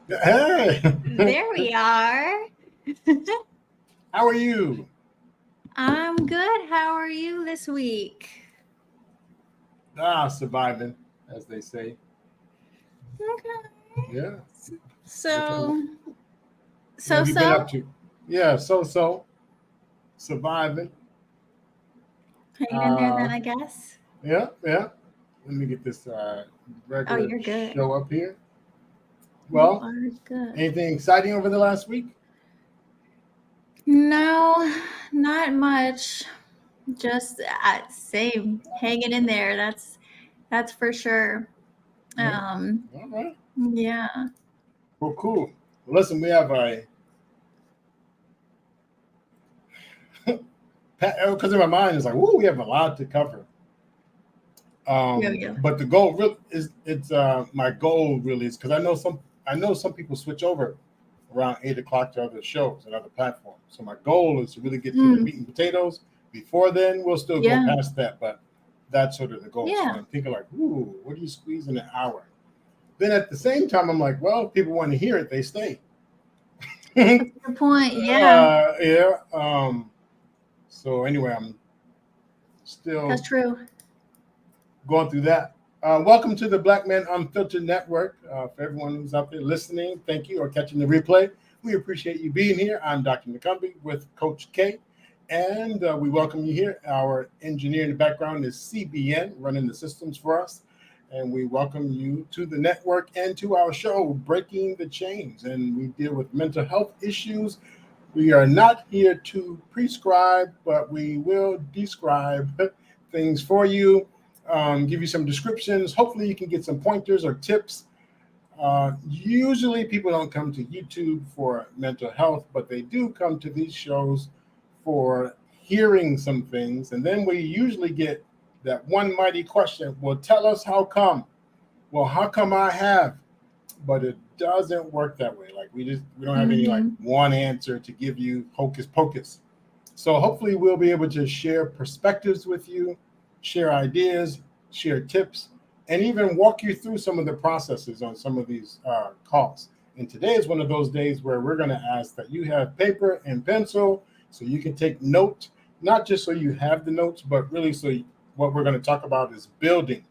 Hey, There we are. how are you? I'm good. How are you this week? Surviving, as they say. Okay. Yeah. What, So, what so, have you been so, up to? Yeah, so surviving. hanging in there Uh, then, I guess. yeah. Let me get this Oh, regular you're good. show up here. You Well, are good. anything exciting over the last week? No, not much. Just same, hanging in there. That's for sure. Yeah. Um, All right. yeah. Well, cool. Well, listen, we have a because in my mind it's like, woo, we have a lot to cover. Yeah, yeah. But the goal really is it's my goal really is because I know some people switch over around 8 o'clock to other shows and other platforms. So my goal is to really get to the Mm, meat and potatoes. Before then, we'll still go yeah. past that, but that's sort of the goal. So Yeah. I'm thinking like, ooh, what do you squeeze in an hour? Then at the same time, I'm like, well, if people want to hear it, they stay. That's a good point. Yeah, Yeah. So anyway, I'm that's still true. going through that. Welcome to the Black Men Unfiltered Network. For everyone who's out there listening, thank you, or catching the replay. We appreciate you being here. I'm Dr. Nakumbe with Coach K, and we welcome you here. Our engineer in the background is CBN, running the systems for us. And we welcome you to the network and to our show, Breaking the Chains. And we deal with mental health issues. We are not here to prescribe, but we will describe things for you, give you some descriptions. Hopefully, you can get some pointers or tips. Usually, people don't come to YouTube for mental health, but they do come to these shows for hearing some things. And then we usually get that one mighty question, well, tell us how come. Well, how come I have? But it doesn't work that way. Like we don't have any like Hmm. one answer to give you hocus pocus. So hopefully we'll be able to share perspectives with you, share ideas, share tips, and even walk you through some of the processes on some of these calls. And today is one of those days where we're going to ask that you have paper and pencil so you can take note, not just so you have the notes, but really what we're going to talk about is building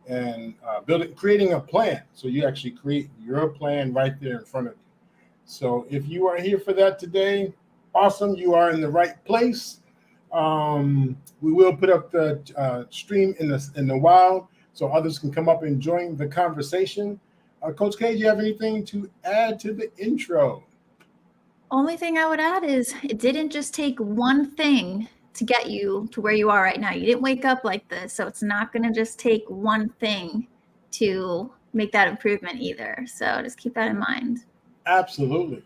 and creating a plan. So you actually create your plan right there in front of you. So if you are here for that today, awesome. You are in the right place. We will put up the stream in the while so others can come up and join the conversation. Coach K, do you have anything to add to the intro? Only thing I would add is it didn't just take one thing to get you to where you are right now. You didn't wake up like this, so it's not going to just take one thing to make that improvement either. So just keep that in mind. Absolutely.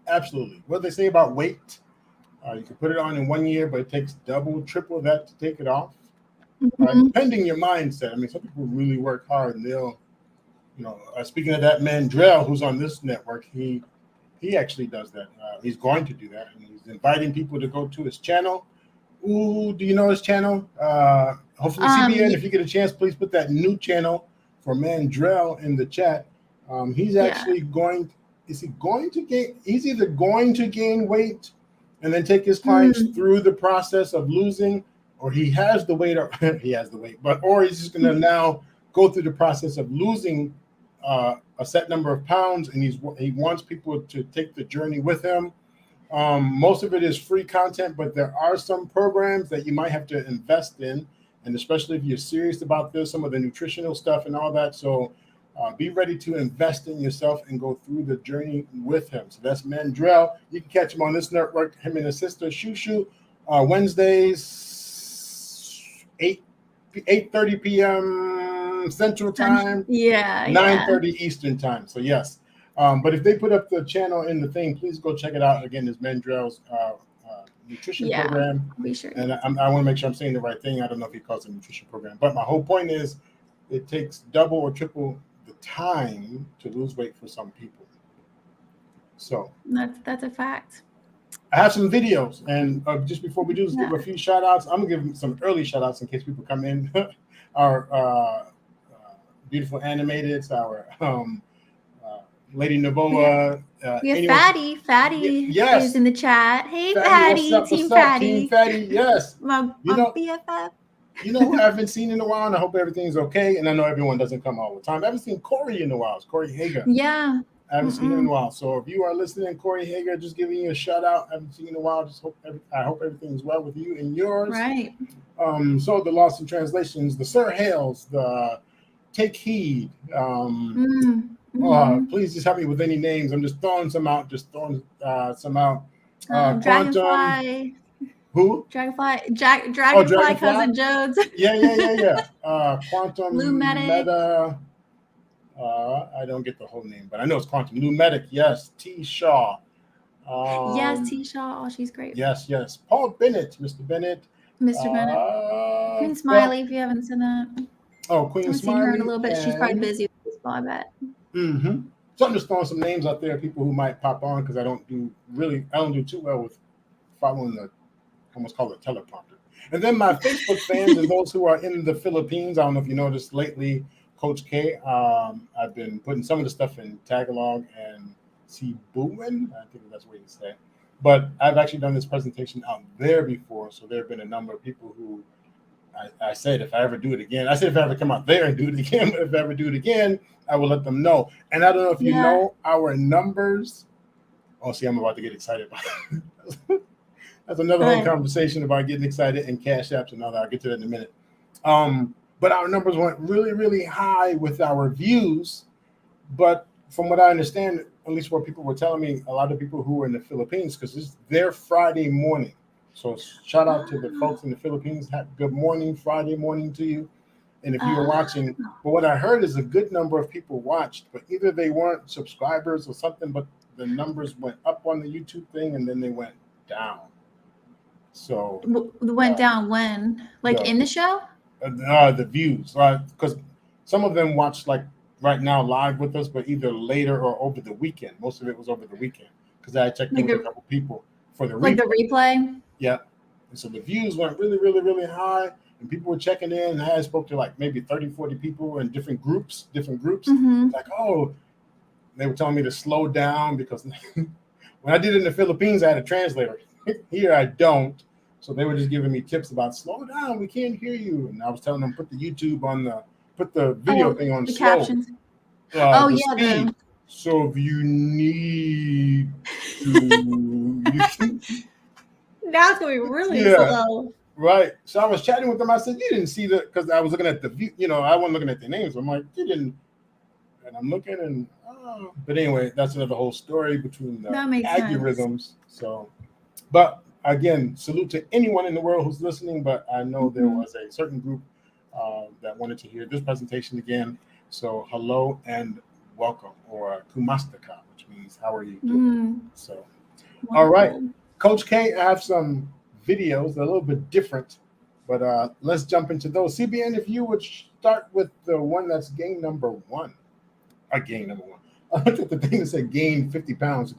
Absolutely. What they say about weight, you can put it on in 1 year, but it takes double, triple that to take it off. Right? Hmm. Depending your mindset. I mean, some people really work hard and speaking of that Mandrell, who's on this network, he actually does that. He's going to do that, and he's inviting people to go to his channel. Ooh, do you know his channel? Hopefully, CBN, Yeah, if you get a chance, please put that new channel for Mandrell in the chat. He's yeah. actually going. Is he going to gain? He's either going to gain weight and then take his clients Mm. through the process of losing, or he has the weight, or he has the weight, or he's just going to now go through the process of losing a set number of pounds, and he wants people to take the journey with him. Most of it is free content, but there are some programs that you might have to invest in, and especially if you're serious about this, some of the nutritional stuff and all that. So be ready to invest in yourself and go through the journey with him. So that's Mandrell. You can catch him on this network, him and his sister Shushu, Wednesdays, 8:30 p.m. Central Time, Yeah, yeah. 9:30 Eastern Time. So yes. But if they put up the channel in the thing, please go check it out. Again, it's Mandrell's nutrition Yeah. program. I'll be sure. And I want to make sure I'm saying the right thing. I don't know if he calls it a nutrition program. But my whole point is it takes double or triple the time to lose weight for some people. So That's a fact. I have some videos. And just before we do, let's give Yeah. a few shout outs. I'm going to give some early shout outs in case people come in. Our beautiful animated, our Lady Navoa. We have anyone? Fatty. Fatty Yes. is in the chat. Hey, Fatty, what's Fatty. up? Team What's up? Fatty. Team Fatty, yes. My You know, BFF. you know who I haven't seen in a while, and I hope everything's okay. And I know everyone doesn't come all the time. I haven't seen Corey in a while. It's Corey Hager. Yeah. I haven't seen him in a while. So if you are listening, Corey Hager, just giving you a shout out. I haven't seen you in a while. I hope everything's well with you and yours. Right. So the Lost in Translations, the Sir Hales, the Take Heed. Please just help me with any names. I'm just throwing some out. Dragonfly. Who? Dragonfly Cousin Jones. Yeah. Quantum. Blue Medic. Meta. I don't get the whole name, but I know it's Quantum. Blue Medic, yes. T. Shaw. Yes, T. Shaw. Oh, she's great. Yes. Paul Bennett, Mr. Bennett. Mr. Bennett. Queen Smiley, if you haven't seen that. Oh, Queen Smiley. Seen her in a little bit. She's probably busy with baseball, I bet. So I'm just throwing some names out there, people who might pop on, because I don't do too well with following the, almost call it teleprompter. And then my Facebook fans and those who are in the Philippines, I don't know if you noticed lately, Coach K, I've been putting some of the stuff in Tagalog and Cebuan, I think that's what you say. But I've actually done this presentation out there before, so there have been a number of people who I said if I ever do it again, I said if I ever come out there and do it again, but if I ever do it again, I will let them know. And I don't know if you know our numbers. Oh, see, I'm about to get excited about it. That's another whole conversation about getting excited and cash apps and all that. I'll get to that in a minute. But our numbers went really, really high with our views. But from what I understand, at least what people were telling me, a lot of people who were in the Philippines, because it's their Friday morning. So shout out to the folks in the Philippines. Good morning, Friday morning to you. And if you were watching, but what I heard is a good number of people watched, but either they weren't subscribers or something, but the numbers went up on the YouTube thing and then they went down. So went down when? Like in the show? The views, because some of them watched like right now live with us, but either later or over the weekend. Most of it was over the weekend because I checked in with a couple people for the replay. The replay. Yeah, and so the views went really, really, really high, and people were checking in. And I spoke to like maybe 30, 40 people in different groups. Like, oh, they were telling me to slow down because when I did it in the Philippines, I had a translator. Here I don't. So they were just giving me tips about slow down. We can't hear you. And I was telling them put the video thing on the slow. Captions. Speed. So if you need to, that's going to be really slow. Right. So I was chatting with them. I said, you didn't see that because I was looking at the view. I wasn't looking at their names. I'm like, you didn't. And I'm looking and but anyway, that's another whole story between the algorithms. Sense. So, but again, salute to anyone in the world who's listening. But I know there was a certain group that wanted to hear this presentation again. So hello and welcome, or kumastaka, which means how are you doing? So, wonderful. All right, Coach K, I have some videos, a little bit different, but let's jump into those. CBN, if you would start with the one that's game number one. Game number one. I looked at the thing that said gain 50 pounds.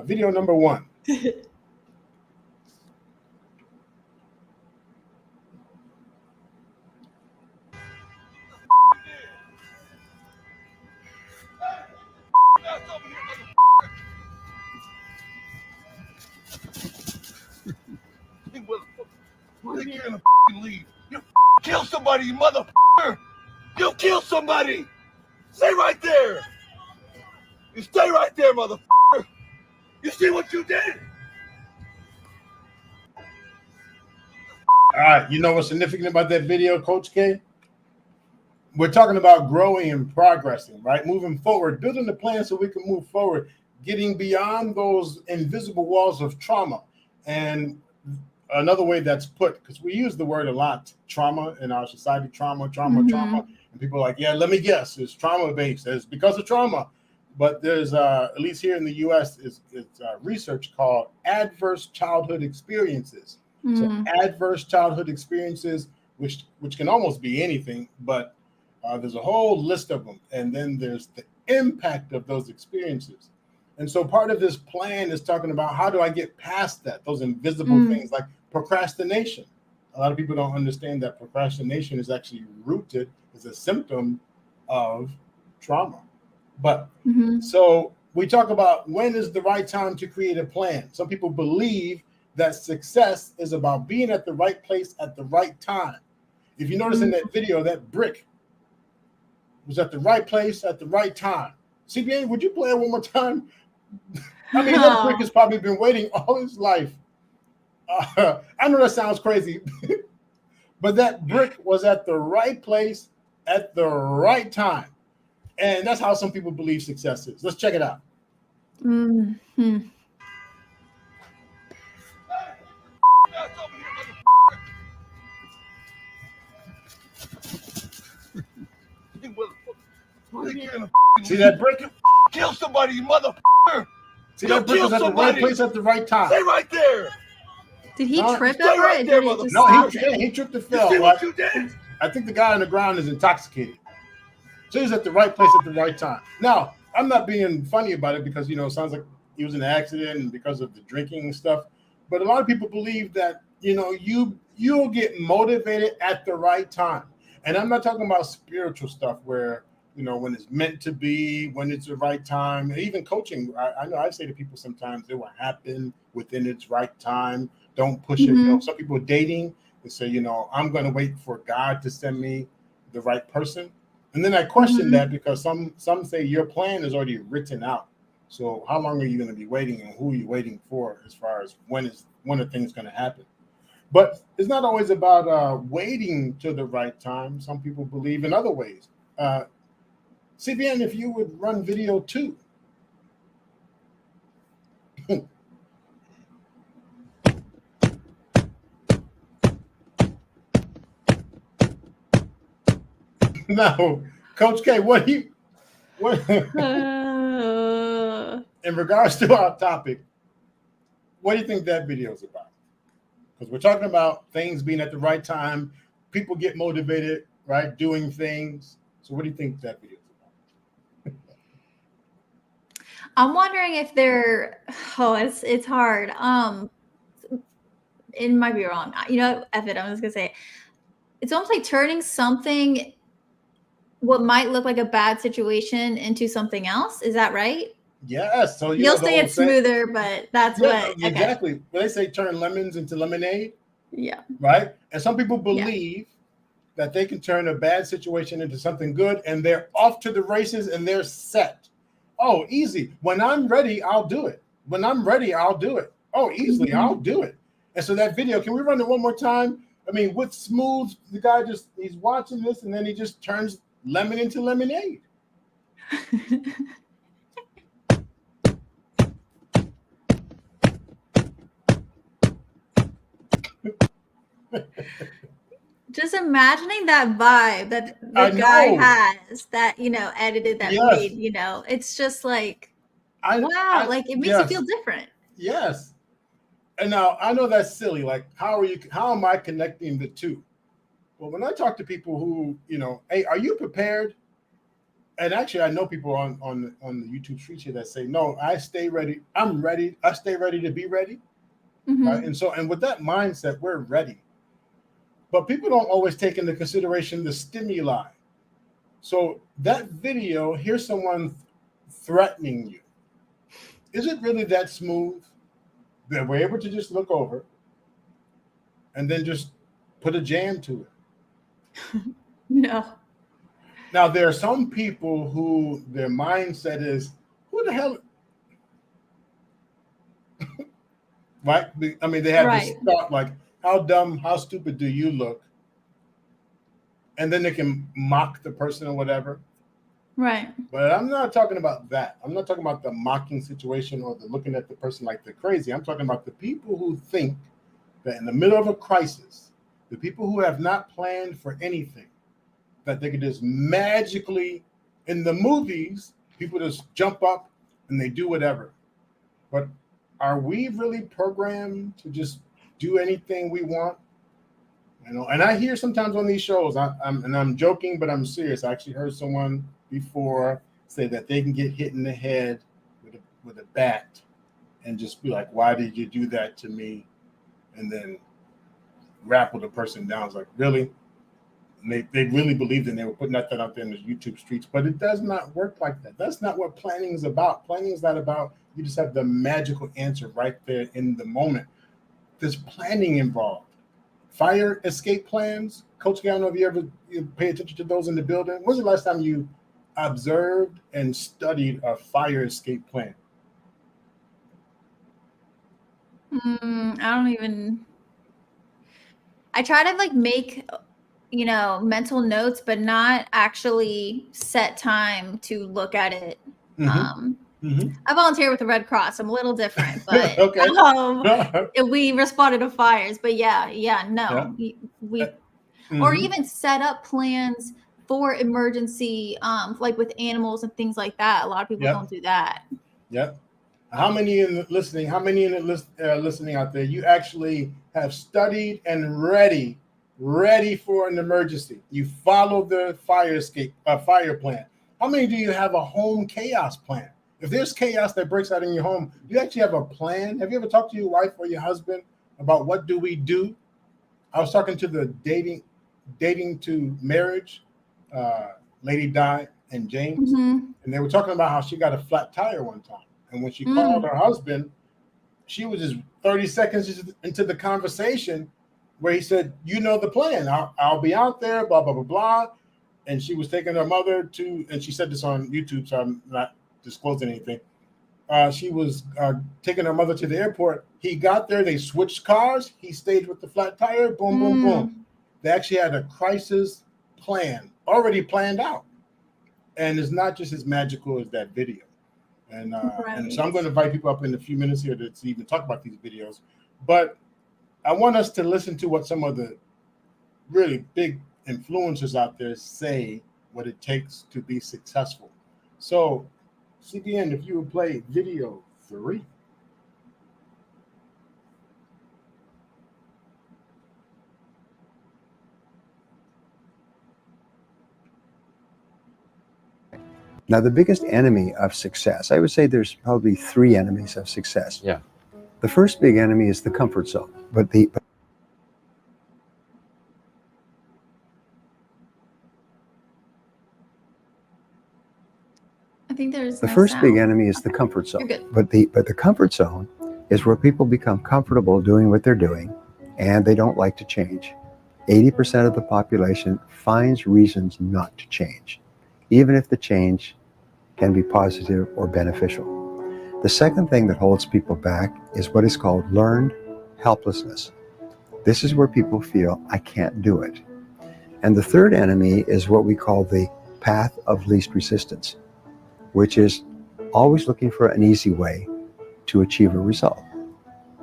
Video number one. Why are you gonna leave? You kill somebody, you motherfucker! You kill somebody! Stay right there! You stay right there, motherfucker! You see what you did? All right, you know what's significant about that video, Coach K? We're talking about growing and progressing, right? Moving forward, building a plan so we can move forward, getting beyond those invisible walls of trauma. And another way that's put, because we use the word a lot, trauma in our society, trauma. And people are like, yeah, let me guess, it's trauma-based. It's because of trauma. But there's, at least here in the U.S., it's research called adverse childhood experiences. So adverse childhood experiences, which can almost be anything, but there's a whole list of them. And then there's the impact of those experiences. And so part of this plan is talking about how do I get past that, those invisible things like procrastination. A lot of people don't understand that procrastination is actually rooted as a symptom of trauma. But Mhm. so we talk about when is the right time to create a plan. Some people believe that success is about being at the right place at the right time. If you notice in that video, that brick was at the right place at the right time. CBA, would you play it one more time? I mean, that brick has probably been waiting all his life. I know that sounds crazy, but that brick was at the right place at the right time. And that's how some people believe success is. Let's check it out. Mm-hmm. See that brick? Kill somebody, you motherfucker! See that brick was at the right place at the right time. Stay right there! Did he trip Stay over right it? there, Did it just No, stop? he tripped and You fell. see what you did? I think the guy on the ground is intoxicated. So he's at the right place at the right time. Now, I'm not being funny about it because, it sounds like he was in an accident and because of the drinking and stuff. But a lot of people believe that, you'll get motivated at the right time. And I'm not talking about spiritual stuff where, when it's meant to be, when it's the right time. And even coaching, I know I say to people sometimes it will happen within its right time. Don't push it. Some people dating, they say, I'm going to wait for God to send me the right person. And then I question that because some say your plan is already written out. So how long are you going to be waiting, and who are you waiting for as far as when are things going to happen? But it's not always about waiting to the right time. Some people believe in other ways. CBN, if you would run video 2. Now, Coach K, what in regards to our topic, what do you think that video is about? Because we're talking about things being at the right time, people get motivated, right, doing things. So what do you think that video is about? I'm wondering if it's hard. It might be wrong. F it, I'm just gonna say it. It's almost like turning something, what might look like a bad situation, into something else. Is that right? Yes. So you'll say it's smoother, but that's what exactly. Okay. When they say turn lemons into lemonade, yeah, right? And some people believe that they can turn a bad situation into something good, and they're off to the races and they're set. Oh, easy. When I'm ready, I'll do it. When I'm ready, I'll do it. Oh, easily, I'll do it. And so that video, can we run it one more time? I mean, with smooth, the guy he's watching this and then he just turns lemon into lemonade. Just imagining that vibe that the guy has that, edited that made, it's just like, wow, like it makes you feel different. Yes. And now I know that's silly. Like, how am I connecting the two? Well, when I talk to people who, hey, are you prepared? And actually, I know people on the YouTube streets here that say, no, I stay ready. I'm ready. I stay ready to be ready. Right? And with that mindset, we're ready. But people don't always take into consideration the stimuli. So that video, here's someone threatening you. Is it really that smooth that we're able to just look over and then just put a jam to it? No. Now, there are some people who their mindset is, who the hell? Right? I mean, they have this thought like, how dumb, how stupid do you look? And then they can mock the person or whatever. Right. But I'm not talking about that. I'm not talking about the mocking situation or the looking at the person like they're crazy. I'm talking about the people who think that in the middle of a crisis, the people who have not planned for anything, that they could just magically, in the movies, people just jump up and they do whatever. But are we really programmed to just do anything we want? And I hear sometimes on these shows, I'm joking, but I'm serious. I actually heard someone before say that they can get hit in the head with a bat and just be like, why did you do that to me? And then grapple the person down. It's like, really? they really believed in. They were putting that out there in the YouTube streets, but it does not work like that. That's not what planning is about. Planning is not about you just have the magical answer right there in the moment. There's planning involved. Fire escape plans. Coach K, I don't know if you pay attention to those in the building. When was the last time you observed and studied a fire escape plan? I try to like make, mental notes, but not actually set time to look at it. I volunteer with the Red Cross. I'm a little different, but we responded to fires. But we or even set up plans for emergency, like with animals and things like that. A lot of people don't do that. Yep. How many in the listening out there, you actually have studied and ready for an emergency? You follow the fire plan. How many do you have a home chaos plan? If there's chaos that breaks out in your home, do you actually have a plan? Have you ever talked to your wife or your husband about what do we do? I was talking to the dating to marriage, Lady Di and James, and they were talking about how she got a flat tire one time. And when she called her husband, she was just 30 seconds into the conversation where he said, you know the plan. I'll be out there, blah, blah, blah, blah. And she was taking her mother and she said this on YouTube, so I'm not disclosing anything. She was taking her mother to the airport. He got there. They switched cars. He stayed with the flat tire. Boom, boom, boom. They actually had a crisis plan already planned out. And it's not just as magical as that video. And so I'm going to invite people up in a few minutes here to even talk about these videos. But I want us to listen to what some of the really big influencers out there say what it takes to be successful. So, CBN, if you would play video 3. Now, the biggest enemy of success, I would say there's probably 3 enemies of success. Yeah. The first big enemy is the comfort zone. I think there's the first big enemy is the comfort zone. But the comfort zone is where people become comfortable doing what they're doing, and they don't like to change. 80% of the population finds reasons not to change, even if the change can be positive or beneficial. The second thing that holds people back is what is called learned helplessness. This is where people feel, I can't do it. And the third enemy is what we call the path of least resistance, which is always looking for an easy way to achieve a result.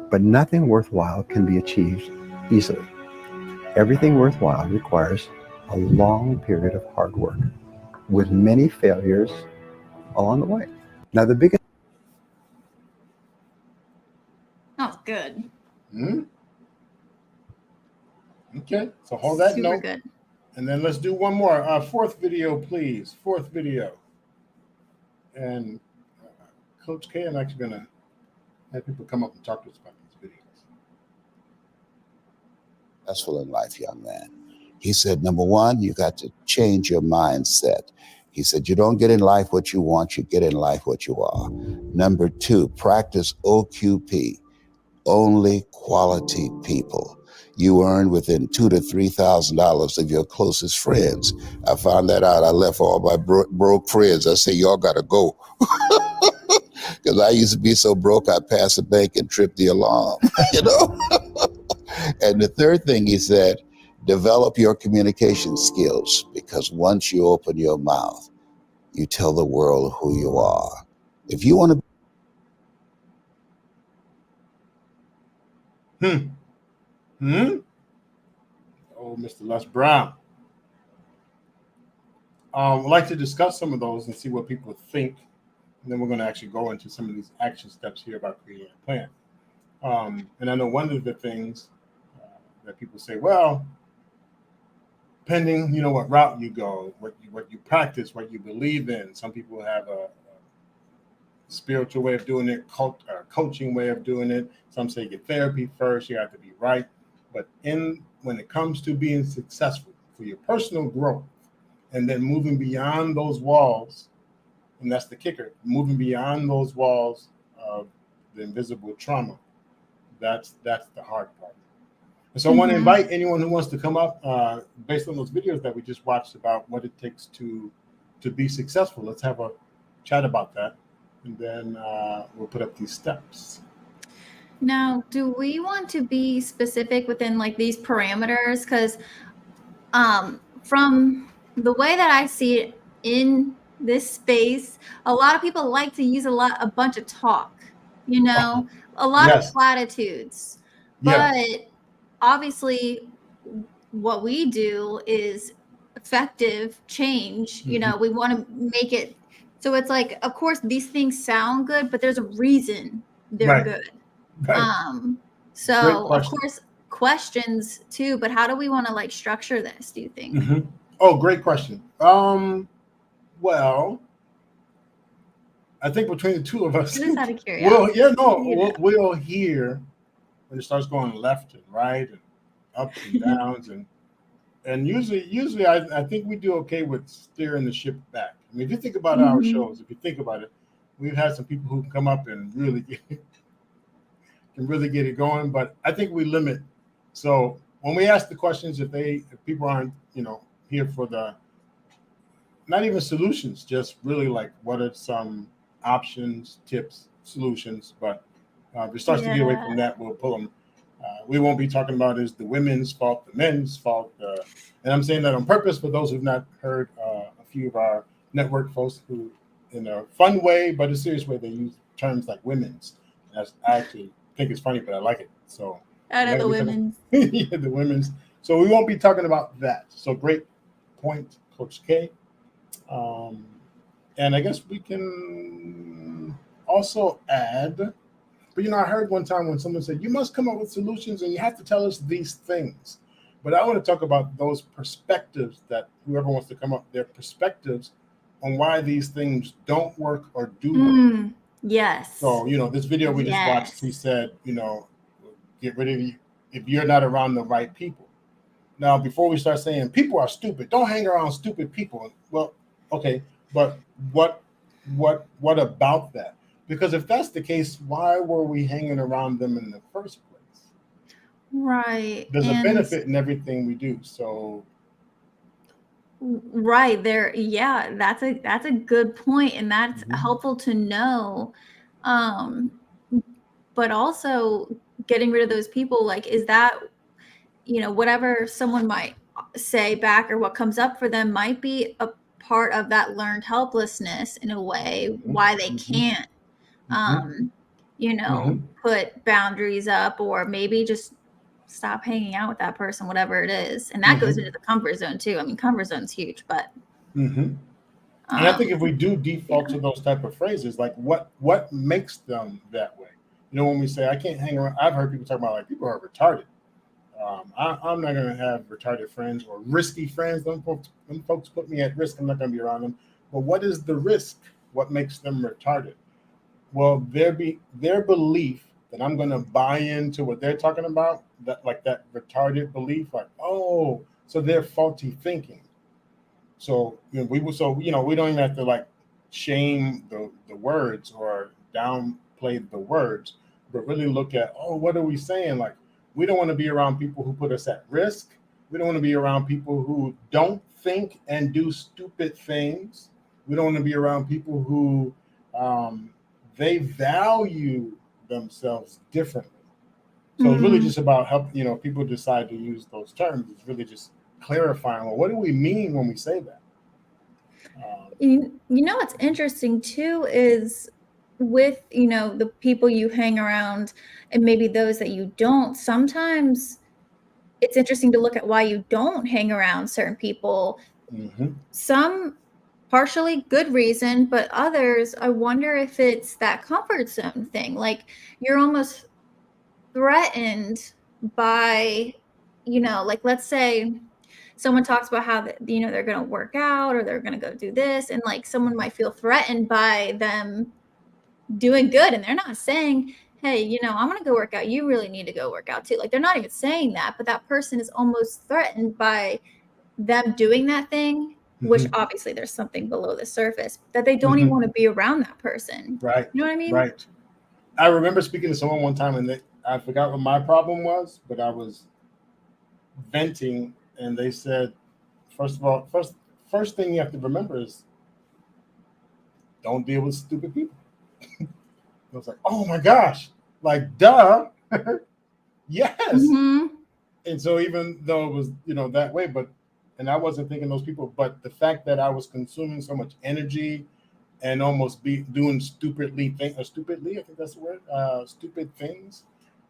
But nothing worthwhile can be achieved easily. Everything worthwhile requires a long period of hard work, with many failures along the way. Now, the biggest... Oh, good. Okay, so hold that Super note. Good. And then let's do one more. 4th video, please. 4th video. And Coach K, I'm actually going to have people come up and talk to us about these videos. Successful in life, young man. He said, number one, you got to change your mindset. He said, you don't get in life what you want, you get in life what you are. Number 2, practice OQP, only quality people. You earn within $2,000 to $3,000 of your closest friends. I found that out. I left all my broke friends. I say, y'all got to go. Because I used to be so broke, I'd pass a bank and trip the alarm, And the third thing he said, develop your communication skills, because once you open your mouth, you tell the world who you are. If you want to... Oh, Mr. Les Brown. I'd like to discuss some of those and see what people think. And then we're going to actually go into some of these action steps here about creating a plan. And I know one of the things that people say, well, depending, what route you go, what you practice, what you believe in. Some people have a spiritual way of doing it, coaching way of doing it. Some say get therapy first. You have to be right. But when it comes to being successful, for your personal growth, and then moving beyond those walls, and that's the kicker, moving beyond those walls of the invisible trauma. That's the hard part. And so I want to invite anyone who wants to come up based on those videos that we just watched about what it takes to be successful. Let's have a chat about that, and then we'll put up these steps. Now, do we want to be specific within like these parameters? Because from the way that I see it in this space, a lot of people like to use a bunch of talk, you know, a lot of platitudes. But obviously, what we do is effective change. You know, we want to make it so it's like, of course, these things sound good, but there's a reason they're good. So of course questions too, but how do we want to like structure this, do you think? Oh, great question. Well, I think between the two of us, just out of curiosity, we'll hear when it starts going left and right and ups and downs, and usually I think we do okay with steering the ship back. I mean, if you think about our shows, if you think about it, we've had some people who can come up and really get it going, but I think we limit. So when we ask the questions, if people aren't, here for the, not even solutions, just really like what are some options, tips, solutions. But if it starts to get away from that, we'll pull them. We won't be talking about is the women's fault, the men's fault. And I'm saying that on purpose for those who've not heard a few of our network folks who, in a fun way, but a serious way, they use terms like women's. I actually think it's funny, but I like it. So out of the women's. Yeah, the women's. So we won't be talking about that. So great point, Coach K. And I guess we can also add, but I heard one time when someone said, you must come up with solutions and you have to tell us these things. But I want to talk about those perspectives that whoever wants to come up, their perspectives on why these things don't work or do work. Yes. So, this video we just watched, he said, get rid of you if you're not around the right people. Now, before we start saying people are stupid, don't hang around stupid people. Well, okay, but what about that? Because if that's the case, why were we hanging around them in the first place? Right. There's a benefit in everything we do. So right there. Yeah, that's a good point. And that's helpful to know. But also getting rid of those people, like, is that, whatever someone might say back or what comes up for them might be a part of that learned helplessness in a way, why they can't, put boundaries up, or maybe just stop hanging out with that person, whatever it is. And that goes into the comfort zone too. I mean, comfort zone's huge, but. And I think if we do default to those type of phrases, like what makes them that way? When we say I can't hang around, I've heard people talk about like people are retarded. I'm not going to have retarded friends or risky friends. Them folks put me at risk. I'm not going to be around them. But what is the risk? What makes them retarded? Well, their belief that I'm going to buy into what they're talking about, that retarded belief, like, oh, so they're faulty thinking. So we don't even have to like shame the words or downplay the words, but really look at, oh, what are we saying? Like, we don't want to be around people who put us at risk. We don't want to be around people who don't think and do stupid things. We don't want to be around people who they value themselves differently. So it's really just about helping, people decide to use those terms. It's really just clarifying, well, what do we mean when we say that? What's interesting too is with, the people you hang around and maybe those that you don't, sometimes it's interesting to look at why you don't hang around certain people. Some partially good reason, but others, I wonder if it's that comfort zone thing. Like you're almost threatened by, like let's say someone talks about how they're going to work out or they're going to go do this, and like someone might feel threatened by them doing good, and they're not saying, hey, I'm going to go work out, you really need to go work out too. Like they're not even saying that, but that person is almost threatened by them doing that thing, which obviously there's something below the surface, that they don't even want to be around that person. Right. You know what I mean? Right. I remember speaking to someone one time, and I forgot what my problem was, but I was venting, and they said, first of all, first thing you have to remember is don't deal with stupid people. I was like, oh my gosh, like duh. Yes. And so even though it was, that way, and I wasn't thinking those people, but the fact that I was consuming so much energy and almost doing stupidly, I think that's the word, stupid things.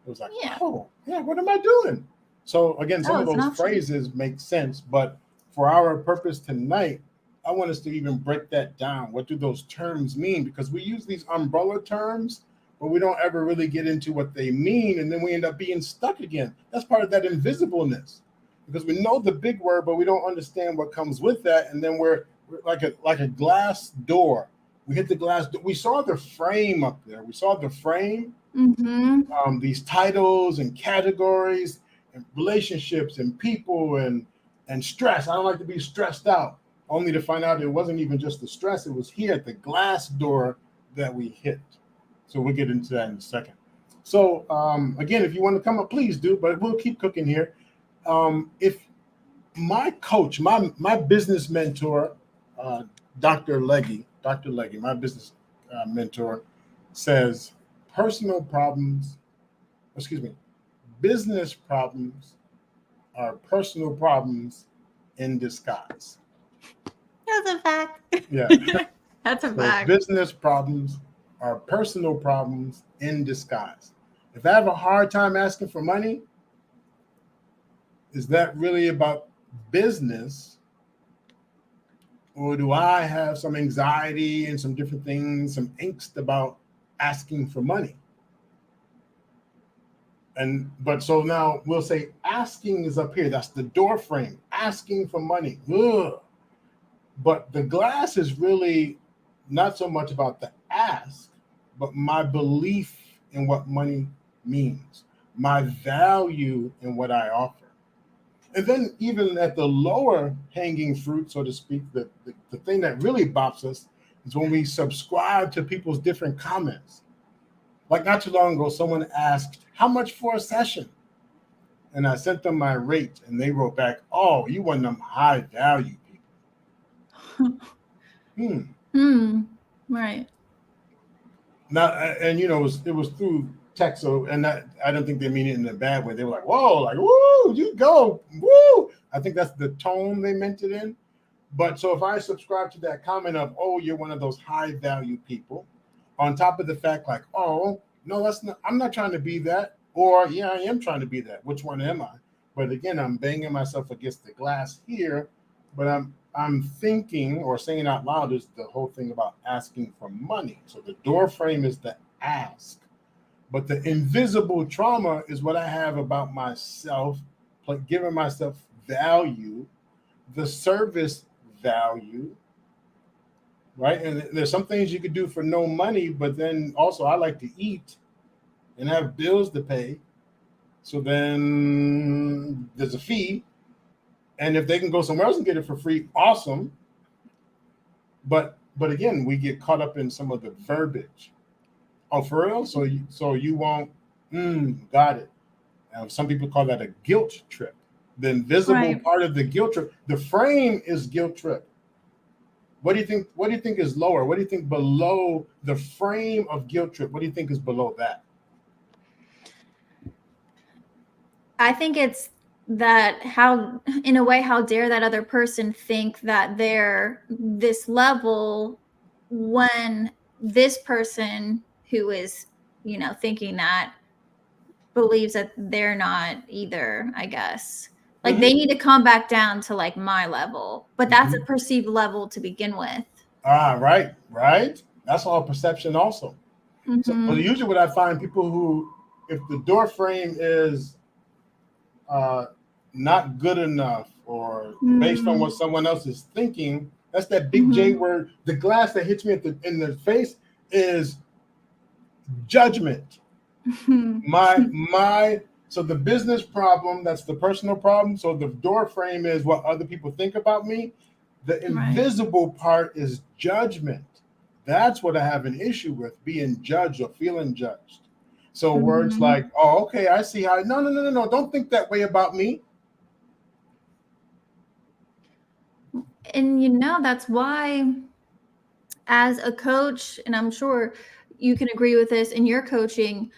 It was like, oh, yeah, what am I doing? So again, some of those phrases make sense, but for our purpose tonight, I want us to even break that down. What do those terms mean? Because we use these umbrella terms, but we don't ever really get into what they mean, and then we end up being stuck again. That's part of that invisibleness, because we know the big word, but we don't understand what comes with that, and then we're like a glass door. We hit the glass door. We saw the frame up there. We saw the frame, these titles and categories and relationships and people and stress. I don't like to be stressed out, only to find out it wasn't even just the stress. It was here at the glass door that we hit. So we'll get into that in a second. So again, if you want to come up, please do, but we'll keep cooking here. If my coach, my business mentor, Dr. Leggy, my business mentor, says business problems are personal problems in disguise. That's a fact. Yeah. That's a fact. Business problems are personal problems in disguise. If I have a hard time asking for money, is that really about business? Or do I have some anxiety and some different things, some angst about asking for money? But so now we'll say asking is up here. That's the door frame, asking for money. Ugh. But the glass is really not so much about the ask, but my belief in what money means, my value in what I offer. And then even at the lower hanging fruit, so to speak, the thing that really bops us is when we subscribe to people's different comments. Like not too long ago, someone asked, how much for a session? And I sent them my rate, and they wrote back, oh, you want them high value people. Right. Now, and it was through text, so I don't think they mean it in a bad way. They were like, whoa, like, woo, you go, woo. I think that's the tone they meant it in. But so if I subscribe to that comment of, oh, you're one of those high value people, on top of the fact like, oh, no, I'm not trying to be that, or yeah, I am trying to be that. Which one am I? But again, I'm banging myself against the glass here, but I'm thinking or saying out loud is the whole thing about asking for money. So the door frame is the ask, but the invisible trauma is what I have about myself, like giving myself value, the service value, right? And there's some things you could do for no money, but then also I like to eat and have bills to pay. So then there's a fee. And if they can go somewhere else and get it for free, awesome. But again, we get caught up in some of the verbiage. Oh, for real? So you won't, got it. Some people call that a guilt trip. The invisible part of the guilt trip. The frame is guilt trip. What do you think is lower? What do you think below the frame of guilt trip? What do you think is below that? I think it's that how dare that other person think that they're this level when this person who is, thinking that believes that they're not either, I guess. Like they need to come back down to like my level, but that's a perceived level to begin with. Right. That's all perception also. So usually what I find people who, if the door frame is not good enough or based on what someone else is thinking, that's that big J word. The glass that hits me in the face is judgment. My So the business problem, that's the personal problem. So the door frame is what other people think about me. The invisible part is judgment. That's what I have an issue with, being judged or feeling judged. So words like, oh, okay, I see how, no, don't think that way about me. And that's why as a coach, and I'm sure you can agree with this in your coaching,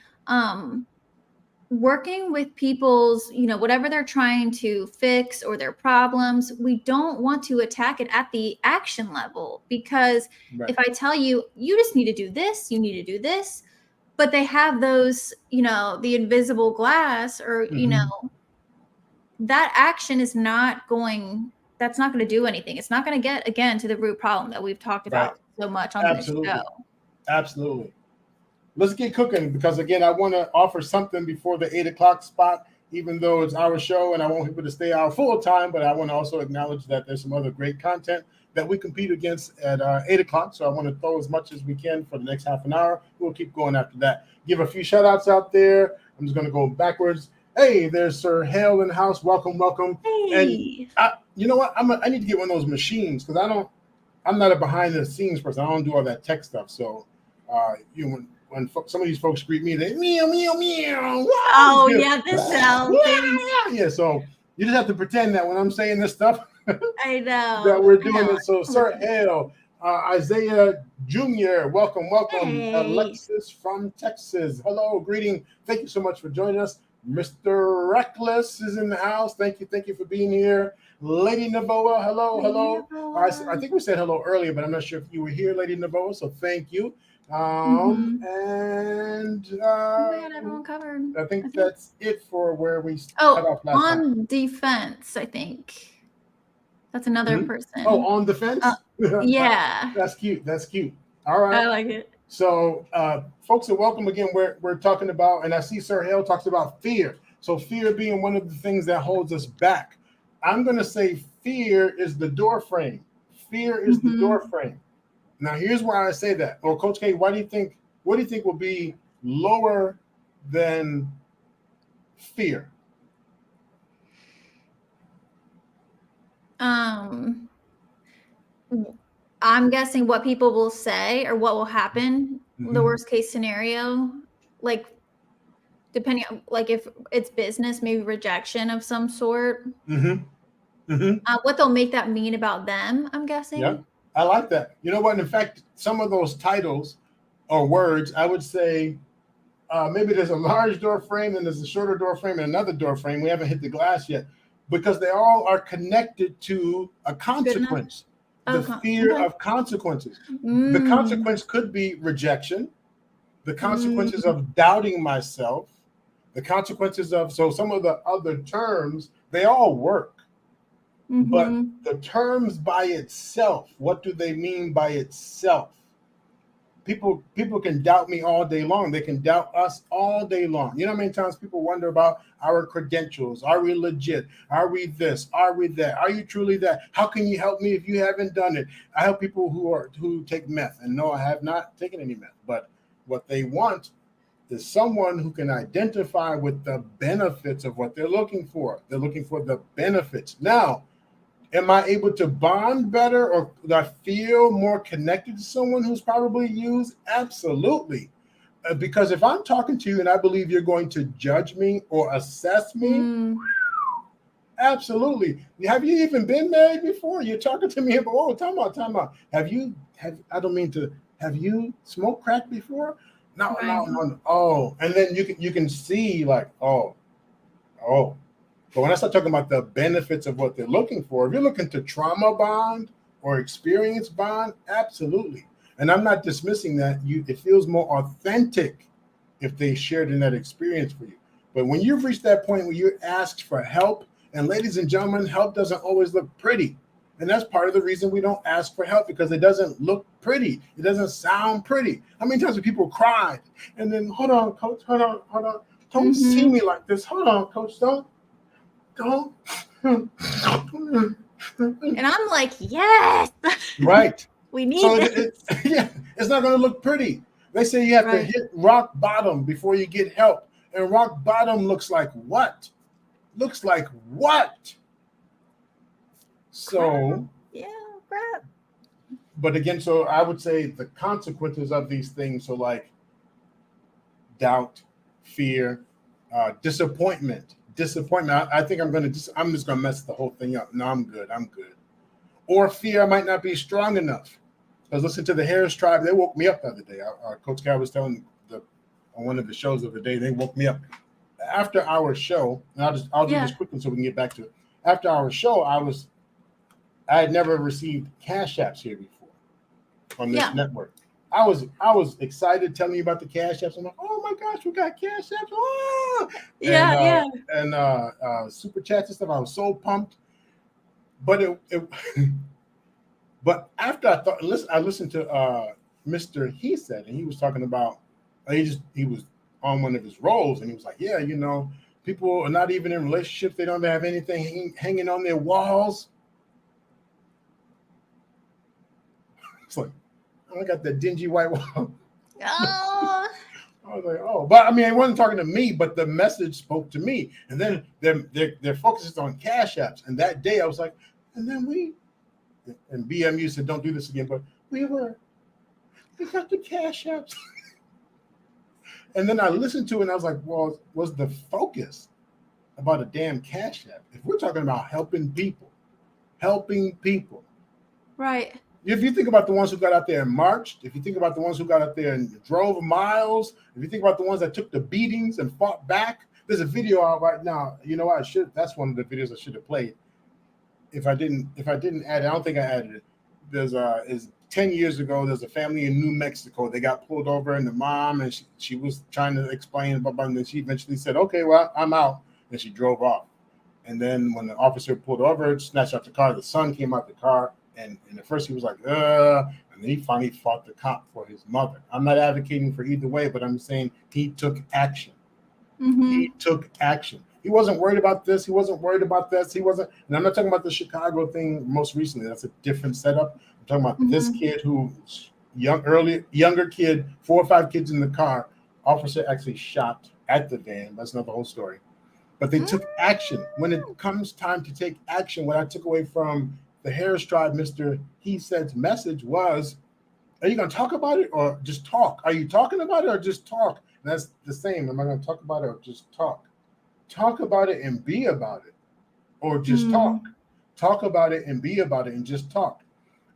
working with people's, whatever they're trying to fix or their problems, we don't want to attack it at the action level, because if I tell you, you just need to do this, you need to do this, but they have those, the invisible glass, or, that action is not going, that's not going to do anything. It's not going to get, again, to the root problem that we've talked about so much on this show. Absolutely. Let's get cooking, because again, I want to offer something before the 8 o'clock spot, even though it's our show and I want people to stay our full time, but I want to also acknowledge that there's some other great content that we compete against at 8 o'clock. So I want to throw as much as we can for the next half an hour. We'll keep going after that. Give a few shout outs out there. I'm just going to go backwards. Hey, there's Sir Hale in the house. Welcome. Hey. And you know what? I need to get one of those machines, because I'm not a behind the scenes person. I don't do all that tech stuff. So when some of these folks greet me, they meow, meow, meow. Wow. Oh, yeah, this sound thing. Yeah, so you just have to pretend that when I'm saying this stuff, I know that we're doing it. So, Sir Hale, Isaiah Jr., welcome. Hey. Alexis from Texas, hello, greeting. Thank you so much for joining us. Mr. Reckless is in the house. Thank you for being here. Lady Navoa, hello. I think we said hello earlier, but I'm not sure if you were here, Lady Navoa, so thank you. And we had everyone covered. I think that's it for where we cut off last on time. defense, I think that's another person. Oh, on defense. Yeah, that's cute. All right, I like it. So folks are welcome again. We're talking about, and I see Sir Hale talks about fear. So fear being one of the things that holds us back. I'm going to say fear is the door frame. Fear is the door frame. Now, here's why I say that. Well, Coach K, what do you think will be lower than fear? I'm guessing what people will say or what will happen, the worst case scenario, like depending on, like if it's business, maybe rejection of some sort. What they'll make that mean about them, I'm guessing. Yeah. I like that. You know what? In fact, some of those titles or words, I would say maybe there's a large door frame and there's a shorter door frame and another door frame. We haven't hit the glass yet, because they all are connected to a consequence. The fear of consequences. The consequence could be rejection. The consequences of doubting myself. The consequences of, so some of the other terms, they all work. But the terms by itself, what do they mean by itself? People can doubt me all day long. They can doubt us all day long. You know how many times people wonder about our credentials? Are we legit? Are we this? Are we that? Are you truly that? How can you help me if you haven't done it? I help people who take meth, and no, I have not taken any meth. But what they want is someone who can identify with the benefits of what they're looking for. They're looking for the benefits. Now, am I able to bond better, or do I feel more connected to someone who's probably used? Absolutely. Because if I'm talking to you and I believe you're going to judge me or assess me, absolutely. Have you even been married before? You're talking to me about, time out. Have you smoked crack before? No. Oh, and then you can see like, oh. But when I start talking about the benefits of what they're looking for, if you're looking to trauma bond or experience bond, absolutely. And I'm not dismissing that. It feels more authentic if they shared in that experience for you. But when you've reached that point where you're asked for help, and ladies and gentlemen, help doesn't always look pretty. And that's part of the reason we don't ask for help, because it doesn't look pretty. It doesn't sound pretty. How many times have people cried? And then, hold on, coach, hold on. Don't see me like this. Hold on, coach, don't. And I'm like, yes. Right. We need it's not going to look pretty. They say you have to hit rock bottom before you get help. And rock bottom looks like what? Looks like what? So, yeah, crap. But again, so I would say the consequences of these things are like doubt, fear, disappointment. I think I'm just gonna mess the whole thing up. No, I'm good. Or fear I might not be strong enough. I was listening to the Harris Tribe. They woke me up the other day. Coach K was telling on one of the shows of the day. They woke me up after our show. And I'll do this quickly so we can get back to it. After our show, I had never received Cash Apps here before on this network. I was excited telling you about the Cash Apps. I'm like, oh my gosh, we got Cash Apps. Oh! And super chats and stuff. I was so pumped. But but after I listened to Mr. He Said, and he was talking about he was on one of his roles, and he was like, yeah, people are not even in relationships. They don't have anything hanging on their walls. It's like, I got that dingy white wall. Oh. I was like, oh, but I mean, it wasn't talking to me, but the message spoke to me. And then their focus is on Cash Apps. And that day I was like, and BMU said, don't do this again, but we got the Cash Apps. And then I listened to it and I was like, well, was the focus about a damn Cash App? If we're talking about helping people. Right. If you think about the ones who got out there and marched, if you think about the ones who got out there and drove miles, if you think about the ones that took the beatings and fought back, there's a video out right now. You know what? That's one of the videos I should have played. If I didn't add it, I don't think I added it. Is 10 years ago, there's a family in New Mexico. They got pulled over, and the mom, and she was trying to explain, and then she eventually said, okay, well, I'm out. And she drove off. And then when the officer pulled over, snatched out the car, the son came out the car. And at first he was like, and then he finally fought the cop for his mother. I'm not advocating for either way, but I'm saying he took action. Mm-hmm. He took action. He wasn't worried about this. He wasn't worried about this. He wasn't. And I'm not talking about the Chicago thing most recently. That's a different setup. I'm talking about this kid who's younger kid, 4 or 5 kids in the car. Officer actually shot at the van. That's not the whole story. But they took action. When it comes time to take action, what I took away from the Harris Tribe, Mr. He Said's message was, are you going to talk about it or just talk? Are you talking about it or just talk? And that's the same. Am I going to talk about it or just talk? Talk about it and be about it, or just talk. Talk about it and be about it and just talk.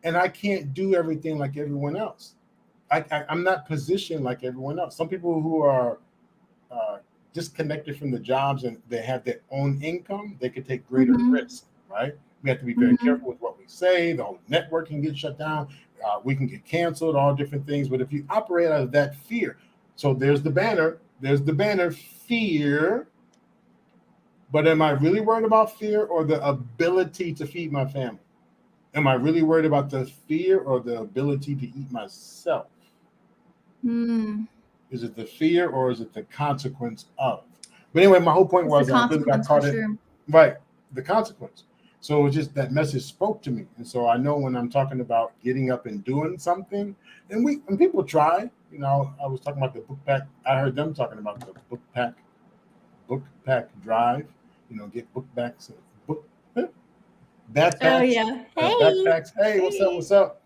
And I can't do everything like everyone else. I'm not positioned like everyone else. Some people who are disconnected from the jobs and they have their own income, they could take greater risk, right? We have to be very careful with what we say. The whole network can get shut down. We can get canceled, all different things. But if you operate out of that fear, so there's the banner, fear. But am I really worried about fear or the ability to feed my family? Am I really worried about the fear or the ability to eat myself? Is it the fear or is it the consequence of? But anyway, my whole point was I really got caught in right, the consequence. So it was just that message spoke to me. And so I know when I'm talking about getting up and doing something, and people try, I was talking about the book pack. I heard them talking about the book pack drive, get book backs, backpacks. Oh yeah. Hey. Backpacks. Hey, what's up?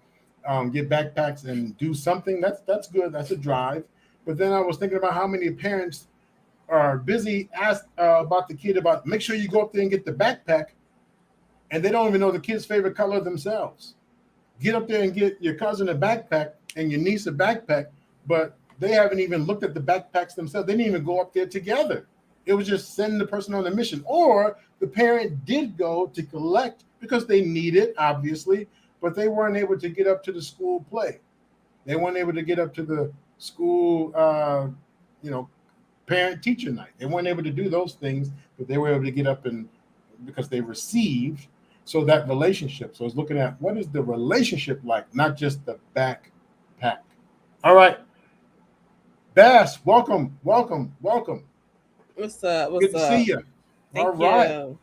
Get backpacks and do something. That's good. That's a drive. But then I was thinking about how many parents are busy asked about the kid about make sure you go up there and get the backpack. And they don't even know the kid's favorite color themselves. Get up there and get your cousin a backpack and your niece a backpack, but they haven't even looked at the backpacks themselves. They didn't even go up there together. It was just sending the person on a mission. Or the parent did go to collect because they need it, obviously, but they weren't able to get up to the school play. They weren't able to get up to the school, parent-teacher night. They weren't able to do those things, but they were able to get up and because they received. So that relationship. So I was looking at what is the relationship like, not just the backpack. All right. Bass, welcome. What's up? Good to see you. Thank you.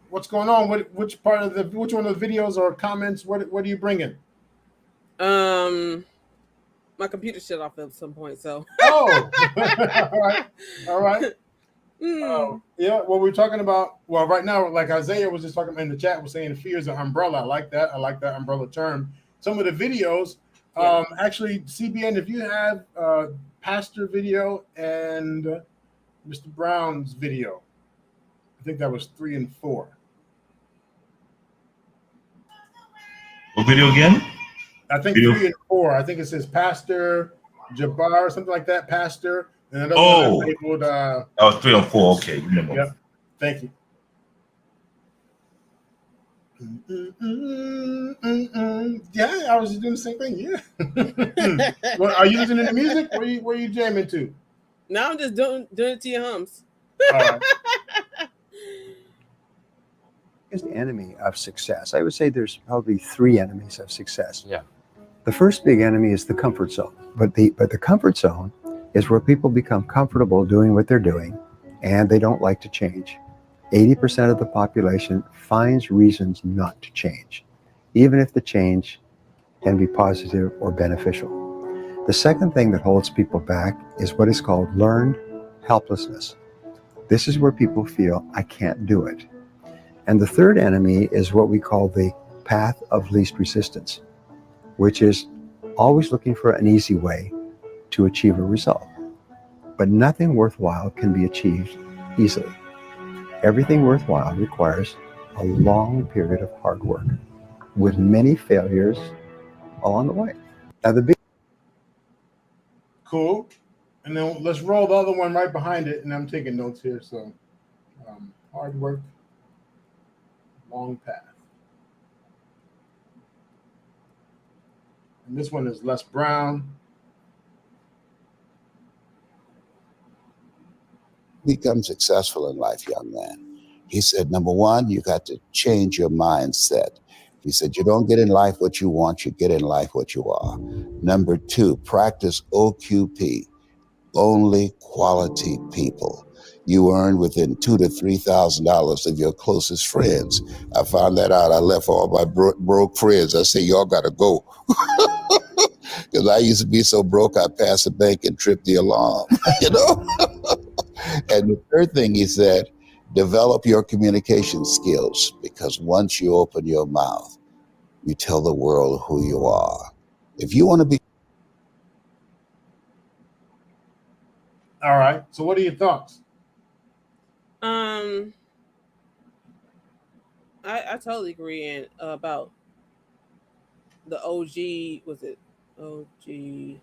What's going on? Which one of the videos or comments? What are you bringing? My my computer shut off at some point. So. Oh, all right. Mm. Yeah, what we're talking about. Well, right now, like Isaiah was just talking in the chat, was saying fear is an umbrella. I like that. I like that umbrella term. Some of the videos, actually, CBN, if you have Pastor video and Mr. Brown's video, I think that was 3 and 4. What video again? I think Video. 3 and 4. I think it says Pastor Jabbar or something like that. Pastor. And another one labeled. Oh, 3 and 4. Okay, remember. Yep. Thank you. Yeah, I was just doing the same thing. Yeah. Well, are you listening to music? Where you jamming to? No, I'm just doing it to your hums. All right. Is the enemy of success? I would say there's probably 3 enemies of success. Yeah. The first big enemy is the comfort zone. But the comfort zone is where people become comfortable doing what they're doing, and they don't like to change. 80% of the population finds reasons not to change, even if the change can be positive or beneficial. The second thing that holds people back is what is called learned helplessness. This is where people feel, I can't do it. And the third enemy is what we call the path of least resistance, which is always looking for an easy way to achieve a result. But nothing worthwhile can be achieved easily. Everything worthwhile requires a long period of hard work with many failures along the way. Now, the big Cool. And then let's roll the other one right behind it. And I'm taking notes here. So hard work, long path. And this one is Les Brown. Become successful in life, young man. He said, number one, you got to change your mindset. He said, you don't get in life what you want, you get in life what you are. Number 2, practice OQP, only quality people. You earn within $2,000 to $3,000 of your closest friends. I found that out. I left all my broke friends. I say, y'all got to go. Because I used to be so broke, I passed the bank and tripped the alarm, you know? And the third thing he said, develop your communication skills, because once you open your mouth, you tell the world who you are. If you want to be. All right. So what are your thoughts? I totally agree about the OG. Was it OG?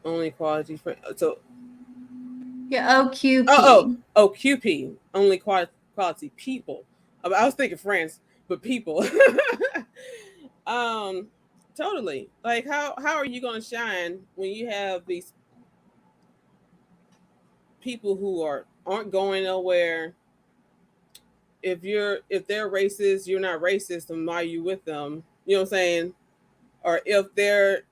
Only quality friend. So. Yeah, OQP. OQP. Only quality people. I was thinking friends, but people. Totally. Like how are you going to shine when you have these people who aren't going nowhere? If they're racist, you're not racist, then why are you with them? You know what I'm saying? Or if their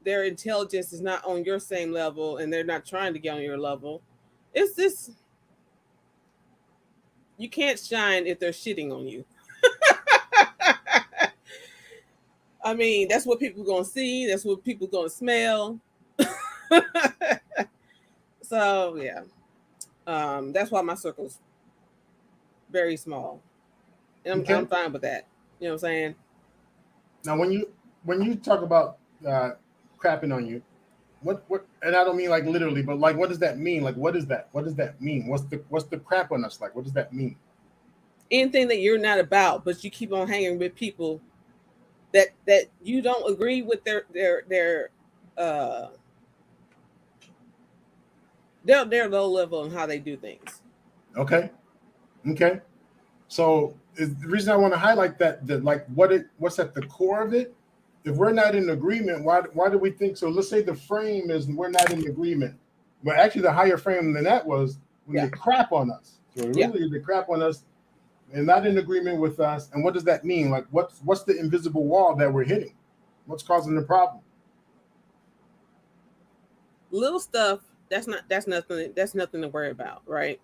intelligence is not on your same level and they're not trying to get on your level, it's just, you can't shine if they're shitting on you. I mean, that's what people are going to see. That's what people are going to smell. So, yeah. That's why my circle's very small. And I'm fine with that. You know what I'm saying? Now, when you talk about crapping on you, what and I don't mean like literally, but like what does that mean? Like what is that? What does that mean? What's the crap on us like? What does that mean? Anything that you're not about, but you keep on hanging with people that you don't agree with their low level and how they do things. Okay. So the reason I want to highlight that like what's at the core of it. If we're not in agreement, why do we think so? Let's say the frame is we're not in agreement. But actually, the higher frame than that was when they crap on us. So really, they crap on us and not in agreement with us. And what does that mean? Like, what's the invisible wall that we're hitting? What's causing the problem? Little stuff. That's nothing to worry about, right?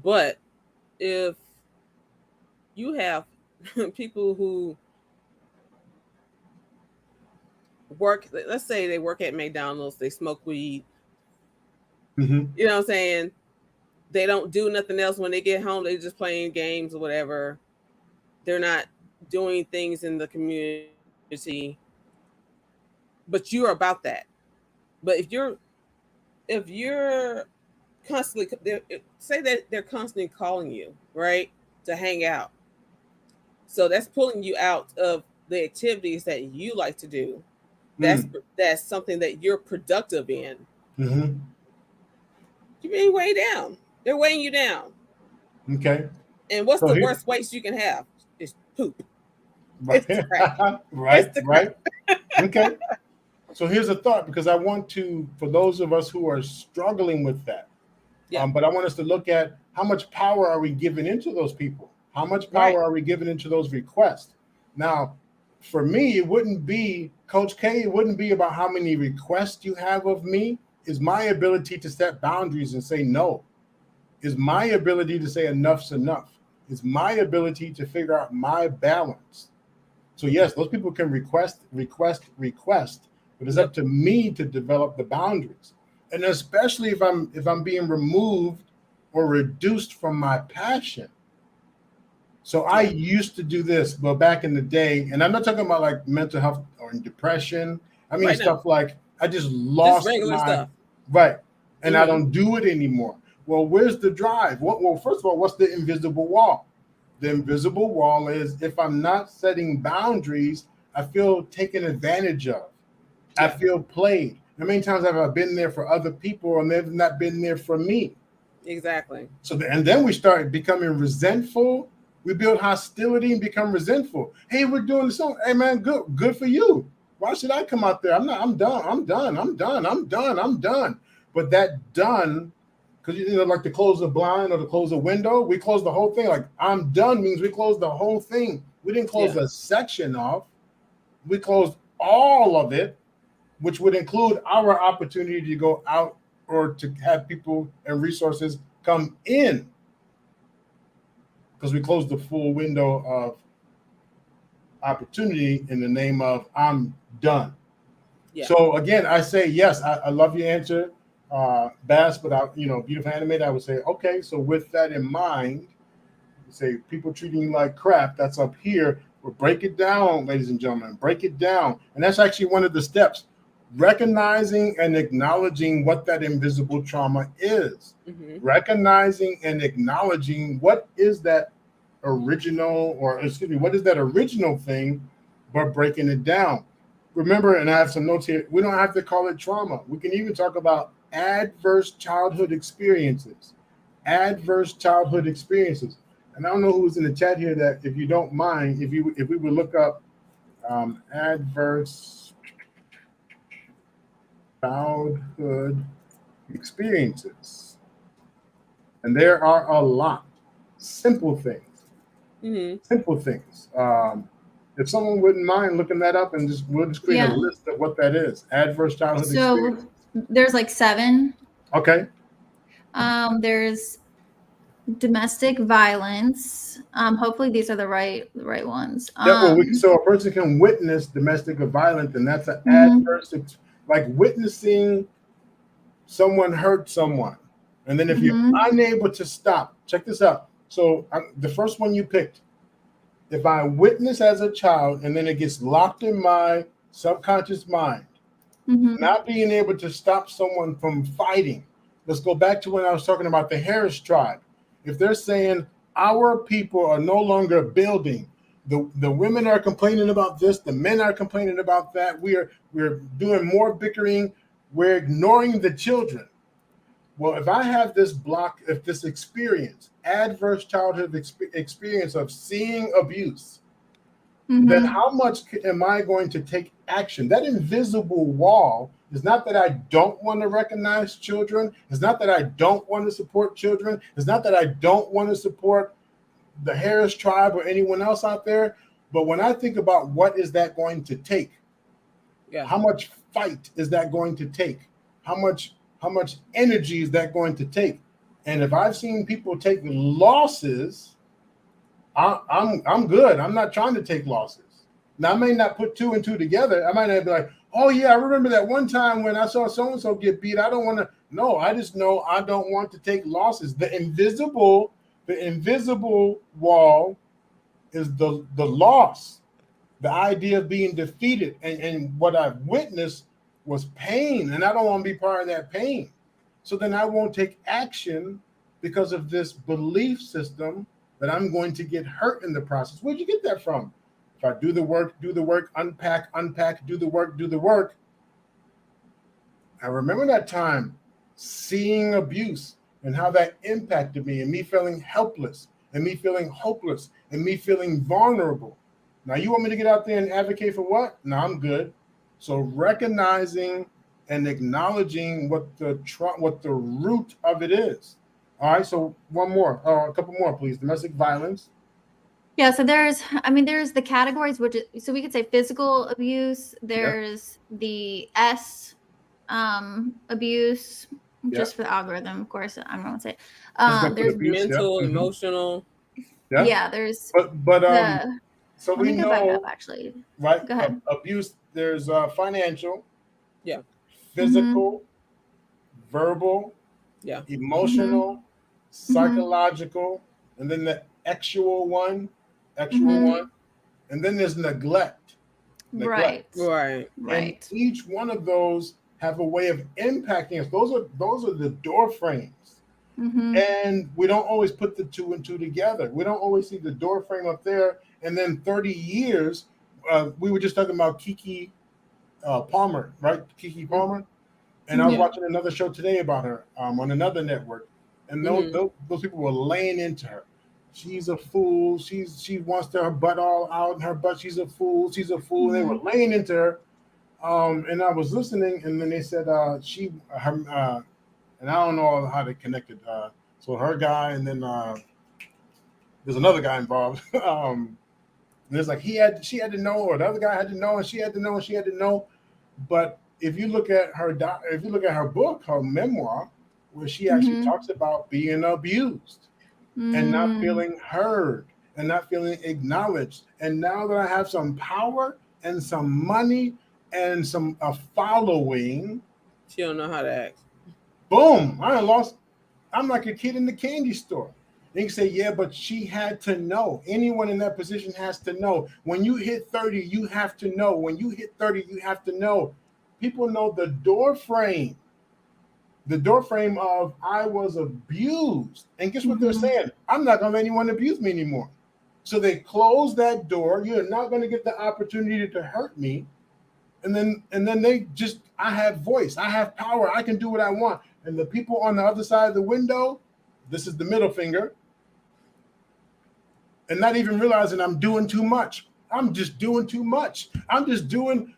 But if you have people who work, let's say they work at McDonald's, they smoke weed, Mhm. you know what I'm saying? They don't do nothing else when they get home. They just playing games or whatever. They're not doing things in the community, but you're about that. But if you're constantly, say that they're constantly calling you, right, to hang out, so that's pulling you out of the activities that you like to do. That's something that you're productive in. Mhm. You're being weighed down. They're weighing you down. Okay. And what's So the here, worst waste you can have? It's poop. right, It's the crap. It's right, the crap. right. Okay. So here's a thought, because I want to, for those of us who are struggling with that, Yeah. but I want us to look at how much power are we giving into those people? How much power Right. are we giving into those requests? Now, for me, it wouldn't be, Coach K, it wouldn't be about how many requests you have of me. Is my ability to set boundaries and say no. Is my ability to say enough's enough. Is my ability to figure out my balance. So yes, those people can request, but it's Yep. up to me to develop the boundaries. And especially if I'm being removed or reduced from my passion. So I Yeah. used to do this, but back in the day, and I'm not talking about like mental health or depression. I mean Right now. stuff like I just Just lost regular my stuff. right, and I Mhm. don't do it anymore. Well, where's the drive? Well, first of all, what's the invisible wall? The invisible wall is if I'm not setting boundaries, I feel taken advantage of. I Yeah. feel played. How many times have I been there for other people and they've not been there for me? Exactly. So, and then we start becoming resentful. We build hostility and become resentful. Hey, we're doing this. Hey, man, good for you. Why should I come out there? I'm not. I'm done. I'm done. I'm done. I'm done. I'm done. But that done, because you know, like to close a blind or to close a window, we close the whole thing. Like I'm done means we close the whole thing. We didn't close Yeah. a section off. We closed all of it, which would include our opportunity to go out or to have people and resources come in, because we closed the full window of opportunity in the name of I'm done. Yeah. So again, I say yes. I love your answer, Bass. But beautiful animated. I would say okay. So with that in mind, say people treating you like crap. That's up here. We'll break it down, ladies and gentlemen. Break it down, and that's actually one of the steps. Recognizing and acknowledging what that invisible trauma is. Mhm. Recognizing and acknowledging what is that original, or excuse me, what is that original thing, but breaking it down. Remember, and I have some notes here, we don't have to call it trauma. We can even talk about adverse childhood experiences. Adverse childhood experiences. And I don't know who's in the chat here that, if you don't mind, if we would look up adverse childhood experiences. And there are a lot. Simple things. Mhm. Simple things. If someone wouldn't mind looking that up, and we'll just create a Yeah. list of what that is. Adverse childhood experience. So there's like 7. Okay. There's domestic violence. Hopefully these are the right ones. Yeah, well, so a person can witness domestic violence, and that's an adverse, like witnessing someone hurt someone. And then if you're unable to stop, check this out. So the first one you picked, if I witness as a child and then it gets locked in my subconscious mind, not being able to stop someone from fighting. Let's go back to when I was talking about the Harris tribe. If they're saying our people are no longer building, the women are complaining about this, the men are complaining about that, we're doing more bickering, we're ignoring the children. Well, if I have this block, if this experience, adverse childhood experience of seeing abuse, then how much am I going to take action? That invisible wall is not that I don't want to recognize children. It's not that I don't want to support children. It's not that I don't want to support the Harris tribe or anyone else out there. But when I think about what is that going to take, how much fight is that going to take? How much energy is that going to take? And if I've seen people take losses, I'm good. I'm not trying to take losses. Now, I may not put 2 and 2 together. I might not be like, oh, yeah, I remember that one time when I saw so-and-so get beat. I don't want to. No, I just know I don't want to take losses. The invisible wall is the loss, the idea of being defeated. And what I've witnessed was pain, and I don't want to be part of that pain. So then I won't take action because of this belief system that I'm going to get hurt in the process. Where'd you get that from? If I do the work, unpack, do the work. I remember that time seeing abuse and how that impacted me, and me feeling helpless, and me feeling hopeless, and me feeling vulnerable. Now, you want me to get out there and advocate for what? No, I'm good. So recognizing and acknowledging what the root of it is. All right, so a couple more, please. Domestic violence. Yeah, so there's the categories, so we could say physical abuse. There's the S abuse, just for the algorithm, of course. I'm not gonna say it. There's abuse, mental, emotional. Yeah, there's so let we me go know, back up, actually. right? Go ahead. Abuse. There's financial, Mm-hmm. physical, verbal, emotional, psychological, and then the actual one, and then there's neglect. Right. And each one of those have a way of impacting us. Those are the door frames. And we don't always put the 2 and 2 together. We don't always see the door frame up there. And then 30 years, we were just talking about Kiki Palmer, right? Kiki Palmer. And I was watching another show today about her on another network. And those people were laying into her. She's a fool. She wants her butt all out in her butt. She's a fool. She's a fool. They were laying into her. And I was listening, and then they said and I don't know how they connected. So her guy, and then there's another guy involved. And it's like she had to know, or the other guy had to know, and she had to know, and she had to know. But if you look at her book, her memoir, where she actually talks about being abused and not feeling heard and not feeling acknowledged. And now that I have some power and some money and a following, she don't know how to act. Boom! I'm like a kid in the candy store. And you can say, yeah, but she had to know. Anyone in that position has to know. When you hit 30, you have to know. When you hit 30, you have to know. People know the door frame. The door frame of I was abused. And guess what they're saying? I'm not going to let anyone abuse me anymore. So they close that door. You're not going to get the opportunity to hurt me. And then they just, I have voice. I have power. I can do what I want. And the people on the other side of the window, this is the middle finger, and not even realizing I'm doing too much. I'm just doing too much. I'm doing,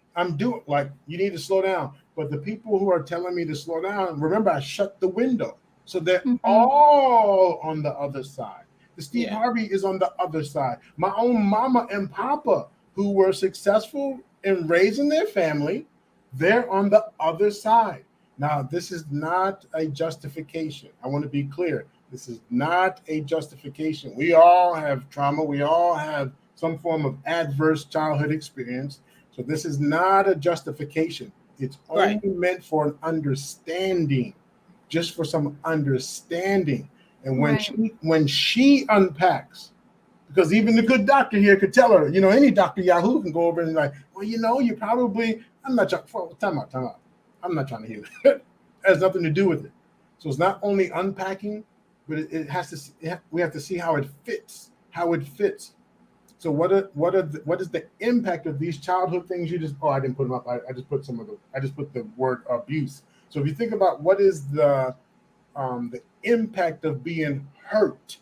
like, you need to slow down. But the people who are telling me to slow down, remember, I shut the window. So they're all on the other side. The Steve Harvey is on the other side. My own mama and papa, who were successful in raising their family, they're on the other side. Now, this is not a justification. I want to be clear. This is not a justification. We all have trauma. We all have some form of adverse childhood experience. So this is not a justification. It's only meant for an understanding, just for some understanding. And when she unpacks, because even the good doctor here could tell her, any Dr. Yahoo can go over and like, well, you probably, I'm not trying, time out. I'm not trying to hear that. It has nothing to do with it. So it's not only unpacking, but it has to. We have to see how it fits. So what is the impact of these childhood things? I didn't put them up. I just put the word abuse. So if you think about what is the impact of being hurt,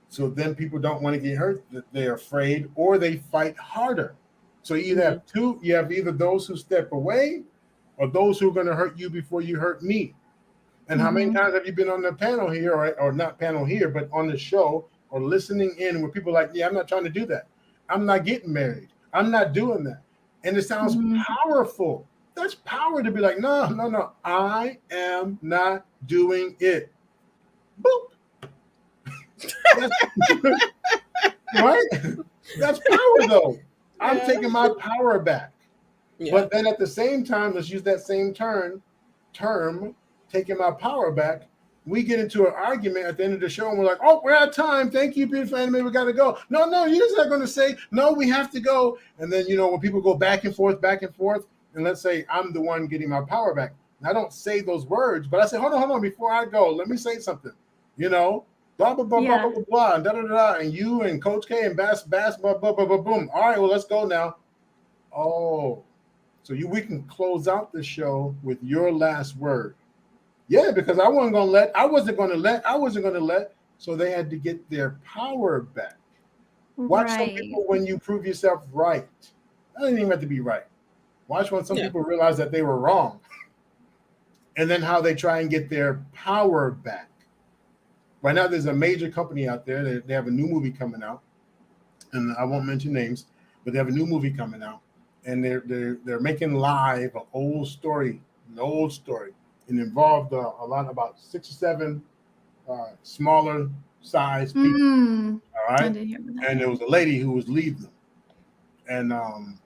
so then people don't want to get hurt. They're afraid, or they fight harder. So you have two. You have either those who step away, or those who are going to hurt you before you hurt me. And how many times have you been on the panel here, or not panel here, but on the show, or listening in where people are like, yeah, I'm not trying to do that. I'm not getting married. I'm not doing that. And it sounds powerful. That's power to be like, no, I am not doing it. Boop. Right? That's power, though. I'm taking my power back. Yeah. But then at the same time, let's use that same term, taking my power back. We get into an argument at the end of the show and we're like, oh, we're out of time. Thank you, beautiful anime. We got to go. No, you're just not going to say, no, we have to go. And then, when people go back and forth, and let's say I'm the one getting my power back. And I don't say those words, but I say, hold on. Before I go, let me say something, blah, blah, blah, blah, blah, blah, blah, and da-da-da-da. And you and Coach K and Bass, blah, blah, blah, blah, boom. All right, well, let's go now. Oh, so we can close out the show with your last word. Yeah, because I wasn't going to let. So they had to get their power back. Watch some people when you prove yourself right. That doesn't even have to be right. Watch when some people realize that they were wrong. And then how they try and get their power back. Right now, there's a major company out there. They have a new movie coming out. And I won't mention names, but they have a new movie coming out. And they're making live an old story. It involved a lot, about 6 or 7 smaller size people. All right, and there was a lady who was leading them.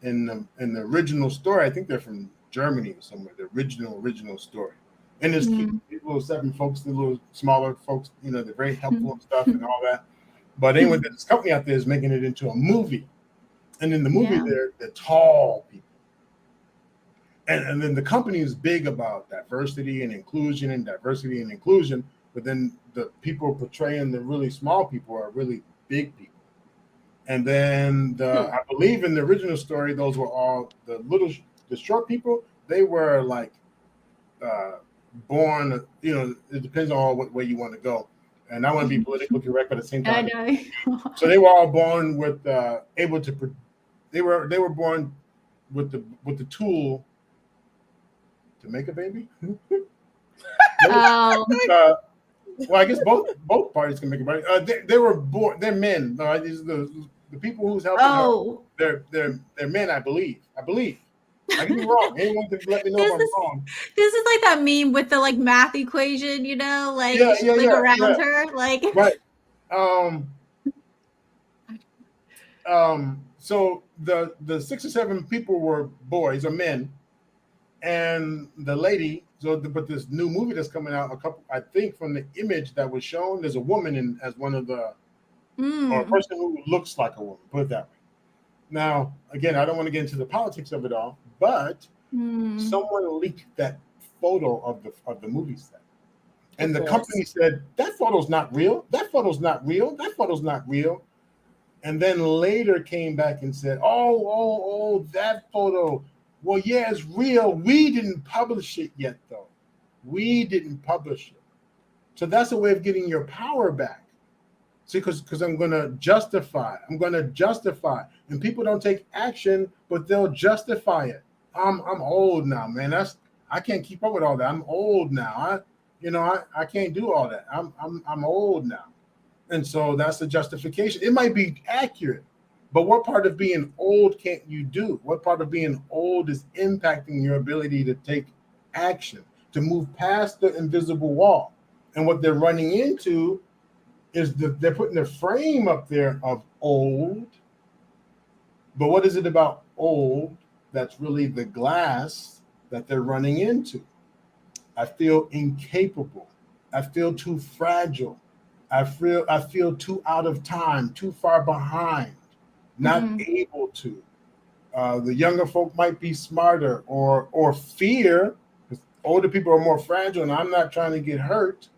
And in the original story, I think they're from Germany or somewhere. The original story, and there's these little 7 folks, the little smaller folks. They're very helpful and stuff and all that. But anyway, this company out there is making it into a movie, and in the movie, they're tall people. And then the company is big about diversity and inclusion, but then the people portraying the really small people are really big people. And then I believe in the original story, those were all the short people. They were like born, it depends on what way you want to go. And I want to be politically correct, but at the same time, I know. So they were all born with they were born with the tool to make a baby. Oh. Well, I guess both parties can make a baby. They were born. They're men. These are the people who's helping. They're men. I believe. I can be wrong. Anyone can let me know if I'm wrong. This is like that meme with the math equation, around her, like. Right. So the 6 or 7 people were boys or men. And the lady, but this new movie that's coming out, I think from the image that was shown, there's a woman as one of the, or a person who looks like a woman, put it that way. Now, again, I don't want to get into the politics of it all, but someone leaked that photo of the movie set. And the company said, that photo's not real. That photo's not real. That photo's not real. And then later came back and said, oh, that photo. Well, yeah, it's real. We didn't publish it yet, though. We didn't publish it. So that's a way of getting your power back. See, because I'm going to justify. And people don't take action, but they'll justify it. I'm old now, man. I can't keep up with all that. I'm old now. I can't do all that. I'm old now. And so that's the justification. It might be accurate. But what part of being old can't you do? What part of being old is impacting your ability to take action, to move past the invisible wall? And what they're running into is they're putting a frame up there of old. But what is it about old that's really the glass that they're running into? I feel incapable. I feel too fragile. I feel too out of time, too far behind. Not able to. The younger folk might be smarter or fear, because older people are more fragile and I'm not trying to get hurt,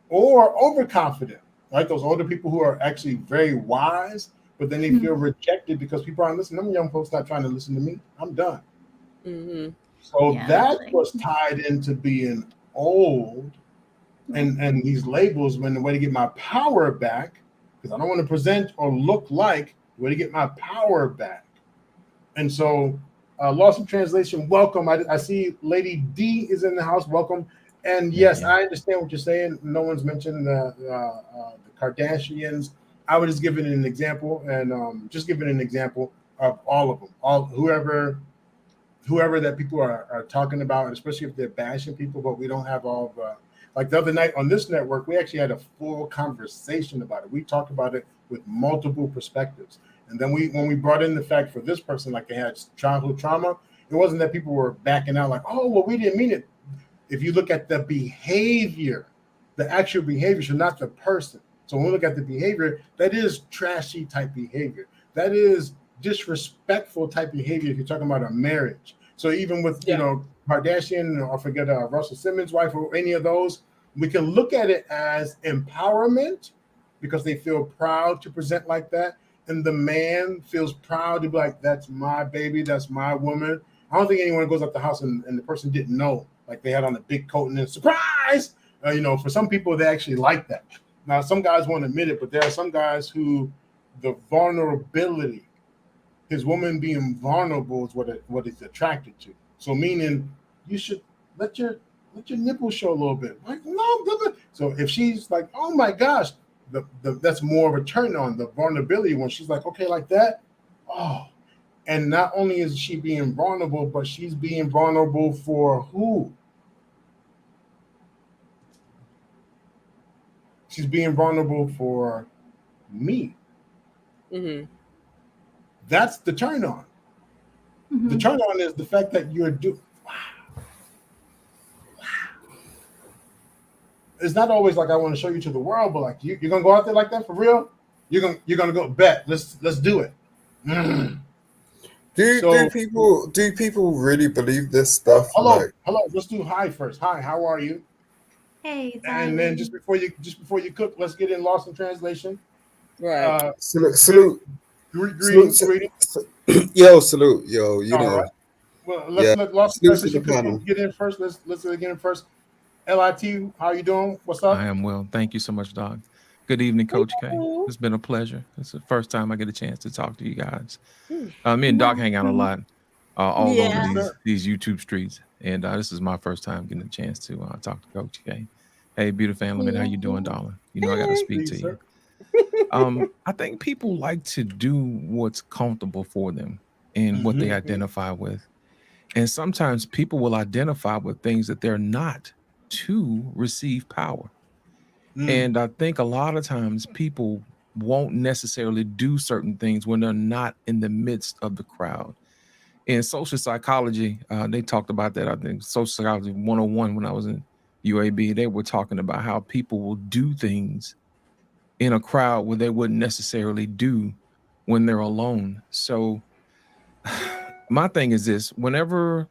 or overconfident, right? Those older people who are actually very wise, but then they feel rejected because people aren't listening. Them young folks not trying to listen to me. I'm done. So that's what's tied into being old and these labels, when the way to get my power back, because I don't want to present or look like, the way to get my power back. And so, lost in translation, welcome. I see Lady D is in the house. Welcome. And yes, I understand what you're saying. No one's mentioned the Kardashians. I was just giving an example, and of all of them, whoever that people are talking about, and especially if they're bashing people, but we don't have all the. Like the other night on this network, we actually had a full conversation about it. We talked about it with multiple perspectives. And then when we brought in the fact for this person, like they had childhood trauma, it wasn't that people were backing out like, oh, well, we didn't mean it. If you look at the behavior, the actual behavior, so not the person. So when we look at the behavior, that is trashy type behavior. That is disrespectful type behavior if you're talking about a marriage. So even with, Kardashian, or forget Russell Simmons' wife, or any of those, we can look at it as empowerment because they feel proud to present like that. And the man feels proud to be like, that's my baby, that's my woman. I don't think anyone goes out the house and the person didn't know, like they had on a big coat and then surprise. For some people, they actually like that. Now, some guys won't admit it, but there are some guys who the vulnerability, his woman being vulnerable is what it's attracted to. So meaning you should let your nipples show a little bit. Like, no, brother. So if she's like, oh my gosh, that's more of a turn on, the vulnerability when she's like, okay, like that. Oh, and not only is she being vulnerable, but she's being vulnerable for who? She's being vulnerable for me. Mm-hmm. That's the turn on. Mm-hmm. The turn on is the fact that you're wow. It's not always like I want to show you to the world, but like you're gonna go out there like that for real. You're gonna go bet. Let's do it. Mm. Do people really believe this stuff? Hello. Let's do hi first. Hi, how are you? Hey. And then just before you cook, let's get in Lost in Translation. Right. Salute. Greetings. Yo, salute. Yo, you know. Right. Well, let's let Lost in Translation get in first. Let's get in first. LIT, how you doing? What's up? I am well. Thank you so much, Doc. Good evening, Coach K. It's been a pleasure. It's the first time I get a chance to talk to you guys. Me and Doc hang out a lot all over these YouTube streets. And this is my first time getting a chance to talk to Coach K. Hey, beautiful family, how you doing, darling? I got to speak to you. I think people like to do what's comfortable for them and what they identify with. And sometimes people will identify with things that they're not to receive power. And I think a lot of times people won't necessarily do certain things when they're not in the midst of the crowd. In social psychology, they talked about that. I think social psychology 101 when I was in UAB, they were talking about how people will do things in a crowd where they wouldn't necessarily do when they're alone. So my thing is this: whenever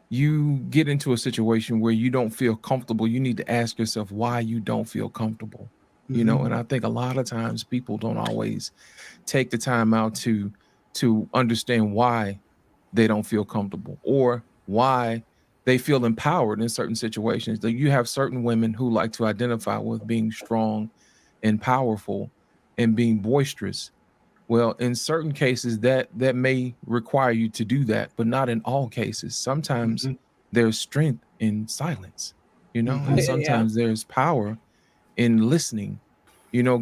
you get into a situation where you don't feel comfortable, you need to ask yourself why you don't feel comfortable. And I think a lot of times people don't always take the time out to understand why they don't feel comfortable or why they feel empowered in certain situations. You have certain women who like to identify with being strong and powerful and being boisterous. Well, in certain cases that may require you to do that, but not in all cases. Sometimes there's strength in silence, and sometimes there's power in listening,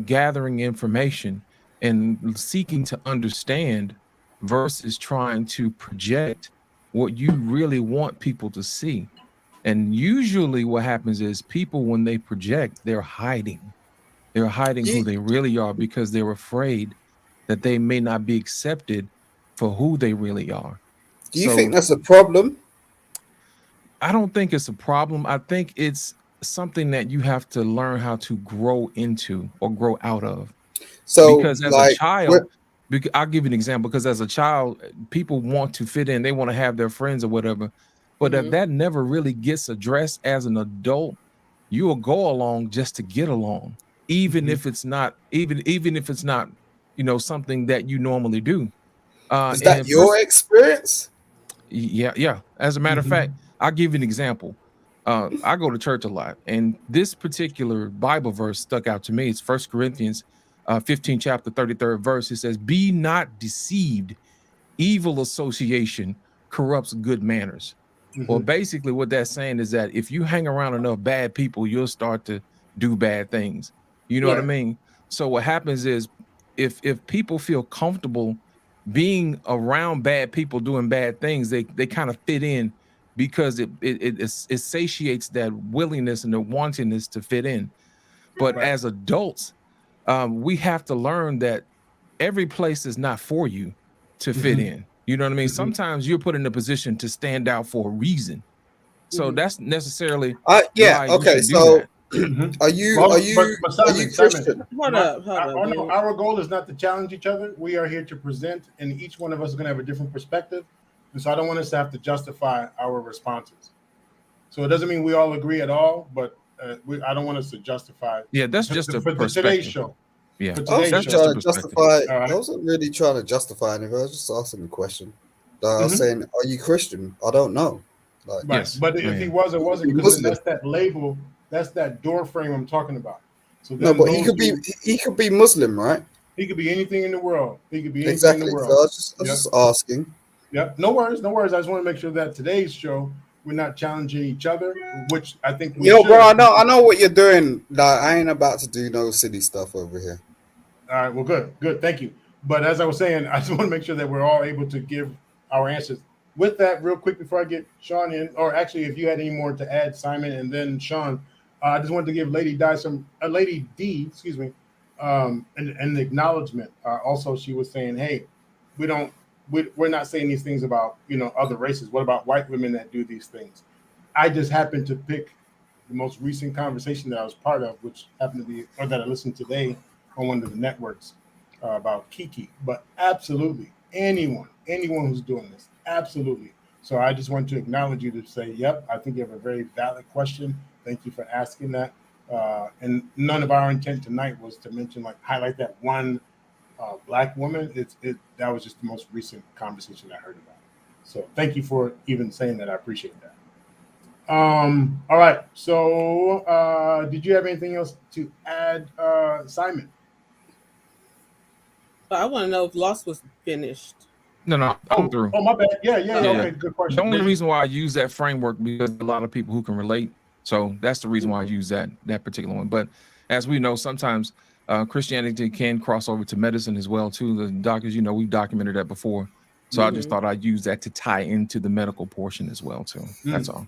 gathering information and seeking to understand versus trying to project what you really want people to see. And usually what happens is people, when they project, they're hiding who they really are because they're afraid that they may not be accepted for who they really are. Do you think that's a problem? I don't think it's a problem. I think it's something that you have to learn how to grow into or grow out of. So because as a child, I'll give you an example, because as a child, people want to fit in. They want to have their friends or whatever. But if that never really gets addressed as an adult, you will go along just to get along. Even if it's not, even if it's not, something that you normally do. Is that your experience? Yeah. As a matter of fact, I'll give you an example. I go to church a lot, and this particular Bible verse stuck out to me. It's 1 Corinthians 15 chapter 33rd verse. It says, "Be not deceived. Evil association corrupts good manners." Well, basically what that's saying is that if you hang around enough bad people, you'll start to do bad things. You know what I mean? So what happens is if people feel comfortable being around bad people doing bad things, they kind of fit in because it satiates that willingness and the wantingness to fit in. But as adults, we have to learn that every place is not for you to fit in. You know what I mean? Sometimes you're put in a position to stand out for a reason. So that's necessarily why you should do that. Are you Christian? Hold up. No, our goal is not to challenge each other. We are here to present, and each one of us is going to have a different perspective. And so I don't want us to have to justify our responses. So it doesn't mean we all agree at all, but I don't want us to justify. Yeah, that's just for today's show. Yeah, that's trying to justify. I wasn't really trying to justify anything. I was just asking a question. I was saying, are you Christian? I don't know. Like, yes, but if he was or wasn't, because that's that label, that's that door frame I'm talking about. So no, but he could be Muslim, right? He could be anything in the world. He could be anything in the world. So I was just asking. Yep. No worries. I just want to make sure that today's show we're not challenging each other, which I think we should. Bro, I know what you're doing. Like, I ain't about to do no silly stuff over here. All right. Well, good. Thank you. But as I was saying, I just want to make sure that we're all able to give our answers. With that, real quick before I get Sean in, or actually, if you had any more to add, Simon, and then Sean, I just wanted to give Lady D, excuse me, an acknowledgement. Also, she was saying, "Hey, we're not saying these things about other races. What about white women that do these things?" I just happened to pick the most recent conversation that I was part of, which happened to be, or that I listened today on one of the networks about Kiki. But absolutely, anyone who's doing this. Absolutely. So I just want to acknowledge you to say, yep, I think you have a very valid question. Thank you for asking that. And none of our intent tonight was to highlight that one Black woman. That was just the most recent conversation I heard about. So thank you for even saying that. I appreciate that. All right. So did you have anything else to add, Simon? I want to know if Lost was finished. No, I'm through. Oh, my bad. Yeah. Okay, good question. The only reason why I use that framework because a lot of people who can relate. So that's the reason why I use that particular one. But as we know, sometimes Christianity can cross over to medicine as well too. The doctors, we've documented that before. So I just thought I'd use that to tie into the medical portion as well too. That's all.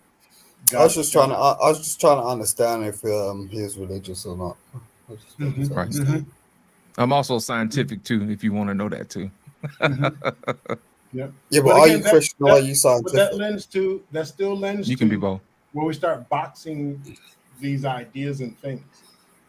I was just trying to understand if he is religious or not. Right. I'm also scientific too, if you want to know that too. Yeah, but are you Christian or are you scientific? But that still lends you can be both. Where we start boxing these ideas and things.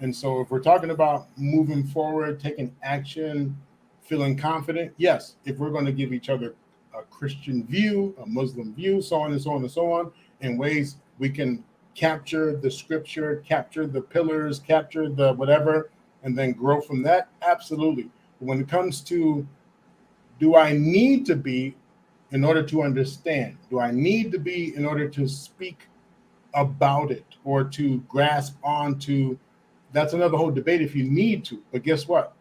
And so if we're talking about moving forward, taking action, feeling confident, yes, if we're going to give each other a Christian view, a Muslim view, so on and so on and so on, in ways we can capture the scripture, capture the pillars, capture the whatever, and then grow from that, absolutely. But when it comes to, do I need to be in order to understand? Do I need to be in order to speak about it or to grasp onto? That's another whole debate if you need to. But guess what?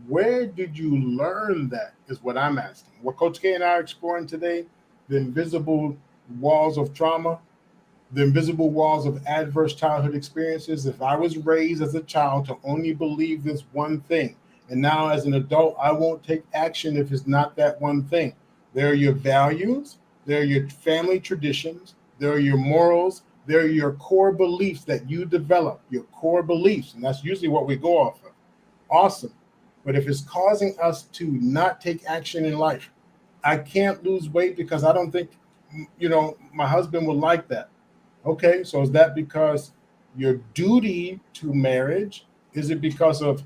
Where did you learn that is what I'm asking. What Coach K and I are exploring today, the invisible walls of trauma, the invisible walls of adverse childhood experiences. If I was raised as a child to only believe this one thing, and now as an adult, I won't take action if it's not that one thing. There are your values, there are your family traditions, there are your morals, there are your core beliefs that you develop, your core beliefs, and that's usually what we go off of. Awesome. But if it's causing us to not take action in life, I can't lose weight because I don't think, my husband would like that. Okay, so is that because your duty to marriage? Is it because of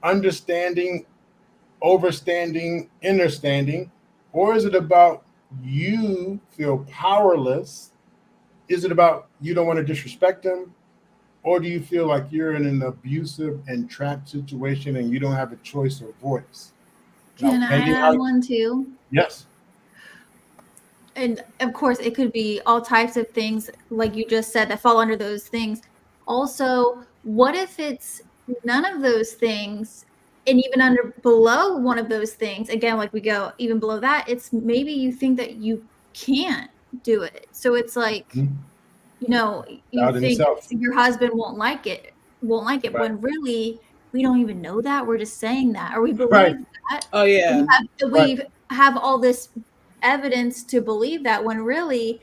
understanding, overstanding, understanding, or is it about you feel powerless? Is it about you don't want to disrespect them, or do you feel like you're in an abusive and trapped situation and you don't have a choice or voice? Can I add one too? Yes. And of course, it could be all types of things, like you just said, that fall under those things. Also, what if it's none of those things, and even below one of those things, again, like we go even below that, it's maybe you think that you can't do it. So it's like, you think your husband won't like it, right. When really we don't even know that. We're just saying that, or we believe that. Oh yeah. We have all this evidence to believe that when really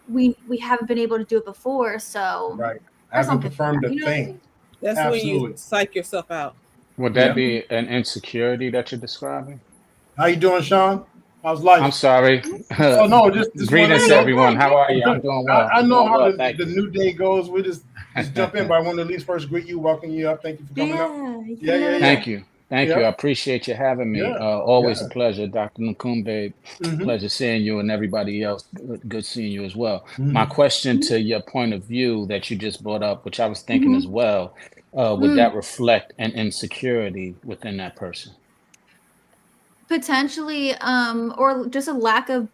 we haven't been able to do it before. So right, haven't confirmed a thing. That's absolutely when you psych yourself out. Would that be an insecurity that you're describing? How you doing, Sean? How's life? I'm sorry. Oh no, just one. Greetings to everyone. How are you? I'm doing well. I know Doing how well. the Thank you. new day goes. We just jump in, but I want to at least first greet you, welcome you up. Thank you for coming up. Yeah. Thank you. Thank you. I appreciate you having me. Yeah. Always a pleasure, Dr. Nakumbe. Pleasure seeing you and everybody else. Good seeing you as well. My question to your point of view that you just brought up, which I was thinking as well, would that reflect an insecurity within that person? Potentially, or just a lack of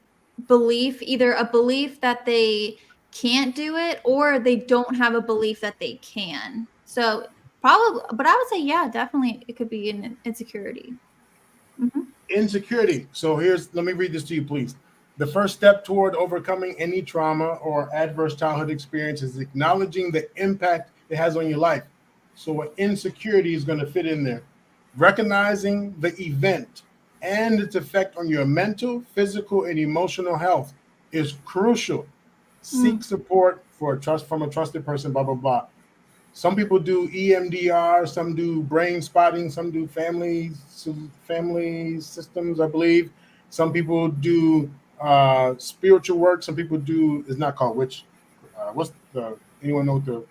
belief, either a belief that they can't do it or they don't have a belief that they can. So probably, but I would say, yeah, definitely it could be an insecurity. Insecurity. So let me read this to you, please. The first step toward overcoming any trauma or adverse childhood experience is acknowledging the impact it has on your life. So what insecurity is going to fit in there. Recognizing the event and its effect on your mental, physical, and emotional health is crucial. Seek support from a trusted person, blah, blah, blah. Some people do EMDR, some do brain spotting, some do family systems, I believe. Some people do spiritual work. Some people do, it's not called witch. Anyone know what the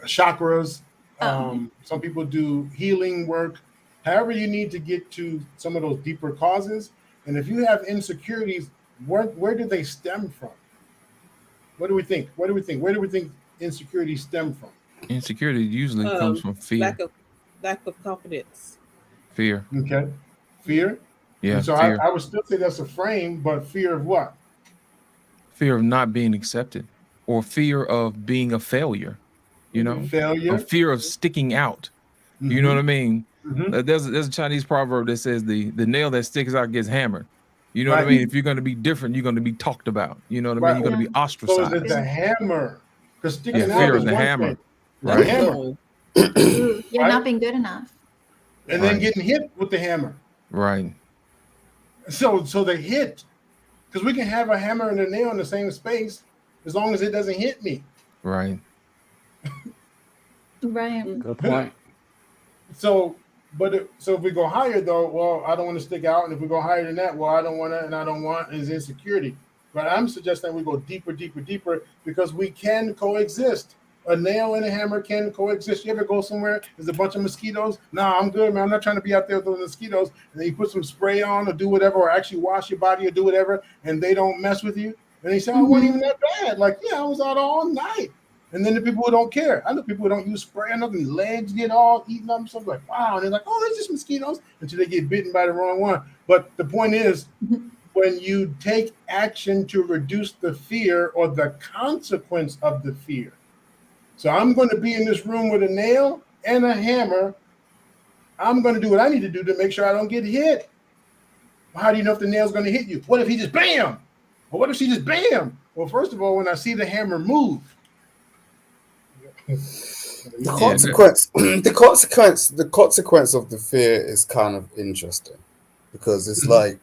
chakras? Some people do healing work. However you need to get to some of those deeper causes. And if you have insecurities, where do they stem from? What do we think? Where do we think insecurities stem from? Insecurity usually comes from fear. Lack of confidence. Fear. Okay. Fear? Yeah. And so fear. I would still say that's a frame, but fear of what? Fear of not being accepted or fear of being a failure, Failure. Or fear of sticking out. You know what I mean? There's a Chinese proverb that says the nail that sticks out gets hammered. You know what I mean? If you're going to be different, you're going to be talked about. You know what I mean? You're going to be ostracized. So is it the hammer? Because sticking out fear is of the one hammer. thing. Right. The hammer. You're not being good enough. And then getting hit with the hammer. Right. So the hit, because we can have a hammer and a nail in the same space as long as it doesn't hit me. Right. Right. Good point. So if we go higher though, well, I don't want to stick out, and if we go higher than that, well, I don't want to, and I don't want is insecurity. But I'm suggesting we go deeper, because we can coexist. A nail and a hammer can coexist. You ever go somewhere, there's a bunch of mosquitoes? Nah, I'm good, man. I'm not trying to be out there with those mosquitoes. And then you put some spray on or do whatever, or actually wash your body or do whatever, and they don't mess with you. And they say, oh, it wasn't even that bad. Like, yeah, I was out all night. And then the people who don't care. I know people who don't use spray or nothing, legs get all eaten up and stuff like, wow. And they're like, oh, it's just mosquitoes until they get bitten by the wrong one. But the point is, when you take action to reduce the fear or the consequence of the fear. So I'm going to be in this room with a nail and a hammer. I'm going to do what I need to do to make sure I don't get hit. Well, how do you know if the nail's going to hit you? What if he just bam? Or what if she just bam? Well, first of all, when I see the hammer move, the consequence of the fear is kind of interesting, because it's like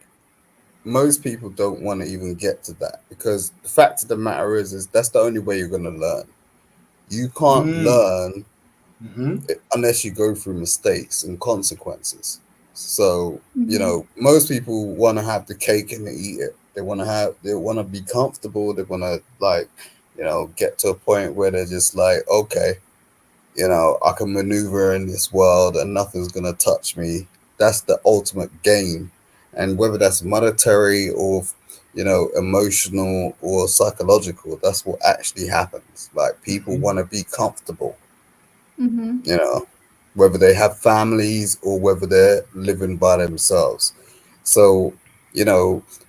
most people don't want to even get to that, because the fact of the matter is that's the only way you're going to learn. You can't learn unless you go through mistakes and consequences. So, most people want to have the cake and eat it. They want to be comfortable. They want to get to a point where they're just like, okay, I can maneuver in this world and nothing's going to touch me. That's the ultimate game. And whether that's monetary or emotional or psychological, that's what actually happens. Like, people want to be comfortable, whether they have families or whether they're living by themselves. So,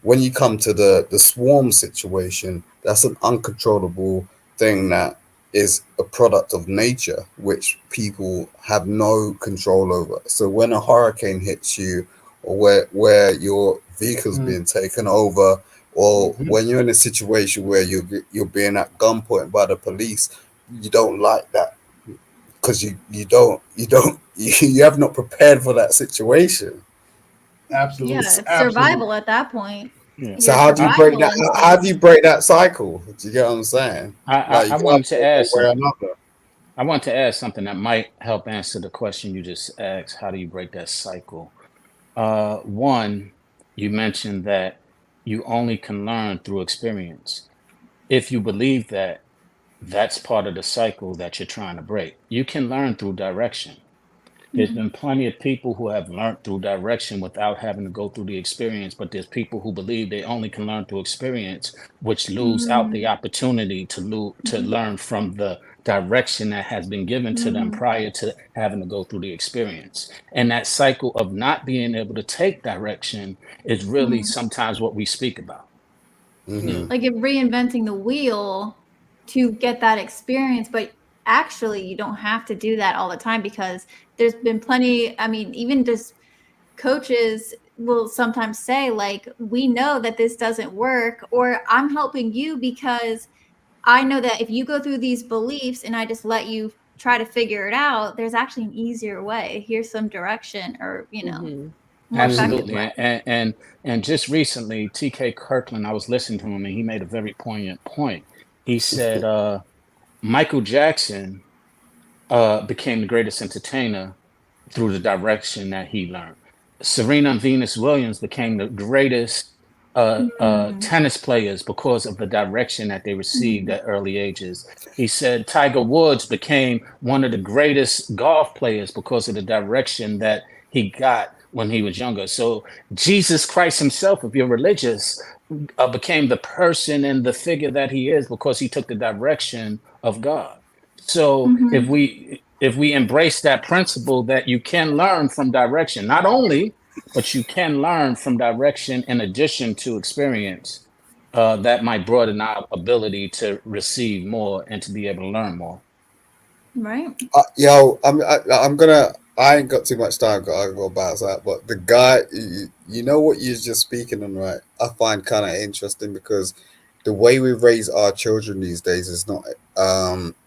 when you come to the swarm situation, that's an uncontrollable thing that is a product of nature, which people have no control over. So when a hurricane hits you, or where your vehicle's being taken over, or when you're in a situation where you're being at gunpoint by the police, you don't like that, because you have not prepared for that situation. Absolutely. Yeah, it's survival at that point. Yeah. So how do you break that? How do you break that cycle? Do you get what I'm saying? I wanted to ask. I want to add something that might help answer the question you just asked. How do you break that cycle? One, you mentioned that you only can learn through experience. If you believe that, that's part of the cycle that you're trying to break. You can learn through direction. There's been plenty of people who have learned through direction without having to go through the experience, but there's people who believe they only can learn through experience, which lose out the opportunity to learn from the direction that has been given to them prior to having to go through the experience. And that cycle of not being able to take direction is really sometimes what we speak about. Like reinventing the wheel to get that experience, but actually you don't have to do that all the time, because there's been plenty, I mean, even just coaches will sometimes say, like, we know that this doesn't work, or I'm helping you because I know that if you go through these beliefs and I just let you try to figure it out, there's actually an easier way. Here's some direction, or, more effective Absolutely. way. And just recently, TK Kirkland, I was listening to him and he made a very poignant point. He said Michael Jackson became the greatest entertainer through the direction that he learned. Serena and Venus Williams became the greatest tennis players because of the direction that they received at early ages. He said Tiger Woods became one of the greatest golf players because of the direction that he got when he was younger. So Jesus Christ himself, if you're religious, became the person and the figure that he is because he took the direction of God. So if we embrace that principle that you can learn from direction, not only, but you can learn from direction in addition to experience, that might broaden our ability to receive more and to be able to learn more. Right. I ain't got too much time. I got to bounce out. But the guy, you know what you're just speaking on, right? I find kind of interesting because the way we raise our children these days is not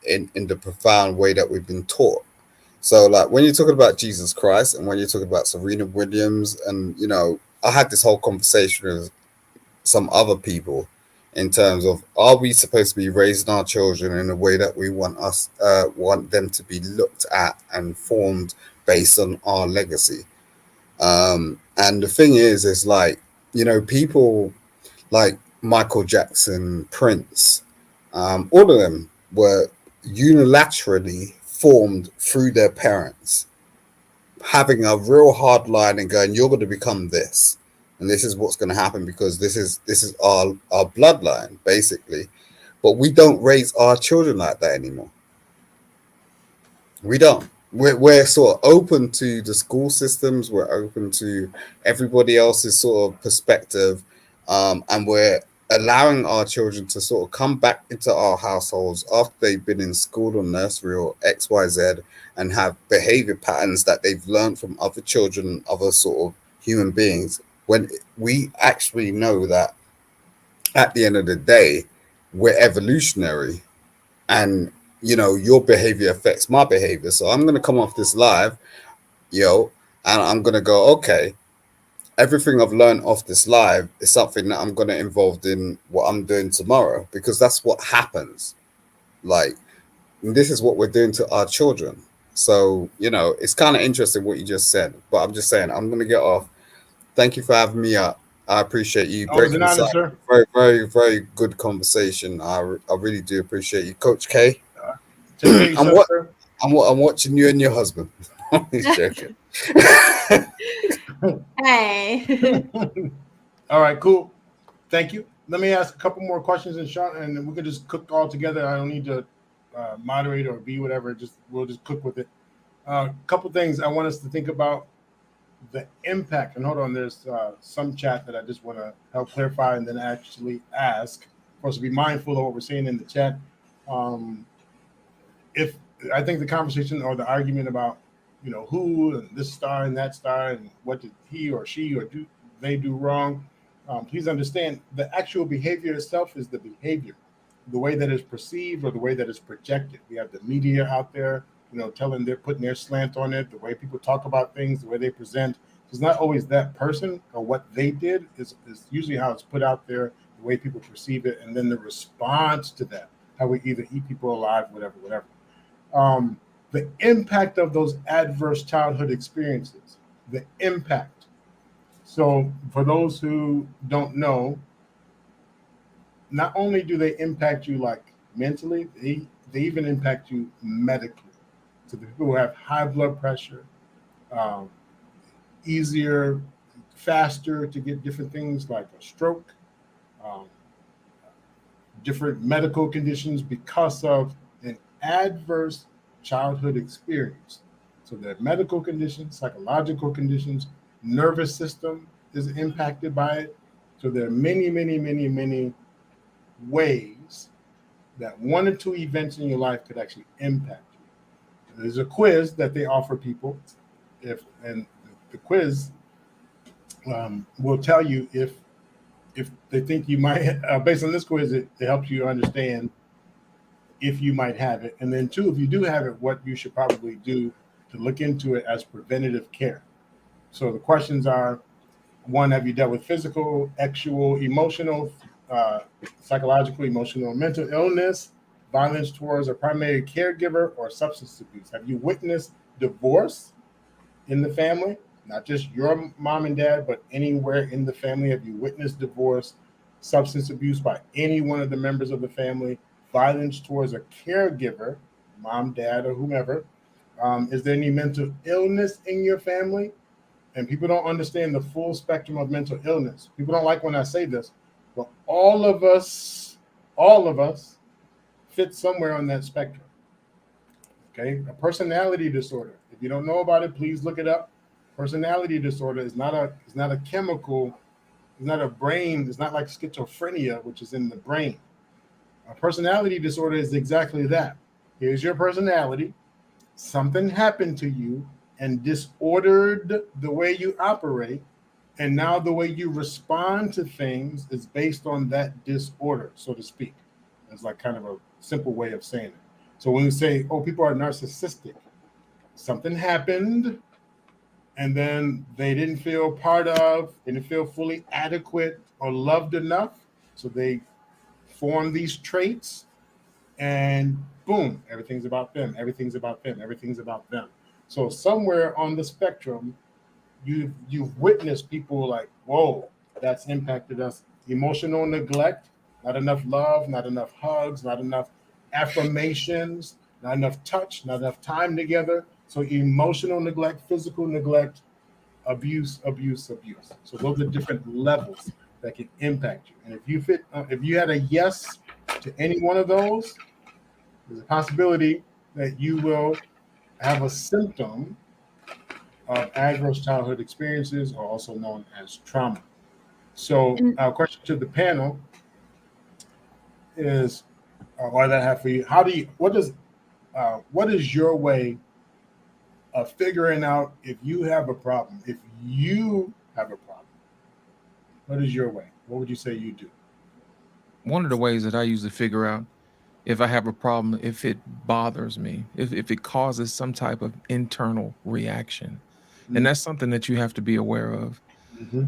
in the profound way that we've been taught. So, like, when you're talking about Jesus Christ and when you're talking about Serena Williams, and I had this whole conversation with some other people in terms of, are we supposed to be raising our children in a way that we want them to be looked at and formed based on our legacy? And the thing is like, people like Michael Jackson, Prince, all of them were unilaterally formed through their parents, having a real hard line and going, you're going to become this, and this is what's going to happen because this is our bloodline, basically. But we don't raise our children like that anymore. We don't. We're sort of open to the school systems. We're open to everybody else's sort of perspective, and we're allowing our children to sort of come back into our households after they've been in school or nursery or XYZ and have behavior patterns that they've learned from other children, other sort of human beings, when we actually know that at the end of the day, we're evolutionary, and your behavior affects my behavior. So I'm going to come off this live, and I'm going to go, okay, everything I've learned off this live is something that I'm going to involve in what I'm doing tomorrow, because that's what happens. Like, this is what we're doing to our children. So, it's kind of interesting what you just said, but I'm just saying, I'm going to get off. Thank you for having me up. I appreciate you. Always an honor, sir. Very, very, very good conversation. I really do appreciate you, Coach K. Take care of yourself, sir. I'm watching you and your husband. He's joking. Hey. All right, cool. Thank you. Let me ask a couple more questions, and we can just cook all together. I don't need to moderate or be whatever. We'll just cook with it. A couple things I want us to think about: the impact. And hold on, there's some chat that I just want to help clarify and then actually ask. Of course, be mindful of what we're saying in the chat. If I think the conversation or the argument about who and this star and that star and what did he or she or they do wrong, please understand the actual behavior itself is the behavior, the way that is perceived or the way that is projected. We have the media out there, they're putting their slant on it, the way people talk about things, the way they present. It's not always that person or what they did is usually how it's put out there, the way people perceive it, and then the response to that, how we either eat people alive, whatever. The impact of those adverse childhood experiences, the impact. So for those who don't know, not only do they impact you like mentally, they even impact you medically. So the people who have high blood pressure, um, easier, faster to get different things like a stroke, um, different medical conditions because of an adverse childhood experience. So there are medical conditions, psychological conditions, nervous system is impacted by it. So there are many, many, many, many ways that one or two events in your life could actually impact you. There's a quiz that they offer people, and the quiz will tell you if they think you might, based on this quiz, it helps you understand if you might have it. And then two, if you do have it, what you should probably do to look into it as preventative care. So the questions are, one, have you dealt with physical, actual, emotional, psychological, emotional, mental illness, violence towards a primary caregiver, or substance abuse? Have you witnessed divorce in the family? Not just your mom and dad, but anywhere in the family. Have you witnessed divorce, substance abuse by any one of the members of the family, violence towards a caregiver, mom, dad, or whomever? Is there any mental illness in your family? And people don't understand the full spectrum of mental illness. People don't like when I say this, but all of us fit somewhere on that spectrum. Okay, a personality disorder. If you don't know about it, please look it up. Personality disorder is not a chemical, it's not a brain, it's not like schizophrenia, which is in the brain. A personality disorder is exactly that. Here's your personality. Something happened to you and disordered the way you operate, and now the way you respond to things is based on that disorder, so to speak. It's like kind of a simple way of saying it. So when we say, oh, people are narcissistic, something happened, and then they didn't feel part of, didn't feel fully adequate or loved enough, so they form these traits, and boom, everything's about them, everything's about them, everything's about them. So somewhere on the spectrum, you've witnessed people like, whoa, that's impacted us. Emotional neglect, not enough love, not enough hugs, not enough affirmations, not enough touch, not enough time together. So emotional neglect, physical neglect, abuse, abuse, abuse. So those are different levels that can impact you. And if you had a yes to any one of those, there's a possibility that you will have a symptom of adverse childhood experiences, or also known as trauma. So our question to the panel is, what I have for you, what is your way of figuring out if you have a problem? If you have a problem, what is your way? What would you say you do? One of the ways that I usually figure out if I have a problem, if it bothers me, if it causes some type of internal reaction. And that's something that you have to be aware of.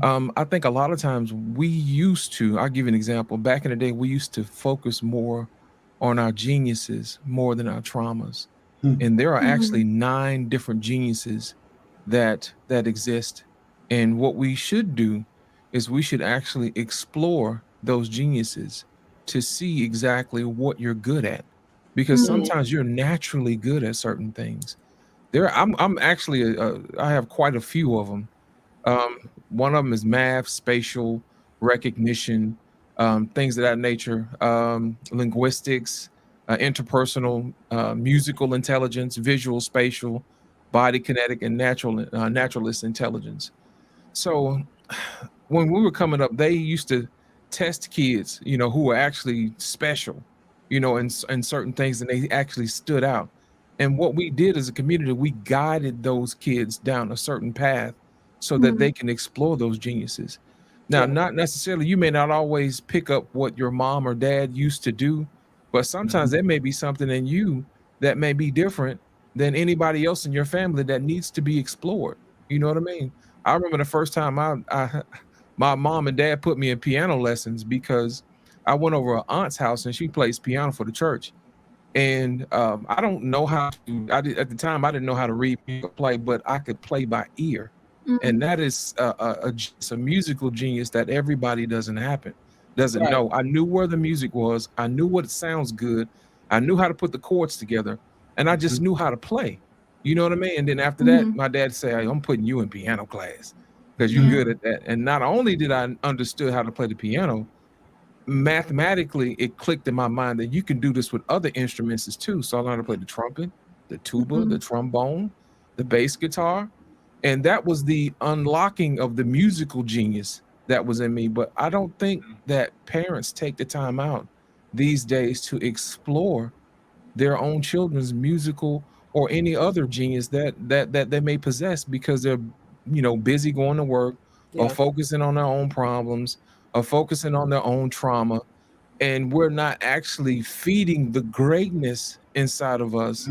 I think a lot of times I'll give you an example. Back in the day, we used to focus more on our geniuses more than our traumas. And there are actually 9 different geniuses that exist. And what we should do is we should actually explore those geniuses to see exactly what you're good at. Because sometimes you're naturally good at certain things. I'm actually I have quite a few of them. One of them is math, spatial recognition, things of that nature, linguistics, interpersonal, musical intelligence, visual, spatial, body kinetic, and naturalist intelligence. So when we were coming up, they used to test kids, who were actually special, in certain things, and they actually stood out. And what we did as a community, we guided those kids down a certain path so that they can explore those geniuses. Now, not necessarily, you may not always pick up what your mom or dad used to do, but sometimes there may be something in you that may be different than anybody else in your family that needs to be explored. You know what I mean? I remember the first time my mom and dad put me in piano lessons because I went over her aunt's house and she plays piano for the church. And I don't know how to. At the time, I didn't know how to read or play, but I could play by ear, and that is a musical genius that everybody doesn't know. I knew where the music was. I knew what sounds good. I knew how to put the chords together, and I just knew how to play. You know what I mean? And then after that, my dad said, hey, "I'm putting you in piano class because you're good at that." And not only did I understood how to play the piano, mathematically it clicked in my mind that you can do this with other instruments too. So I learned to play the trumpet, the tuba, the trombone, the bass guitar, and that was the unlocking of the musical genius that was in me. But I don't think that parents take the time out these days to explore their own children's musical or any other genius that they may possess, because they're busy going to work or focusing on their own problems or focusing on their own trauma, and we're not actually feeding the greatness inside of us,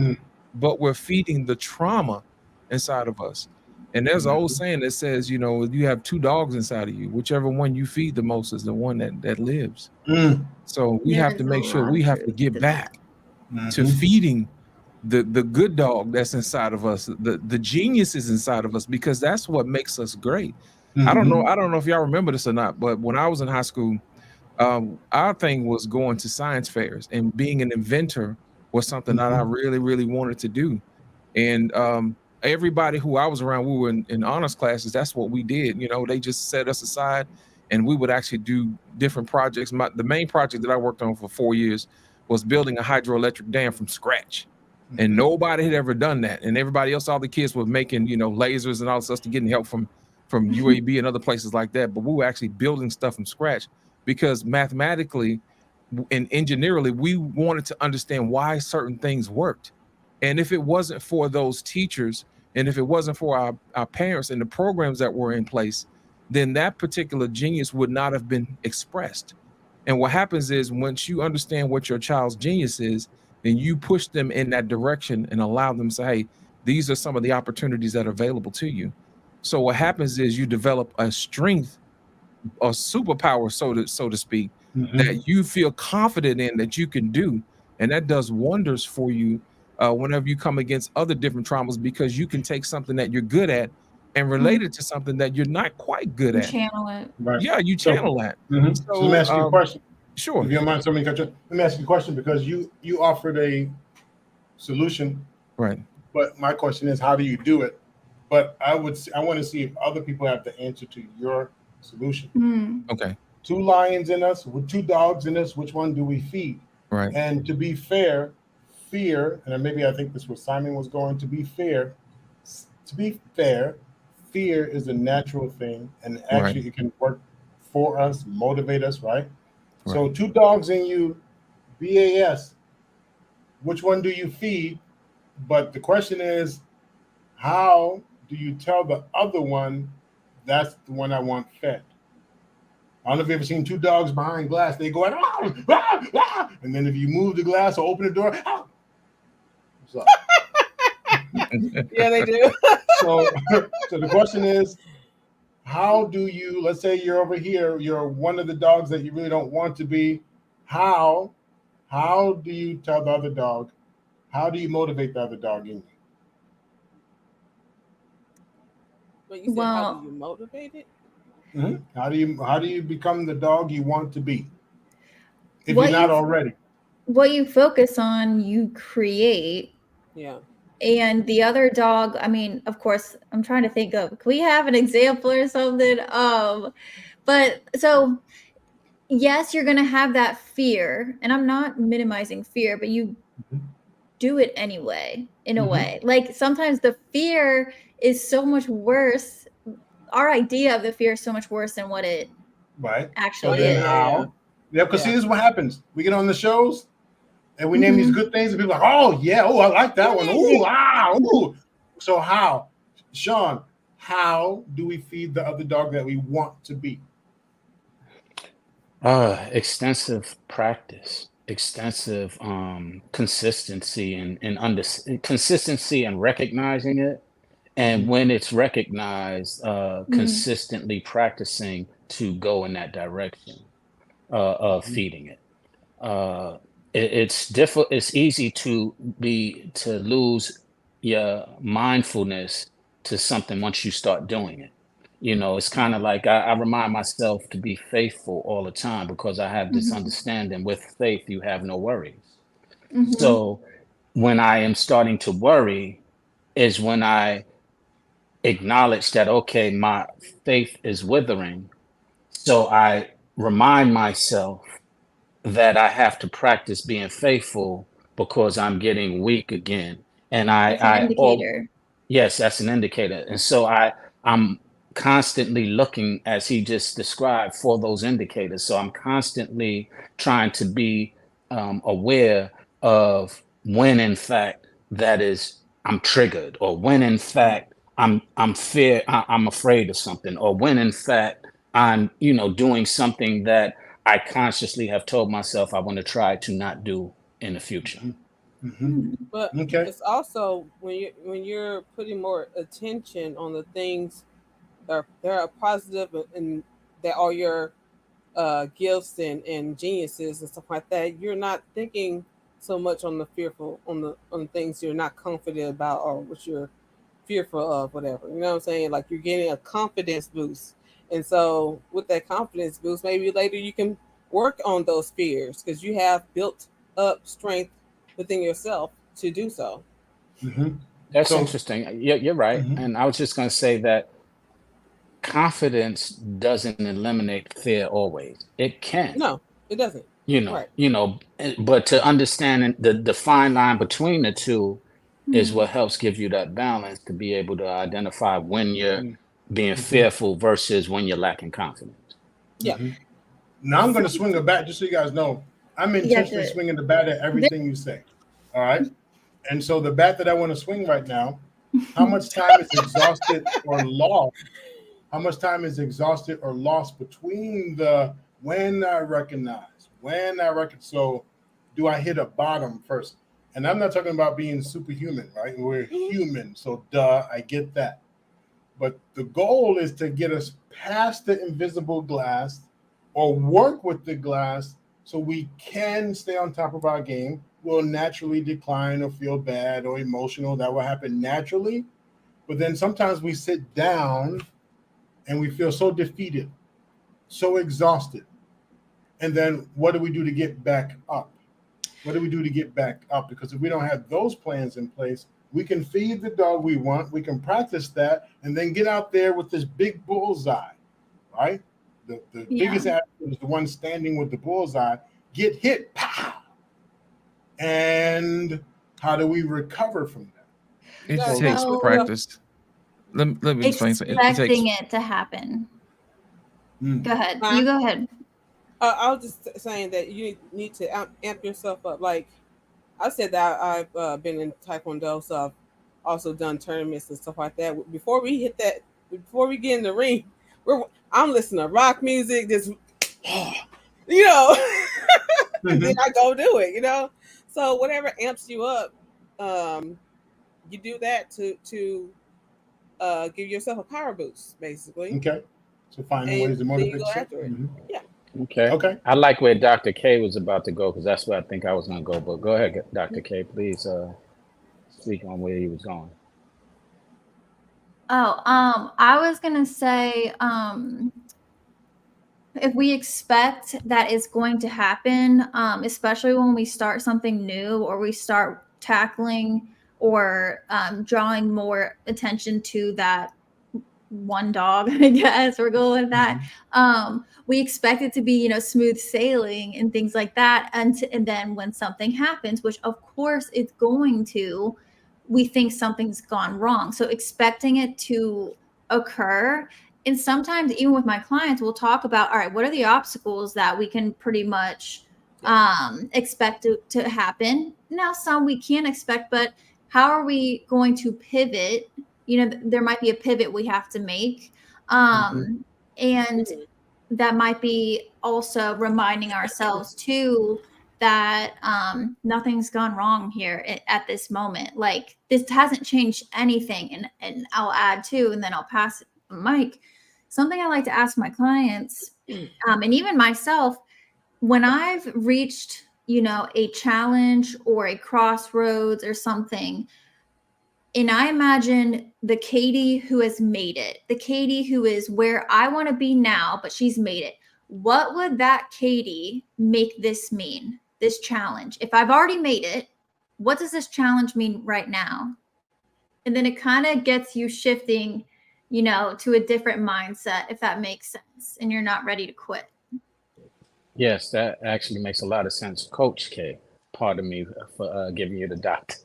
but we're feeding the trauma inside of us. And there's an old saying that says, you have two dogs inside of you. Whichever one you feed the most is the one that lives. So we have to make sure we have to get back to feeding the good dog that's inside of us, the genius is inside of us, because that's what makes us great. I don't know if y'all remember this or not, but when I was in high school, our thing was going to science fairs, and being an inventor was something that I really, really wanted to do. And everybody who I was around, we were in honors classes. That's what we did. They just set us aside, and we would actually do different projects. The main project that I worked on for 4 years was building a hydroelectric dam from scratch. And nobody had ever done that. And everybody else, all the kids were making, lasers and all this stuff to getting help from UAB and other places like that. But we were actually building stuff from scratch, because mathematically and engineerily, we wanted to understand why certain things worked. And if it wasn't for those teachers, and if it wasn't for our parents and the programs that were in place, then that particular genius would not have been expressed. And what happens is, once you understand what your child's genius is, then you push them in that direction and allow them to say, hey, these are some of the opportunities that are available to you. So what happens is you develop a strength, a superpower, so to speak, that you feel confident in, that you can do. And that does wonders for you whenever you come against other different traumas, because you can take something that you're good at and relate it to something that you're not quite good at. Channel it. Right. Yeah, you channel that. So let me ask you a question. Sure. If you don't mind, let me ask you a question, because you offered a solution. Right. But my question is, how do you do it? But I want to see if other people have the answer to your solution. Okay. 2 lions in us, with 2 dogs in us, which one do we feed? Right. And to be fair, fear, and maybe I think this was Simon was going to be fair. To be fair, fear is a natural thing, and actually it can work for us, motivate us, right? So 2 dogs in you, BAS, which one do you feed? But the question is, how do you tell the other one that's the one I want fed? I don't know if you've ever seen 2 dogs behind glass. They go, ah, ah, ah, and then if you move the glass or open the door, ah. What's up? Yeah, they do. So the question is, how do you, let's say you're over here, you're one of the dogs that you really don't want to be. How do you tell the other dog? How do you motivate the other dog in you? But you said, how do you motivate it? How do you become the dog you want to be, if you're not already? What you focus on, you create. Yeah. And the other dog, I mean, of course, I'm trying to think of, can we have an example or something? But so yes, you're going to have that fear, and I'm not minimizing fear, but you do it anyway, in a way. Like sometimes the fear is so much worse. Our idea of the fear is so much worse than what it actually is. How? Yeah, because see, this is what happens. We get on the shows and we name these good things, and people are like, oh yeah, oh I like that one. Oh wow, ooh. So how, Sean? How do we feed the other dog that we want to be? Extensive practice, extensive consistency, and consistency and recognizing it. And when it's recognized, consistently practicing to go in that direction of feeding it. it's difficult. It's easy to lose your mindfulness to something once you start doing it. You know, it's kind of like I remind myself to be faithful all the time because I have this understanding with faith, you have no worries. So when I am starting to worry is when I acknowledge that, okay, my faith is withering. So I remind myself that I have to practice being faithful because I'm getting weak again. And That's an indicator. yes, that's an indicator. And so I'm constantly looking, as he just described, for those indicators. So I'm constantly trying to be aware of when, in fact, that is I'm triggered, or when, in fact, I'm afraid of something, or when, in fact, I'm doing something that I consciously have told myself I want to try to not do in the future. But it's also when you're putting more attention on the things that are positive and that are your gifts and geniuses and stuff like that, you're not thinking so much on the fearful on the things you're not confident about or what you're fearful of, whatever. You know what I'm saying? Like you're getting a confidence boost. And so with that confidence boost, maybe later you can work on those fears because you have built up strength within yourself to do so. That's interesting. Yeah, you're right. And I was just going to say that confidence doesn't eliminate fear always. It can. No, it doesn't. But to understand the fine line between the two is what helps give you that balance to be able to identify when you're being fearful versus when you're lacking confidence. Yeah. Now I'm going to swing it back just so you guys know. I'm intentionally swinging the bat at everything you say. All right. And so the bat that I want to swing right now, how much time is exhausted or lost? How much time is exhausted or lost between the when I recognize, so do I hit a bottom first? And I'm not talking about being superhuman, right? We're human, so I get that. But the goal is to get us past the invisible glass or work with the glass so we can stay on top of our game. We'll naturally decline or feel bad or emotional. That will happen naturally. But then sometimes we sit down and we feel so defeated, so exhausted. And then what do we do to get back up? Because if we don't have those plans in place, we can feed the dog we want, we can practice that, and then get out there with this big bullseye, right? The biggest athlete is the one standing with the bullseye, get hit, pow! And how do we recover from that? It takes practice. Let me explain something. Expecting it to happen. Go ahead. You go ahead. I was just saying that you need to amp yourself up. Like I said that I've been in Taekwondo, so I've also done tournaments and stuff like that. Before we get in the ring, I'm listening to rock music, just then I go do it, So whatever amps you up, you do that to give yourself a power boost, basically. Okay. So finding ways to motivate yourself. After it. Yeah. Okay. I like where Dr. K was about to go because that's where I think I was going to go. But go ahead, Dr. K. Please speak on where he was going. I was going to say, if we expect that it's going to happen, especially when we start something new or we start tackling or drawing more attention to that one dog, I guess we're going with that. We expect it to be, smooth sailing and things like that. And then when something happens, which of course it's going to, we think something's gone wrong. So expecting it to occur. And sometimes even with my clients, we'll talk about, all right, what are the obstacles that we can pretty much expect to happen? Now, some we can't expect, but how are we going to pivot? There might be a pivot we have to make. And that might be also reminding ourselves too that nothing's gone wrong here at this moment. Like this hasn't changed anything. And I'll add too, and then I'll pass the mic. Something I like to ask my clients, and even myself, when I've reached, a challenge or a crossroads or something. And I imagine the Katie who has made it, the Katie who is where I want to be now, but she's made it. What would that Katie make this mean, this challenge? If I've already made it, what does this challenge mean right now? And then it kind of gets you shifting, to a different mindset, if that makes sense, and you're not ready to quit. Yes, that actually makes a lot of sense. Coach K, pardon me for giving you the doctor.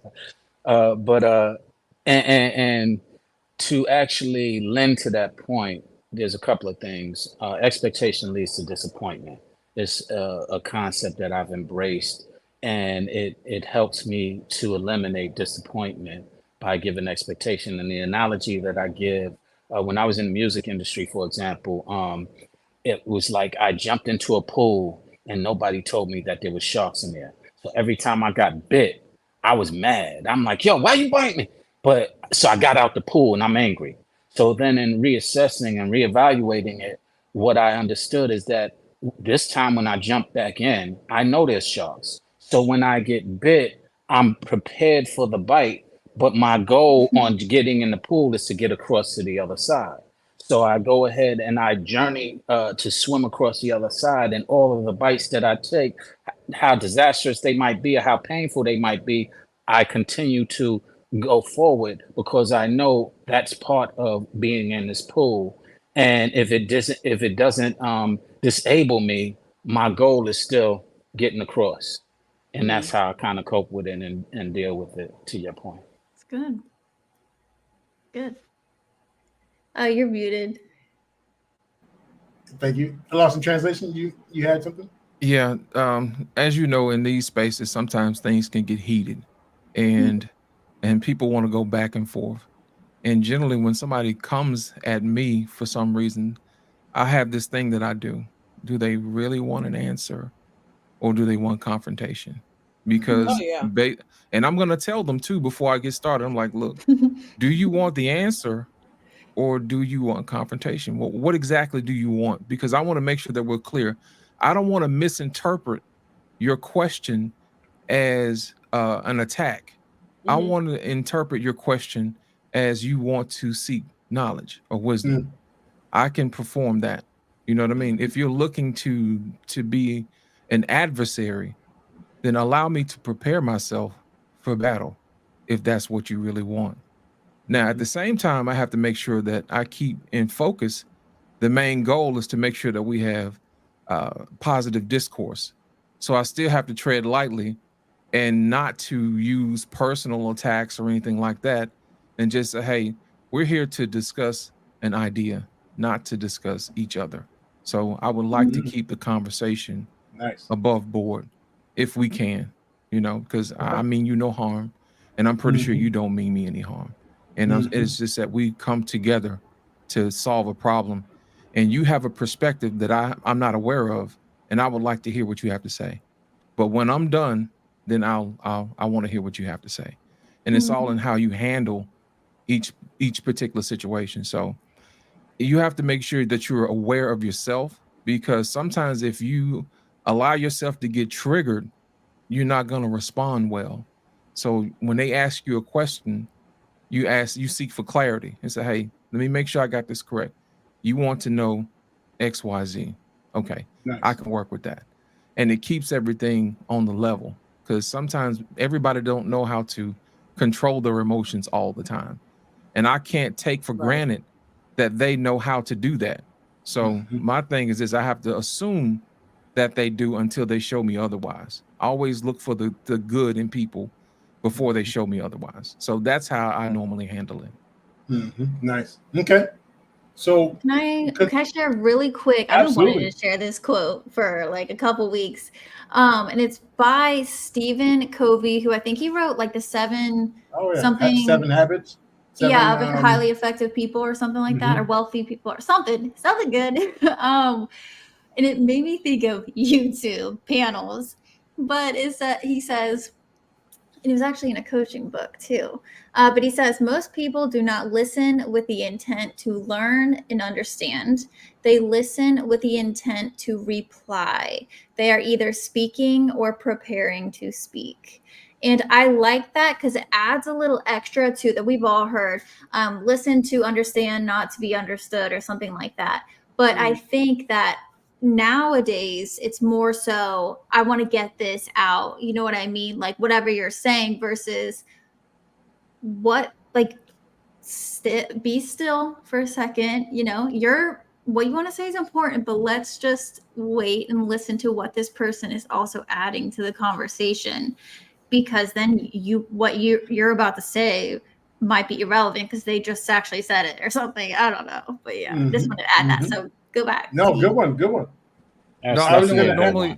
And to actually lend to that point, there's a couple of things. Expectation leads to disappointment. It's a concept that I've embraced, and it helps me to eliminate disappointment by giving expectation. And the analogy that I give, when I was in the music industry, for example, it was like I jumped into a pool and nobody told me that there was sharks in there. So every time I got bit, I was mad. I'm like, yo, why you bite me? But so I got out the pool and I'm angry. So then in reassessing and reevaluating it, what I understood is that this time when I jump back in, I know there's sharks. So when I get bit, I'm prepared for the bite, but my goal on getting in the pool is to get across to the other side. So I go ahead and I journey to swim across the other side, and all of the bites that I take, how disastrous they might be or how painful they might be, I continue to go forward because I know that's part of being in this pool. And if it doesn't disable me, my goal is still getting across. And that's how I kind of cope with it and deal with it, to your point. It's good. Good. Oh, you're muted. Thank you. I lost in translation. You had something? Yeah. As you know, in these spaces, sometimes things can get heated and people want to go back and forth. And generally when somebody comes at me for some reason, I have this thing that I do. Do they really want an answer or do they want confrontation? Because and I'm going to tell them too before I get started. I'm like, look, do you want the answer or do you want confrontation? Well, what exactly do you want? Because I want to make sure that we're clear. I don't want to misinterpret your question as an attack. I want to interpret your question as you want to seek knowledge or wisdom. I can perform that. You know what I mean? If you're looking to be an adversary, then allow me to prepare myself for battle if that's what you really want. Now, at the same time, I have to make sure that I keep in focus. The main goal is to make sure that we have positive discourse. So I still have to tread lightly and not to use personal attacks or anything like that. And just say, hey, we're here to discuss an idea, not to discuss each other. So I would like to keep the conversation above board if we can, because I mean you no harm. And I'm pretty sure you don't mean me any harm. And it's just that we come together to solve a problem. And you have a perspective that I'm not aware of. And I would like to hear what you have to say. But when I'm done, then I want to hear what you have to say. And it's all in how you handle each particular situation. So you have to make sure that you're aware of yourself, because sometimes if you allow yourself to get triggered, you're not going to respond well. So when they ask you a question, you seek for clarity and say, hey, let me make sure I got this correct. You want to know X, Y, Z. Okay, I can work with that. And it keeps everything on the level, because sometimes everybody don't know how to control their emotions all the time. And I can't take for granted that they know how to do that. So my thing is I have to assume that they do until they show me otherwise. I always look for the good in people before they show me otherwise. So that's how I normally handle it. Nice. Okay. So can I share really quick? I've been wanting to share this quote for like a couple weeks. And it's by Stephen Covey, who I think he wrote like the 7 7 habits. Of highly effective people or something like that, or wealthy people or something good. And it made me think of YouTube panels. But it's that he says, it was actually in a coaching book too. But he says, most people do not listen with the intent to learn and understand. They listen with the intent to reply. They are either speaking or preparing to speak. And I like that because it adds a little extra to that we've all heard, listen to understand, not to be understood, or something like that. But I think that nowadays it's more so, I want to get this out. You know what I mean? Like whatever you're saying versus what, like, be still for a second. You know, what you want to say is important, but let's just wait and listen to what this person is also adding to the conversation. Because then what you're about to say might be irrelevant because they just actually said it or something. I don't know. But yeah, just wanted to add that. So go back. No, good one. No, I was absolutely. gonna Normally,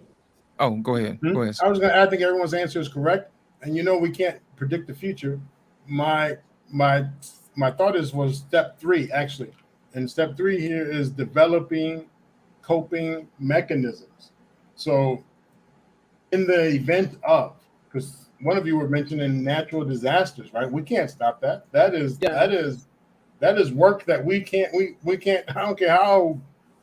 oh, go ahead. Go ahead. I was going to add, I think everyone's answer is correct. And we can't predict the future. My thought was step 3, actually. And step 3 here is developing coping mechanisms. So in the event of, because one of you were mentioning natural disasters, right? We can't stop that. That is work that we can't, I don't care how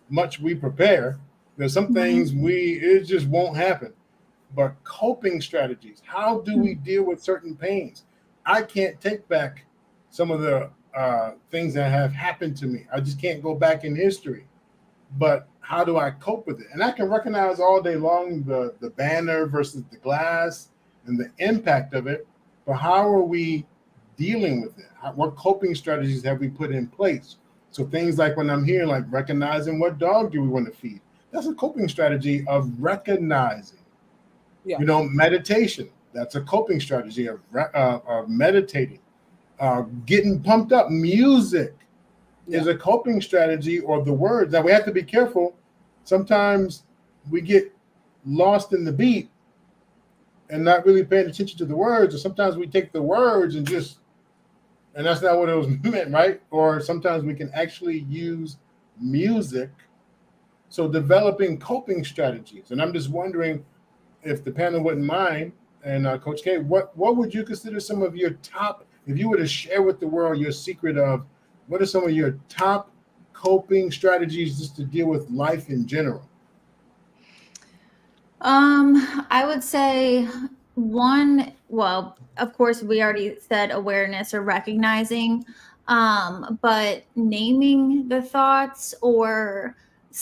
much we prepare. There's some things it just won't happen. But coping strategies, how do we deal with certain pains? I can't take back some of the things that have happened to me. I just can't go back in history. But how do I cope with it? And I can recognize all day long the banner versus the glass and the impact of it. But how are we dealing with it? What coping strategies have we put in place? So things like when I'm here, like recognizing what dog do we want to feed? That's a coping strategy of recognizing. Yeah. Meditation. That's a coping strategy of meditating. Getting pumped up. Music is a coping strategy, or the words. Now we have to be careful. Sometimes we get lost in the beat and not really paying attention to the words, or sometimes we take the words and that's not what it was meant, right? Or sometimes we can actually use music. So developing coping strategies. And I'm just wondering if the panel wouldn't mind, and Coach K, what would you consider some of your top, if you were to share with the world your secret of, what are some of your top coping strategies just to deal with life in general? I would say one, well, of course, we already said awareness or recognizing, but naming the thoughts or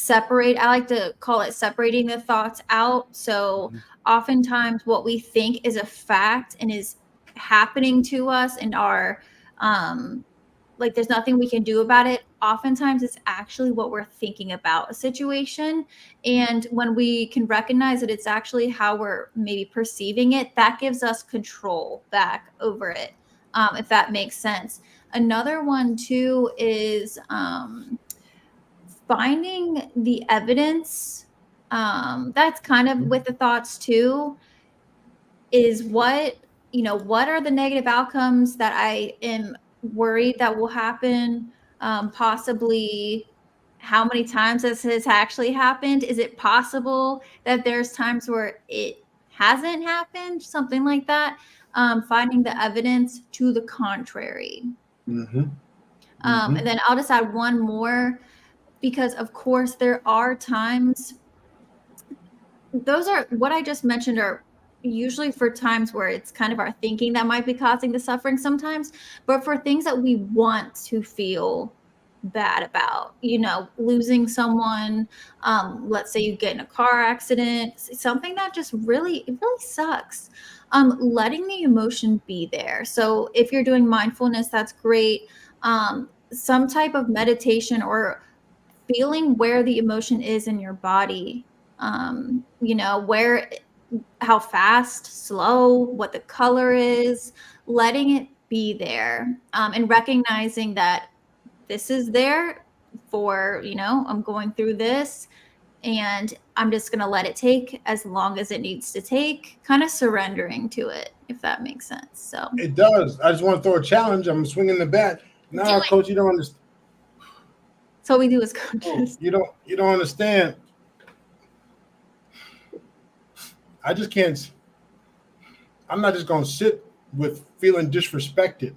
I like to call it separating the thoughts out. So oftentimes what we think is a fact and is happening to us and like there's nothing we can do about it. Oftentimes it's actually what we're thinking about a situation. And when we can recognize that it's actually how we're maybe perceiving it, that gives us control back over it, if that makes sense. Another one too is finding the evidence. That's kind of with the thoughts too, is what are the negative outcomes that I am worried that will happen? Possibly how many times this has actually happened? Is it possible that there's times where it hasn't happened? Something like that. Finding the evidence to the contrary. And then I'll just add one more, because of course there are times, those are what I just mentioned are usually for times where it's kind of our thinking that might be causing the suffering sometimes, but for things that we want to feel bad about, losing someone, let's say you get in a car accident, something that just really sucks, letting the emotion be there. So if you're doing mindfulness, that's great. Some type of meditation or feeling where the emotion is in your body, how fast, slow, what the color is, letting it be there, and recognizing that this is there for, I'm going through this and I'm just going to let it take as long as it needs to take, kind of surrendering to it, if that makes sense. So it does. I just want to throw a challenge. I'm swinging the bat. No, Coach, you don't understand. So we do as coaches. You don't understand. I just can't. I'm not just going to sit with feeling disrespected.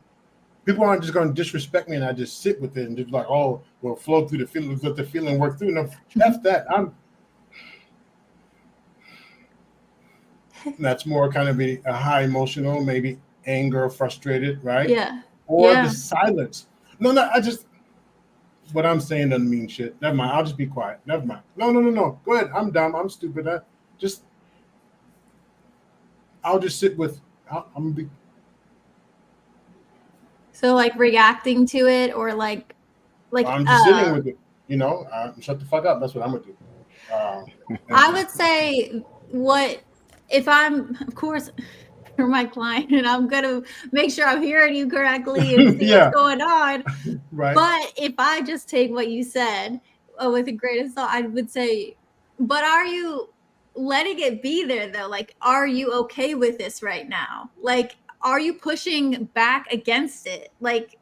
People aren't just going to disrespect me and I just sit with it and just like, oh, we'll flow through the feelings, let the feeling work through. No, F that. That's more kind of a high emotional, maybe anger, frustrated, right? Yeah. Or the silence. No, what I'm saying doesn't mean shit. Never mind. I'll just be quiet. Never mind. No. Go ahead. I'm dumb. I'm stupid. I'll just sit with, I'm going to be. So like reacting to it or like I'm just sitting with it, shut the fuck up. That's what I'm gonna do. I would say if I'm, of course, you're my client and I'm gonna make sure I'm hearing you correctly and see what's going on. Right. But if I just take what you said with a grain of salt, I would say, but are you letting it be there though? Like, are you okay with this right now? Like, are you pushing back against it? Like,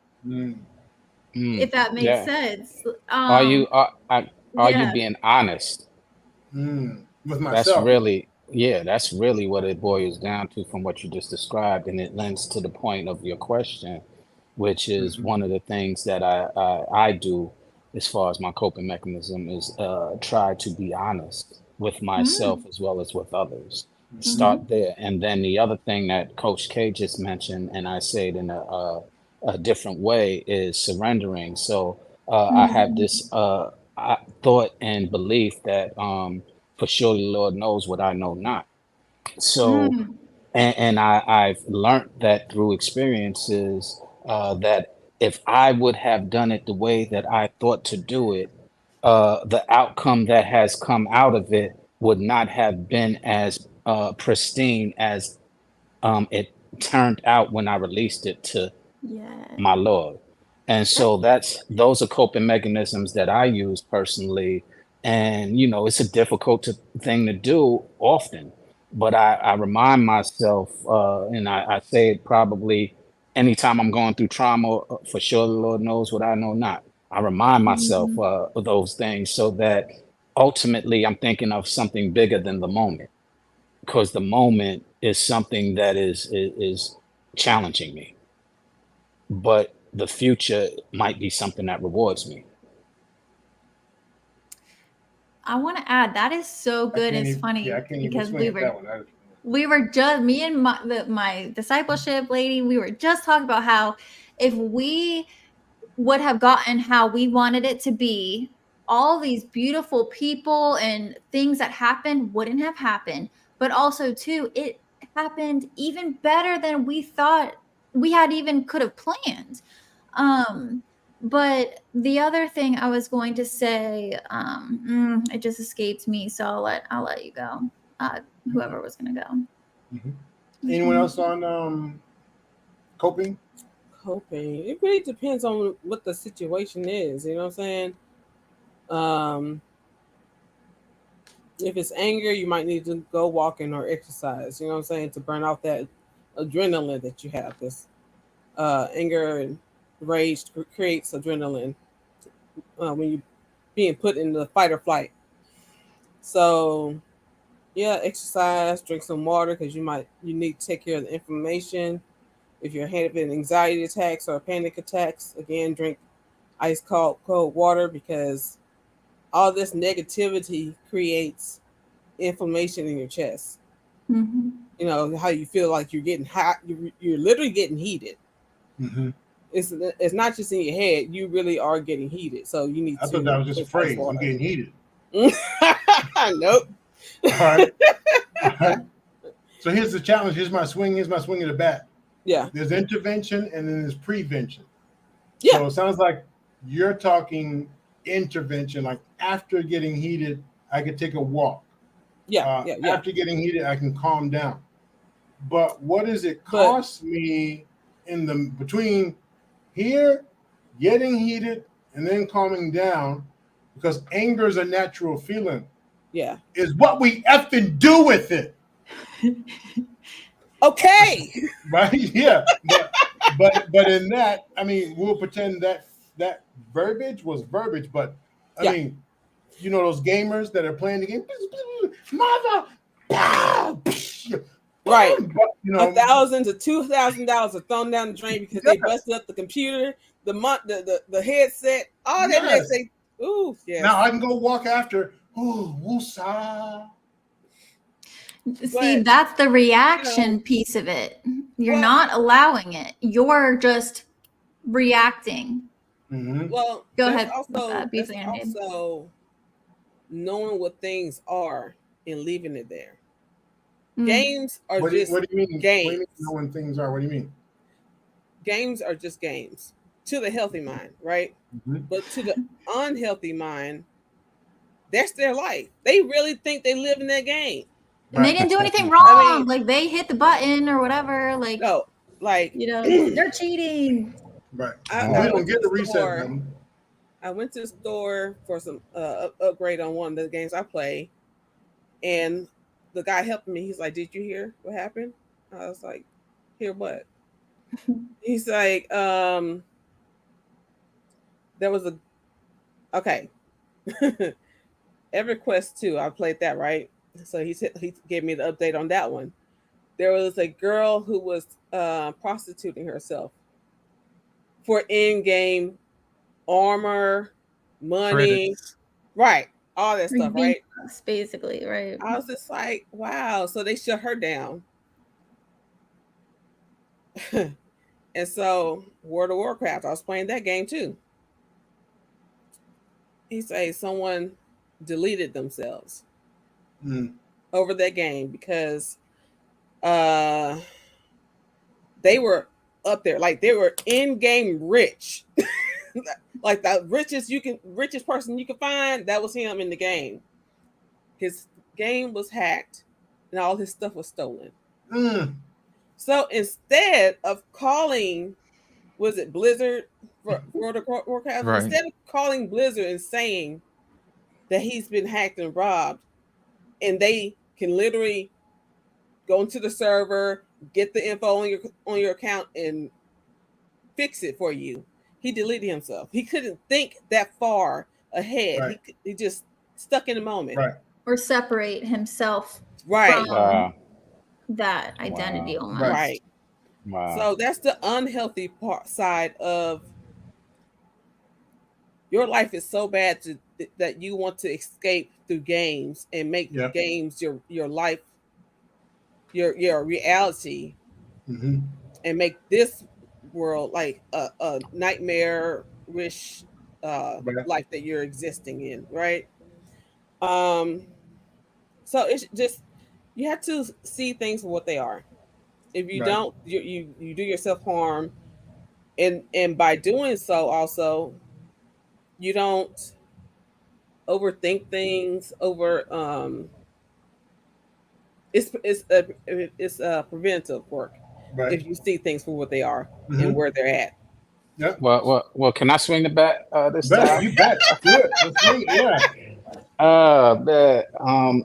if that makes sense. Are you being honest? With myself. That's really what it boils down to from what you just described, and it lends to the point of your question, which is one of the things that I do as far as my coping mechanism is try to be honest with myself as well as with others. Start there. And then the other thing that Coach K just mentioned, and I say it in a different way, is surrendering. So I have this thought and belief that for sure the Lord knows what I know not. So, and I've learned that through experiences that if I would have done it the way that I thought to do it, the outcome that has come out of it would not have been as pristine as it turned out when I released it to my Lord. And so those are coping mechanisms that I use personally. And, it's a difficult thing to do often, but I remind myself, and I say it probably anytime I'm going through trauma, for sure the Lord knows what I know not. I remind myself of those things so that ultimately I'm thinking of something bigger than the moment, because the moment is something that is challenging me, but the future might be something that rewards me. I want to add that is so good. It's funny because we were just me and my discipleship lady. We were just talking about how if we would have gotten how we wanted it to be, all these beautiful people and things that happened wouldn't have happened. But also, too, it happened even better than we thought we had even could have planned. But the other thing I was going to say, it just escaped me, so I'll let you go. Whoever was going to go. Anyone else on coping? Coping. It really depends on what the situation is. You know what I'm saying? If it's anger, you might need to go walking or exercise. You know what I'm saying, to burn off that adrenaline that you have. This anger and rage creates adrenaline when you're being put in the fight or flight. So, yeah, exercise, drink some water because you need to take care of the inflammation. If you're having anxiety attacks or panic attacks, again, drink ice cold water because all this negativity creates inflammation in your chest. You know how you feel like you're getting hot. You're literally getting heated. It's not just in your head. You really are getting heated. So you need. I thought that was just a phrase. I'm getting heated. Nope. All right. So here's the challenge. Here's my swing of the bat. Yeah. There's intervention and then there's prevention. Yeah. So it sounds like you're talking intervention. Like after getting heated, I could take a walk. Yeah. After getting heated, I can calm down. But what does it cost me in the between here, getting heated, and then calming down? Because anger is a natural feeling. Yeah. Is what we effing do with it. Okay. Right? Yeah. But in that, I mean, we'll pretend that verbiage was verbiage, but I mean, you know those gamers that are playing the game, mother, pow, Right. You know, $1,000 to $2,000 are thrown down the drain because they busted up the computer, the headset, all that mess. They, ooh, yes. Now I can go walk after. Ooh, woosah. See, that's the reaction piece of it. You're not allowing it. You're just reacting. Mm-hmm. Well, go ahead. Also knowing what things are and leaving it there. Games are what just do you mean? games. What do you mean knowing things are? What do you mean? Games are just games to the healthy mind, right? Mm-hmm. But to the unhealthy mind, that's their life. They really think they live in that game. And they didn't do anything wrong. Like they hit the button or whatever. Like, no, like they're cheating. Right. I don't get the reset button. I went to the store for some upgrade on one of the games I play, and the guy helping me, he's like, "Did you hear what happened?" I was like, "Hear what?" He's like, "There was a EverQuest 2. I played that, right?" So he gave me the update on that one. There was a girl who was prostituting herself for in-game armor, money, Credits. right? All that stuff, right? Basically, right. I was just like, wow. So they shut her down. And so World of Warcraft, I was playing that game too. He said someone deleted themselves over that game because they were up there, like they were in-game rich. Like the richest person you can find, that was him in the game. His game was hacked and all his stuff was stolen. So instead of calling, was it Blizzard for World of Warcraft? Right. Instead of calling Blizzard and saying that he's been hacked and robbed, and they can literally go into the server, get the info on your account, and fix it for you, he deleted himself. He couldn't think that far ahead. Right. He just stuck in the moment. Right. Or separate himself from that identity almost. Right. Wow. So that's the unhealthy side of your life is so bad that you want to escape through games and make games your life, your reality, and make this world like a nightmare-ish life that you're existing in, right? So it's just, you have to see things for what they are. If you don't, you do yourself harm, and by doing so, also, you don't overthink things. It's preventive work if you see things for what they are and where they're at. Yeah. Well, can I swing the bat this time? You bet. Good. Let's swing. Yeah.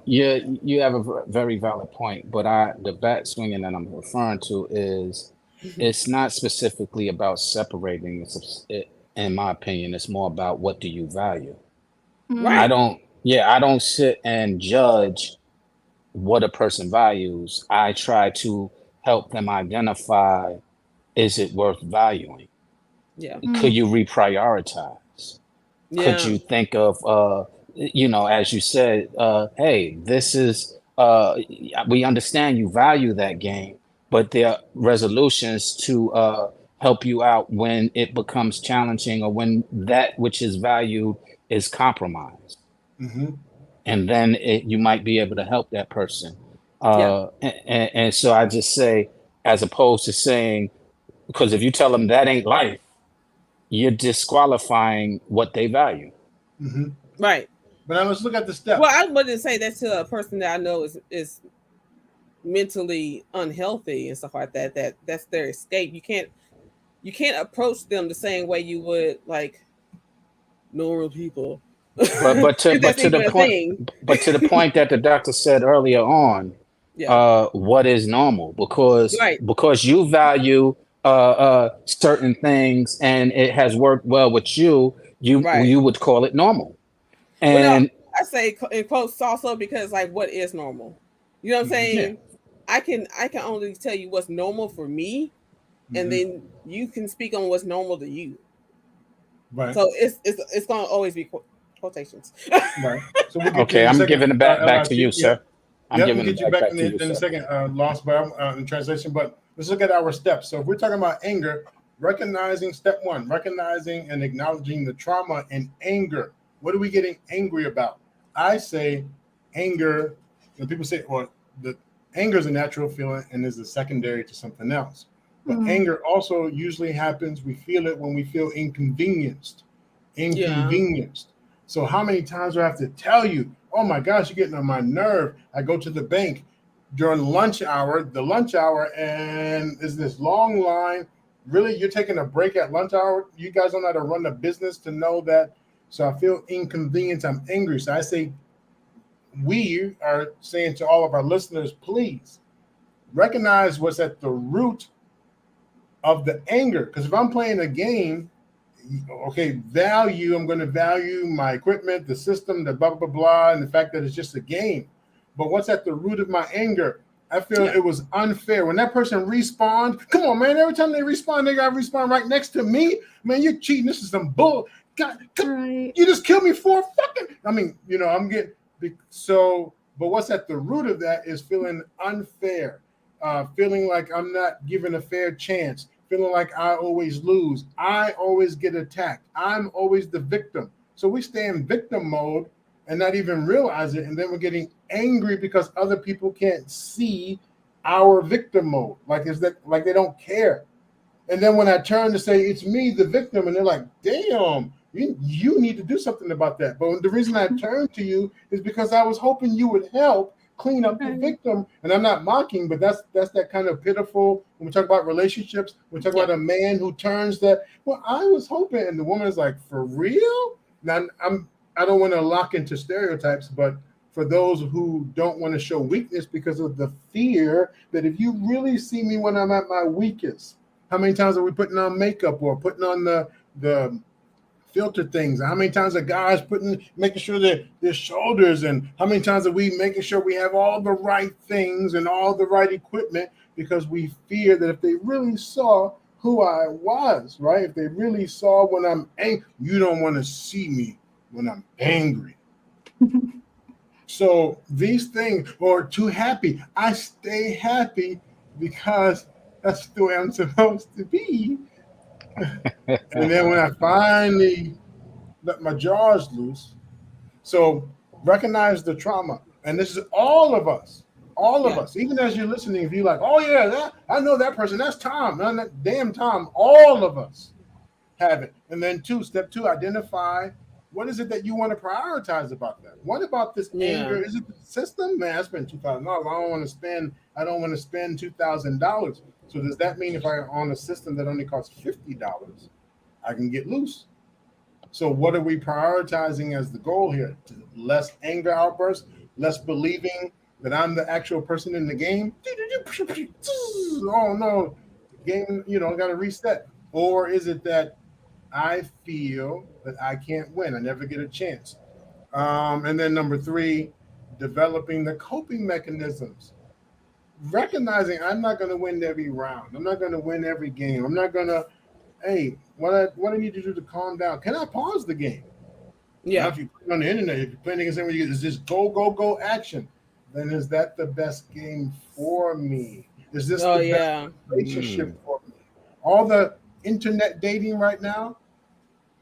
You have a very valid point, but the bat swinging that I'm referring to is it's not specifically about separating. In my opinion, it's more about what do you value. Right. I don't sit and judge what a person values. I try to help them identify, is it worth valuing? Yeah. Could you reprioritize? Yeah. Could you think of as you said, hey, this is we understand you value that game, but there are resolutions to help you out when it becomes challenging or when that which is valued is compromised. And then you might be able to help that person. And so I just say, as opposed to saying, because if you tell them that ain't life, you're disqualifying what they value. Right. But now let's look at the steps. Well, I wouldn't say that to a person that I know is mentally unhealthy and stuff like that. That's their escape. You can't approach them the same way you would like normal people. But to the point that the doctor said earlier on, what is normal? Because you value certain things and it has worked well with you, you would call it normal. And I say in quotes also because like what is normal? You know what I'm saying? I can only tell you what's normal for me, and then you can speak on what's normal to you. Right. So it's gonna always be quotations. Right. So we'll get Okay, I'm giving it back to you, sir. I'm giving it back to you in a second, Lost, but in translation. But let's look at our steps. So if we're talking about anger, recognizing step one, recognizing and acknowledging the trauma and anger. What are we getting angry about? I say anger. When people say, well, the anger is a natural feeling and is a secondary to something else. But anger also usually happens. We feel it when we feel inconvenienced. So how many times do I have to tell you, oh my gosh, you're getting on my nerve. I go to the bank during the lunch hour, and is this long line. Really, you're taking a break at lunch hour? You guys don't know how to run a business to know that. So I feel inconvenienced. I'm angry. So I say, we are saying to all of our listeners, please recognize what's at the root of the anger. Because if I'm playing a game, okay, I'm going to value my equipment, the system, the blah, blah, blah, and the fact that it's just a game. But what's at the root of my anger? I feel it was unfair. When that person respawned, come on, man, every time they respawn, they got to respawn right next to me. Man, you're cheating. This is some bull. God, you just killed me for fucking, I'm getting, so, but what's at the root of that is feeling unfair, feeling like I'm not given a fair chance, feeling like I always lose. I always get attacked. I'm always the victim. So we stay in victim mode and not even realize it. And then we're getting angry because other people can't see our victim mode. Like they don't care. And then when I turn to say, it's me, the victim, and they're like, damn, you need to do something about that. But the reason I turned to you is because I was hoping you would help clean up the victim. And I'm not mocking, but that's that kind of pitiful. When we talk about relationships, we talk about a man who turns that, well, I was hoping, and the woman is like, for real? Now I don't want to lock into stereotypes, but for those who don't want to show weakness because of the fear that if you really see me when I'm at my weakest, how many times are we putting on makeup or putting on the filter things? How many times are guys making sure that their shoulders, and how many times are we making sure we have all the right things and all the right equipment because we fear that if they really saw who I was, right? If they really saw when I'm angry, you don't want to see me when I'm angry. So these things, or too happy, I stay happy because that's the way I'm supposed to be. And then when I finally let my jaws loose, so recognize the trauma. And this is all of us, even as you're listening, if you're like, oh yeah, I know that person, that's Tom, that damn Tom, all of us have it. And then step two, identify what is it that you want to prioritize about that? What about this anger? Is it the system? Man, I spent $2,000. I don't want to spend $2,000. So does that mean if I'm on a system that only costs $50, I can get loose? So what are we prioritizing as the goal here? Less anger outbursts, less believing that I'm the actual person in the game. Oh no, the game, got to reset. Or is it that I feel that I can't win? I never get a chance. And then number three, developing the coping mechanisms. Recognizing I'm not going to win every round. I'm not going to win every game. I'm not going to, hey, what I need to do to calm down. Can I pause the game? Yeah. Now, if you put it on the internet, if you're playing against somebody, is this go action? Then is that the best game for me? Is this the best relationship for me? All the internet dating right now,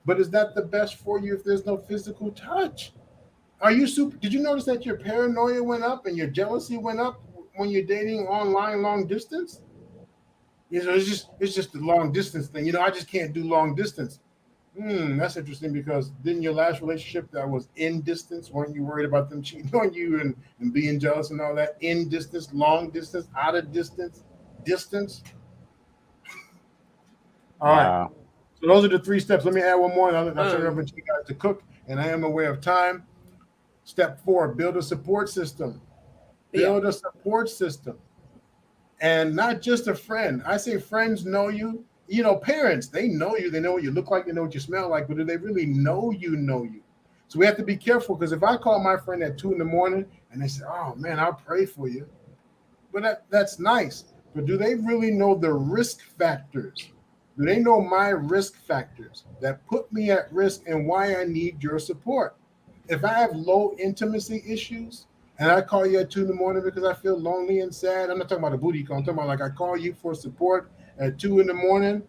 but is that the best for you if there's no physical touch? Did you notice that your paranoia went up and your jealousy went up when you're dating online long distance? It's just the long distance thing. I just can't do long distance. That's interesting, because didn't your last relationship that was in distance, weren't you worried about them cheating on you and being jealous and all that? In distance, long distance, out of distance. All right. So those are the 3 steps. Let me add one more, and I'll turn it over to you guys to cook. And I am aware of time. Step 4, build a support system. Build a support system. And not just a friend. I say friends know you. Parents, they know you. They know what you look like. They know what you smell like. But do they really know you? So we have to be careful, because if I call my friend at 2 a.m. and they say, oh, man, I'll pray for you. But that's nice. But do they really know the risk factors? Do they know my risk factors that put me at risk and why I need your support? If I have low intimacy issues and I call you at 2 a.m. because I feel lonely and sad, I'm not talking about a booty call. I'm talking about like I call you for support at 2 a.m.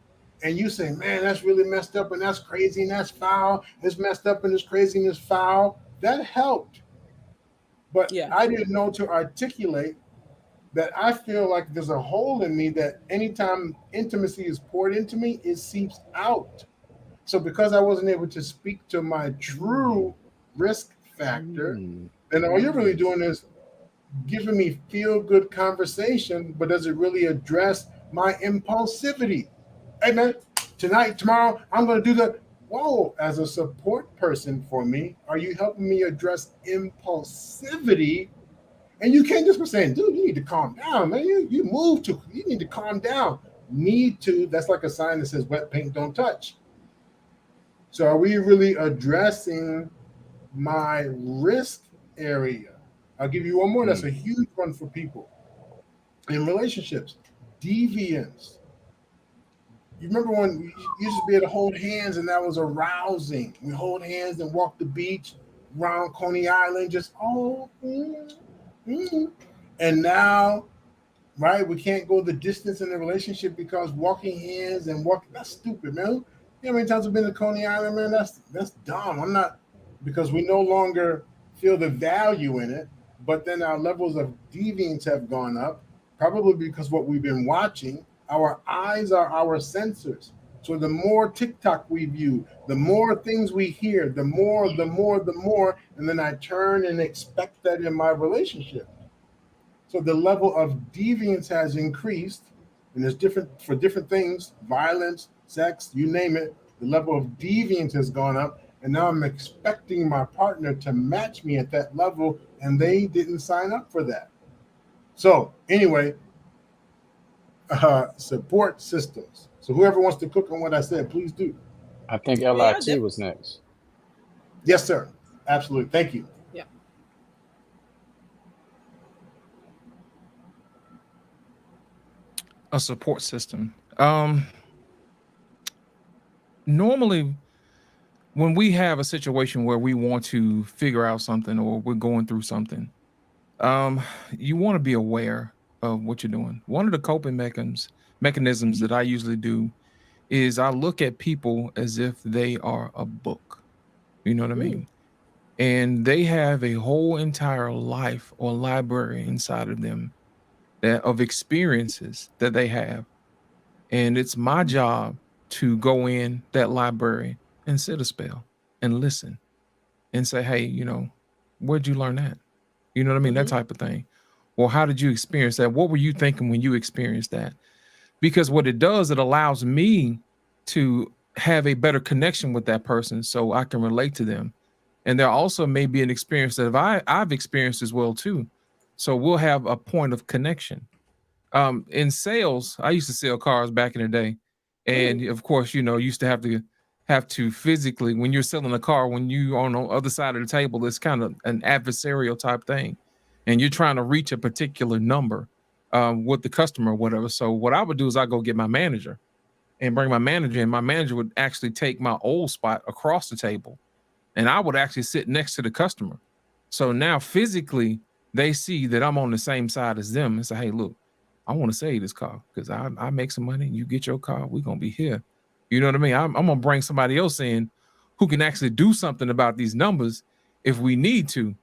and you say, man, that's really messed up and that's crazy and that's foul. It's messed up and it's crazy and it's foul. That helped. But I didn't know to articulate that I feel like there's a hole in me that anytime intimacy is poured into me, it seeps out. So because I wasn't able to speak to my true risk factor, then all you're really doing is giving me feel-good conversation, but does it really address my impulsivity? Hey man, tonight, tomorrow, I'm going to do that. Whoa, as a support person for me, are you helping me address impulsivity? And you can't just be saying, dude, you need to calm down, man. You need to calm down. Need to, that's like a sign that says wet paint don't touch. So are we really addressing my risk area? I'll give you one more. That's a huge one for people in relationships. Deviance. You remember when we used to be able to hold hands and that was arousing. We hold hands and walk the beach around Coney Island, just and now, right, we can't go the distance in the relationship because walking hands and that's stupid, man. You know how many times I've been to Coney Island, man? That's dumb. I'm not, because we no longer feel the value in it, but then our levels of deviance have gone up, probably because what we've been watching. Our eyes are our sensors. So the more TikTok we view, the more things we hear, the more, and then I turn and expect that in my relationship. So the level of deviance has increased, and there's different for different things, violence, sex, you name it, the level of deviance has gone up, and now I'm expecting my partner to match me at that level, and they didn't sign up for that. So anyway, support systems. So whoever wants to cook on what I said, please do. I think LIT was next. Yes, sir. Absolutely. Thank you. Yeah. A support system. Normally, when we have a situation where we want to figure out something or we're going through something, you want to be aware of what you're doing. One of the coping mechanisms that I usually do is I look at people as if they are a book. You know what I mean? And they have a whole entire life or library inside of them of experiences that they have. And it's my job to go in that library and sit a spell and listen and say, hey, where'd you learn that? You know what I mean? That type of thing. Well, how did you experience that? What were you thinking when you experienced that? Because what it does, it allows me to have a better connection with that person so I can relate to them. And there also may be an experience that I've experienced as well too. So we'll have a point of connection. In sales, I used to sell cars back in the day. And of course, used to have to physically, when you're selling a car, when you're on the other side of the table, it's kind of an adversarial type thing. And you're trying to reach a particular number with the customer or whatever. So what I would do is I go get my manager and bring my manager in. My manager would actually take my old spot across the table and I would actually sit next to the customer. So now physically they see that I'm on the same side as them and say, hey, look, I want to sell you this car because I make some money. You get your car. We're going to be here. You know what I mean? I'm going to bring somebody else in who can actually do something about these numbers if we need to.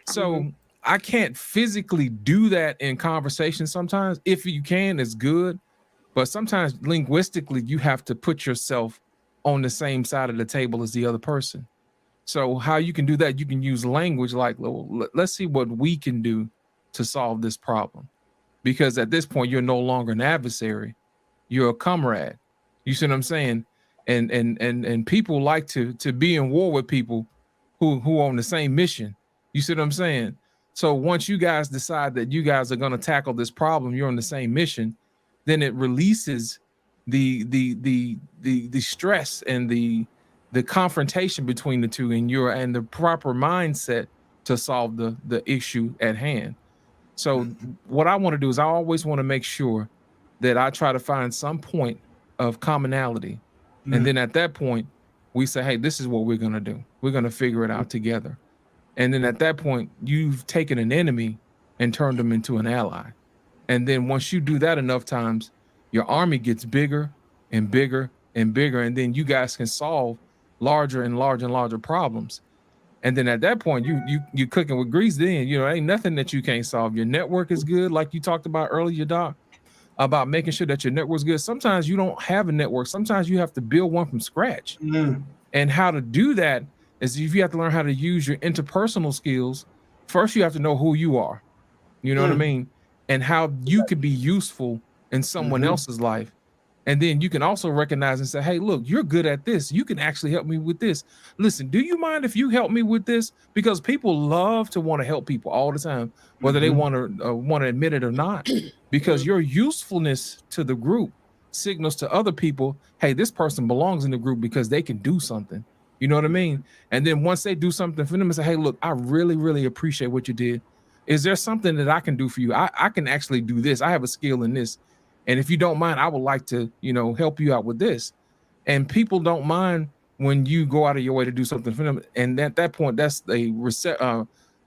So I can't physically do that in conversation sometimes. If you can, it's good. But sometimes linguistically, you have to put yourself on the same side of the table as the other person. So how you can do that, you can use language like, well, let's see what we can do to solve this problem. Because at this point, you're no longer an adversary. You're a comrade. You see what I'm saying? And people like to be in war with people who are on the same mission. You see what I'm saying? So once you guys decide that you guys are going to tackle this problem, you're on the same mission, then it releases the stress and the confrontation between the two and the proper mindset to solve the issue at hand. So what I want to do is I always want to make sure that I try to find some point of commonality. And then at that point, we say, hey, this is what we're going to do. We're going to figure it out together. And then at that point, you've taken an enemy and turned them into an ally. And then once you do that enough times, your army gets bigger and bigger and bigger. And then you guys can solve larger and larger and larger problems. And then at that point, you cooking with grease. Then ain't nothing that you can't solve. Your network is good, like you talked about earlier, Doc, about making sure that your network's good. Sometimes you don't have a network. Sometimes you have to build one from scratch. And how to do that is if you have to learn how to use your interpersonal skills. First, you have to know who you are. You know what I mean? And how you could be useful in someone else's life. And then you can also recognize and say, hey, look, you're good at this. You can actually help me with this. Listen, do you mind if you help me with this? Because people love to want to help people all the time, whether they want to admit it or not, because your usefulness to the group signals to other people, hey, this person belongs in the group because they can do something. You know what I mean? And then once they do something for them and say, hey, look, I really, really appreciate what you did. Is there something that I can do for you? I can actually do this. I have a skill in this. And if you don't mind, I would like to, help you out with this. And people don't mind when you go out of your way to do something for them. And at that point, that's a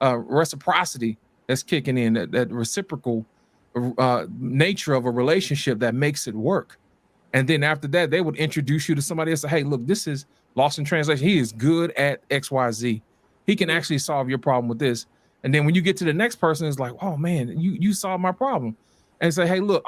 reciprocity that's kicking in, that reciprocal nature of a relationship that makes it work. And then after that, they would introduce you to somebody else. Say, hey, look, this is Lost in Translation. He is good at XYZ. He can actually solve your problem with this. And then when you get to the next person, it's like, oh man, you solved my problem. And say, hey, look,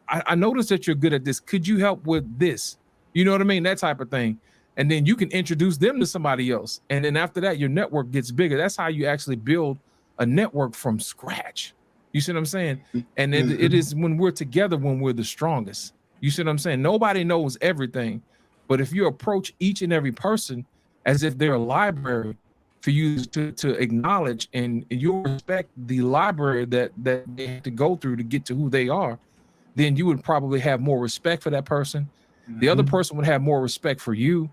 I noticed that you're good at this. Could you help with this? You know what I mean? That type of thing. And then you can introduce them to somebody else. And then after that, your network gets bigger. That's how you actually build a network from scratch. You see what I'm saying? And it is when we're together, when we're the strongest. You see what I'm saying? Nobody knows everything. But if you approach each and every person as if they're a library for you to acknowledge, and you respect the library that they have to go through to get to who they are, then you would probably have more respect for that person. The other person would have more respect for you.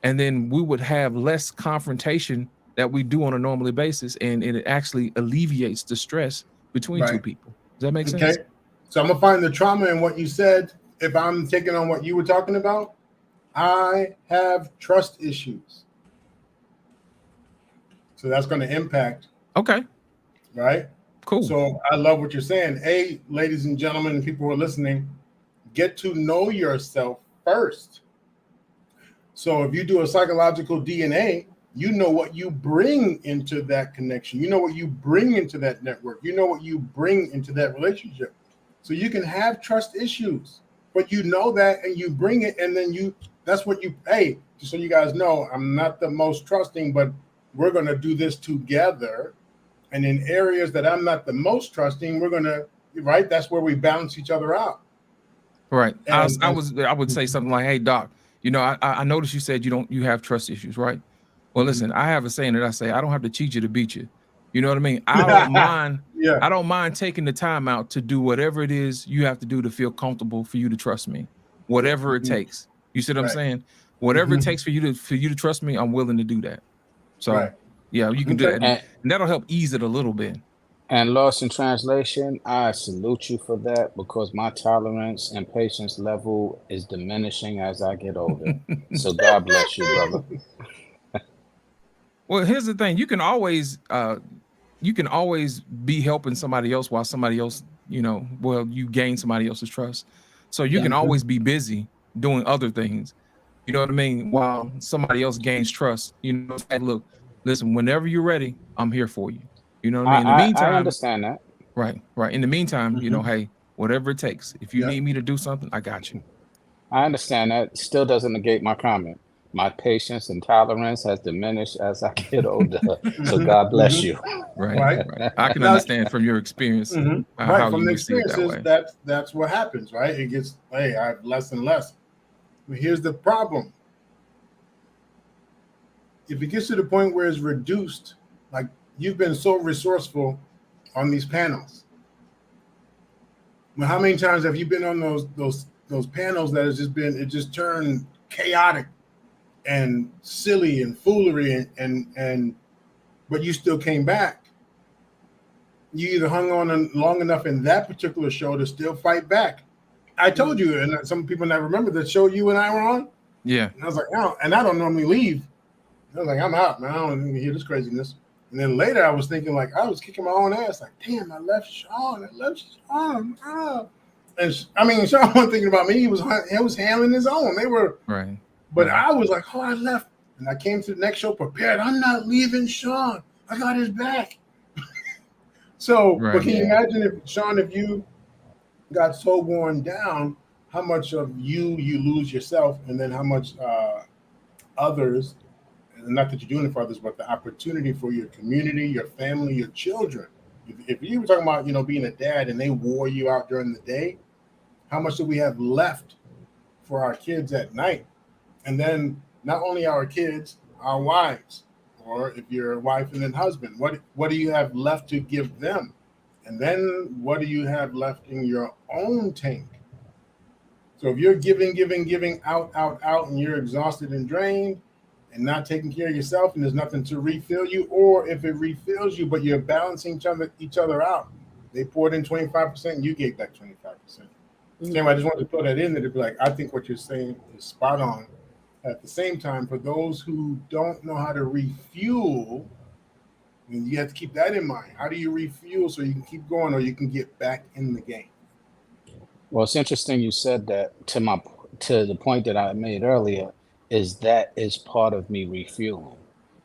And then we would have less confrontation that we do on a normally basis. And it actually alleviates the stress between two people. Does that make sense? Okay. So I'm going to find the trauma in what you said. If I'm taking on what you were talking about, I have trust issues. So that's going to impact. Okay. Right? Cool. So I love what you're saying. Hey, ladies and gentlemen, and people who are listening, get to know yourself first. So if you do a psychological DNA, you know what you bring into that connection. You know what you bring into that network. You know what you bring into that relationship. So you can have trust issues, but you know that and you bring it, and then that's what you, hey, just so you guys know, I'm not the most trusting, but we're going to do this together. And in areas that I'm not the most trusting, we're going to, right? That's where we balance each other out. Right. I would say something like, hey, Doc, I noticed you said you have trust issues, right? Well, listen, I have a saying that I say, I don't have to cheat you to beat you. You know what I mean? I don't mind. I don't mind taking the time out to do whatever it is you have to do to feel comfortable for you to trust me, whatever it takes. You see what I'm saying? Whatever it takes for you to trust me, I'm willing to do that. So yeah, you can do that. And that'll help ease it a little bit. And Lost in Translation, I salute you for that, because my tolerance and patience level is diminishing as I get older. So God bless you, brother. Well, here's the thing. You can always be helping somebody else while somebody else, you gain somebody else's trust. So you can always be busy doing other things. You know what I mean? While somebody else gains trust, hey, look, listen, whenever you're ready, I'm here for you. You know what I mean? In the meantime, I understand that. Right. In the meantime, hey, whatever it takes. If you need me to do something, I got you. I understand that. Still doesn't negate my comment. My patience and tolerance has diminished as I get older. So God bless you. Right. I can understand from your experience how from you the receive that way. That's what happens, right? It gets, hey, I have less and less. But here's the problem. If it gets to the point where it's reduced, like you've been so resourceful on these panels. Well, how many times have you been on those panels that it just turned chaotic and silly and foolery and but you still came back? you either hung on long enough in that particular show to still fight back. I told you, and some people not remember the show you and I were on. Yeah. And I was like, oh, and I don't normally leave. I was like, I'm out, man. I don't even hear this craziness. And then later I was thinking, like, I was kicking my own ass. Like, damn, I left Sean. Oh. And I mean, Sean wasn't thinking about me. He was handling his own. They were right. But I was like, oh, I left. And I came to the next show prepared. I'm not leaving Sean. I got his back. So, but can you imagine if you got so worn down, how much of you lose yourself, and then how much others, and not that you're doing it for others, but the opportunity for your community, your family, your children. If you were talking about, being a dad and they wore you out during the day, how much do we have left for our kids at night? And then not only our kids, our wives, or if you're a wife and then husband, what do you have left to give them? And then what do you have left in your own tank? So if you're giving out, and you're exhausted and drained and not taking care of yourself, and there's nothing to refill you, or if it refills you, but you're balancing each other out, they poured in 25% and you gave back 25%. Anyway, I just wanted to throw that in there to be like, I think what you're saying is spot on. At the same time, for those who don't know how to refuel, you have to keep that in mind. How do you refuel so you can keep going or you can get back in the game? Well, it's interesting you said that. To the point that I made earlier, is part of me refueling.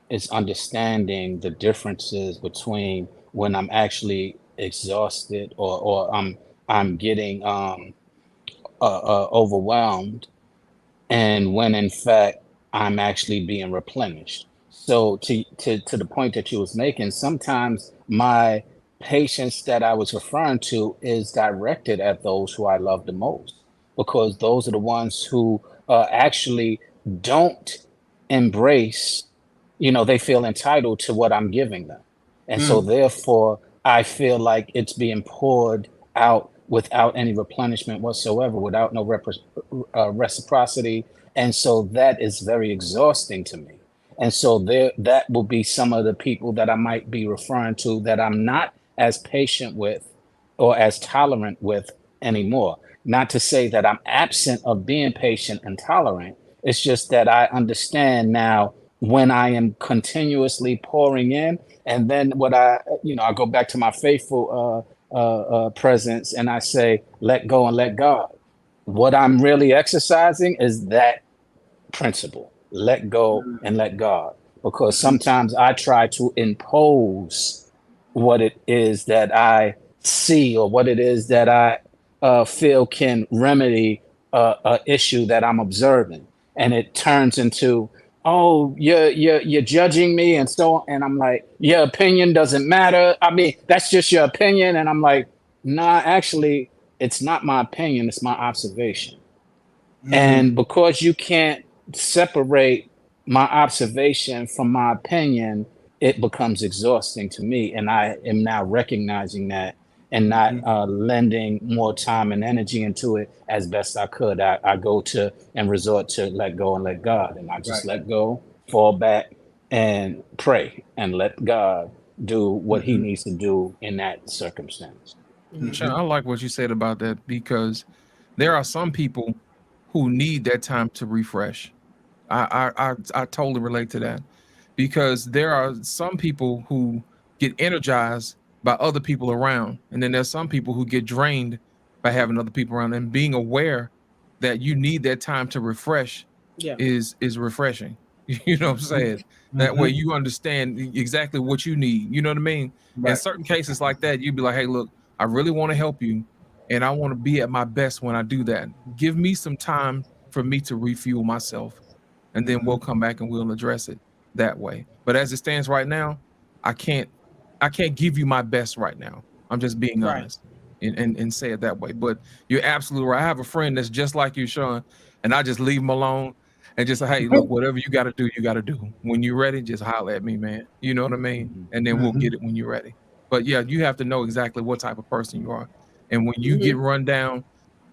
It's understanding the differences between when I'm actually exhausted or I'm getting overwhelmed, and when in fact I'm actually being replenished. So to the point that you was making, sometimes my patience that I was referring to is directed at those who I love the most, because those are the ones who actually don't embrace, they feel entitled to what I'm giving them. And so therefore I feel like it's being poured out without any replenishment whatsoever, without no reciprocity. And so that is very exhausting to me. And so that will be some of the people that I might be referring to that I'm not as patient with or as tolerant with anymore. Not to say that I'm absent of being patient and tolerant. It's just that I understand now when I am continuously pouring in, and then I go back to my faithful presence and I say, let go and let God. What I'm really exercising is that principle, let go and let God, because sometimes I try to impose what it is that I see or what it is that I feel can remedy a issue that I'm observing, and it turns into, oh, you're judging me, and so, and I'm like, your opinion doesn't matter. I mean, that's just your opinion, and I'm like, nah, actually, it's not my opinion, it's my observation. And because you can't separate my observation from my opinion, it becomes exhausting to me. And I am now recognizing that and not lending more time and energy into it as best I could. I go to and resort to let go and let God. And I just let go, fall back, and pray and let God do what he needs to do in that circumstance. Sean, I like what you said about that, because there are some people who need that time to refresh. I totally relate to that, because there are some people who get energized by other people around, and then there's some people who get drained by having other people around. And being aware that you need that time to refresh is refreshing. You know what I'm saying? That way you understand exactly what you need. You know what I mean? In certain cases like that, you'd be like, hey, look, I really want to help you, and I want to be at my best when I do that. Give me some time for me to refuel myself, and then we'll come back and we'll address it that way. But as it stands right now, I can't give you my best right now. I'm just being honest and say it that way. But you're absolutely right. I have a friend that's just like you, Sean, and I just leave him alone and just say, hey, look, whatever you got to do, you got to do. When you're ready, just holler at me, man. You know what I mean? And then we'll get it when you're ready. But yeah, you have to know exactly what type of person you are. And when you get run down,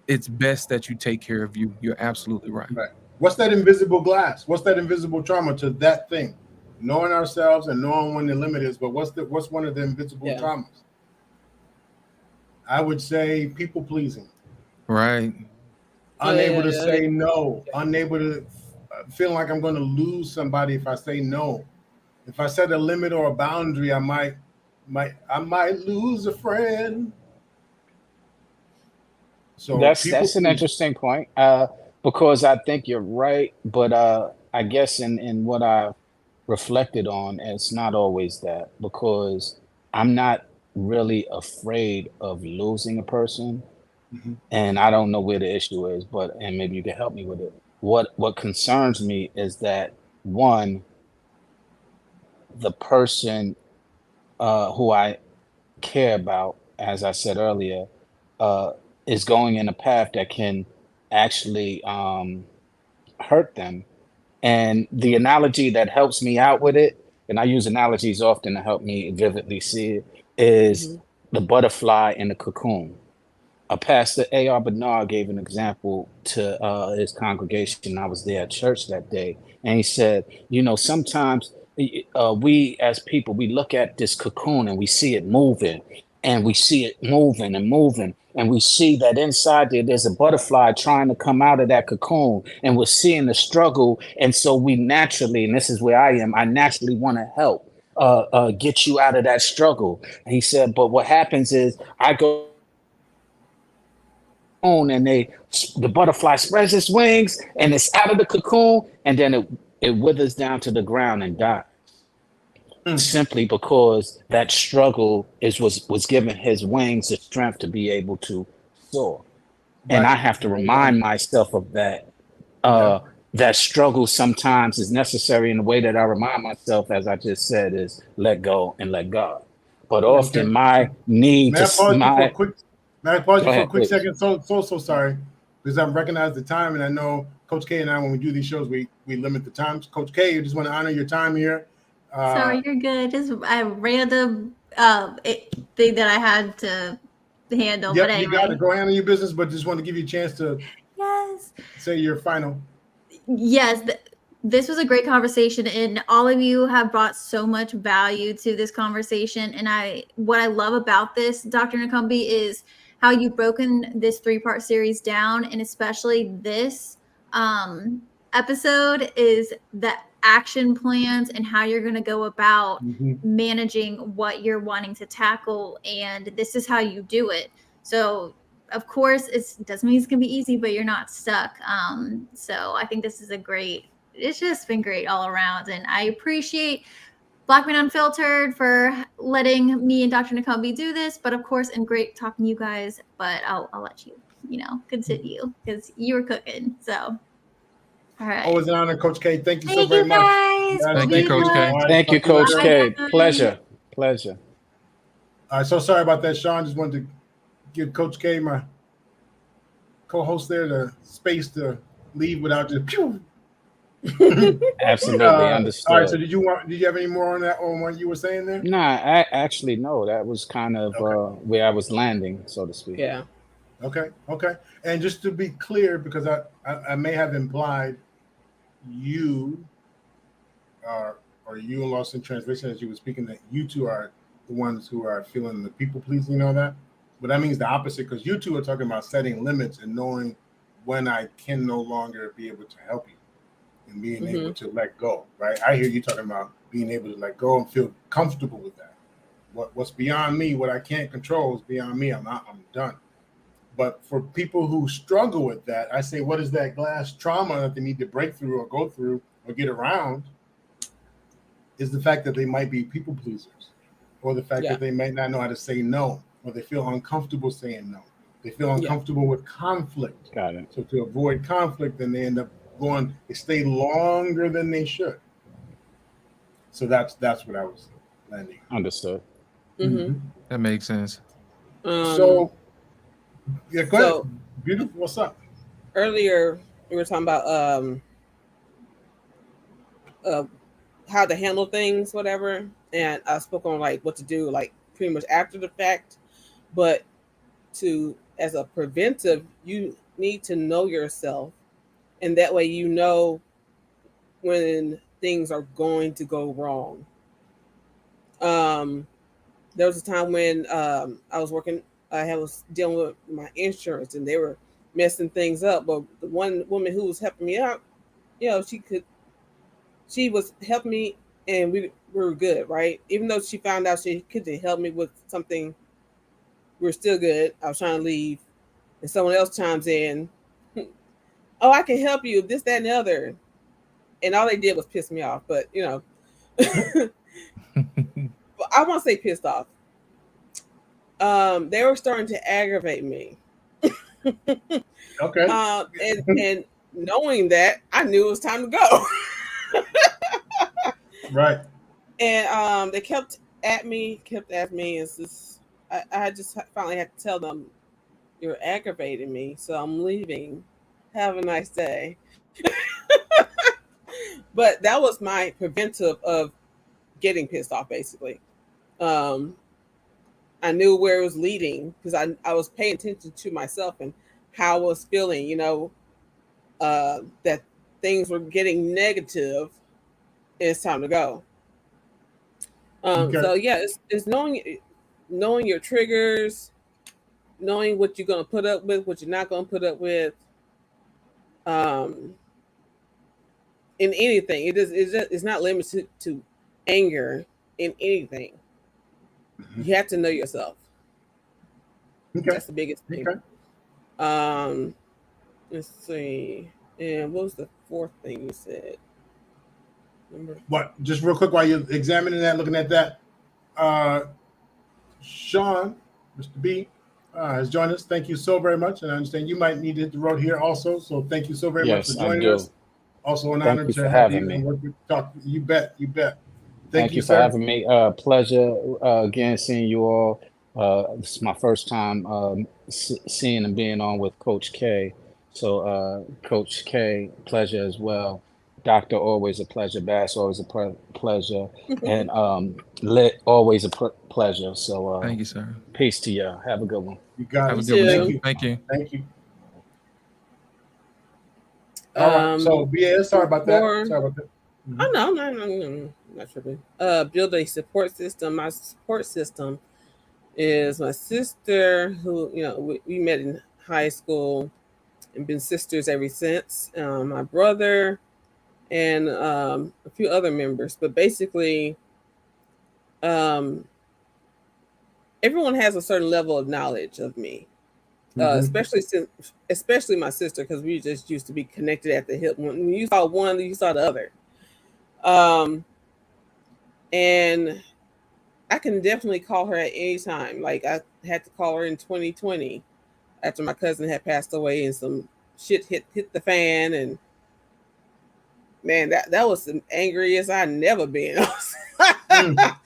it's best that you take care of you. You're absolutely right. What's that invisible glass? What's that invisible trauma to that thing? Knowing ourselves and knowing when the limit is, but what's one of the invisible traumas? I would say people pleasing. Right. Unable to say no. Unable to feeling like I'm going to lose somebody if I say no. If I set a limit or a boundary, I might lose a friend. So people That's an pleasing. interesting point. Because I think you're right, but I guess in what I've reflected on, it's not always that, because I'm not really afraid of losing a person, Mhm. and I don't know where the issue is, but and maybe you can help me with it. What concerns me is that, one, the person who I care about, as I said earlier, uh, is going in a path that can actually hurt them. And the analogy that helps me out with it, and I use analogies often to help me vividly see it, is the butterfly in the cocoon. Pastor A.R. Bernard gave an example to his congregation. I was there at church that day, and he said, sometimes we as people, we look at this cocoon and we see it moving, and we see it moving and moving, and we see that inside there's a butterfly trying to come out of that cocoon, and we're seeing the struggle. And so we naturally, and this is where I naturally want to help get you out of that struggle. And he said, but what happens is I go and the butterfly spreads its wings and it's out of the cocoon, and then it withers down to the ground and dies, simply because that struggle was giving his wings the strength to be able to soar. And Right. I have to remind myself of that. That struggle sometimes is necessary, in the way that I remind myself, as I just said, is let go and let God. But often Okay. my need May I to pause you for a my quick? May I pause Go you for a ahead, quick please. second? So sorry, because I recognize the time, and I know Coach K and I, when we do these shows, we limit the times. Coach K, I just want to honor your time here. Sorry, you're good. Just a random thing that I had to handle. But Yep, you got to anyway, go handle your business, but just want to give you a chance to yes. say your final. Yes, this was a great conversation, and all of you have brought so much value to this conversation. And what I love about this, Dr. Nakumbe, is how you've broken this 3-part series down, and especially this episode is the action plans and how you're going to go about managing what you're wanting to tackle, and this is how you do it. So of course, it doesn't mean it's gonna be easy, but you're not stuck. So I think this is it's just been great all around. And I appreciate Black Men Unfiltered for letting me and Dr. Nakumbe do this, but of course, and great talking to you guys, but I'll let you, continue because you were cooking. So all right. Always an honor, Coach K. Thank you so Thank very you much. guys. Thank you, Coach K. All right, Thank you, talk to you Coach later. K. Pleasure. All right, so sorry about that, Sean. Just wanted to give Coach K, my co-host there, the space to leave without just pew. Absolutely understood. All right, so did you have any more on that, on what you were saying there? Nah, actually no. That was kind of where I was landing, so to speak. Yeah. Okay. And just to be clear, because I may have implied you or you in Lost in Translation as you were speaking, that you two are the ones who are feeling the people pleasing and all that. But that means the opposite, because you two are talking about setting limits and knowing when I can no longer be able to help you and being able to let go, right? I hear you talking about being able to let go and feel comfortable with that. What's beyond me, what I can't control is beyond me. I'm done. But for people who struggle with that, I say, what is that glass trauma that they need to break through or go through or get around? Is the fact that they might be people pleasers, or the fact that they might not know how to say no, or they feel uncomfortable saying no. They feel uncomfortable with conflict. Got it. So to avoid conflict, then they end up they stay longer than they should. So that's what I was landing. Understood. That makes sense. So yeah, go ahead. Beautiful. What's up? Earlier we were talking about how to handle things, whatever, and I spoke on like what to do, like pretty much after the fact. But as a preventive, you need to know yourself, and that way you know when things are going to go wrong. There was a time when I was working I was dealing with my insurance, and they were messing things up. But the one woman who was helping me out, she was helping me, and we were good, right? Even though she found out she couldn't help me with something, we were still good. I was trying to leave, and someone else chimes in, "Oh, I can help you, this, that, and the other." And all they did was piss me off. But I won't say pissed off. They were starting to aggravate me. Okay. And knowing that, I knew it was time to go. Right. And they kept at me. And I just finally had to tell them, "You're aggravating me, so I'm leaving. Have a nice day." But that was my preventive of getting pissed off, basically. I knew where it was leading because I was paying attention to myself and how I was feeling, that things were getting negative. It's time to go. Okay. So yeah, it's knowing your triggers, knowing what you're gonna put up with, what you're not gonna put up with. In anything, it's not limited to anger in anything. You have to know yourself. Okay. That's the biggest thing. Okay. Let's see. And what was the fourth thing you said? Remember? What? Just real quick, while you're examining that, looking at that, Sean, Mr. B, has joined us. Thank you so very much. And I understand you might need to hit the road here also. So thank you so very much for joining us. Also an honor to have you and work with talk. You bet. Thank you for sir. having me. Pleasure again seeing you all. This is my first time seeing and being on with Coach K. So Coach K, pleasure as well. Doctor, always a pleasure. Bass, always a pleasure. And Lit, always a pleasure. So thank you, sir. Peace to you. Have a good one. You got Have it. a good one. Thank you. Thank you. Thank you. All right. So BA, sorry about that. Mm-hmm. Oh no, not tripping. Build a support system. My support system is my sister, who we met in high school and been sisters ever since. My brother and a few other members, but basically, everyone has a certain level of knowledge of me. Especially my sister, because we just used to be connected at the hip. When you saw one, you saw the other. And I can definitely call her at any time. Like I had to call her in 2020 after my cousin had passed away and some shit hit the fan. And man, that was the angriest I'd never been. That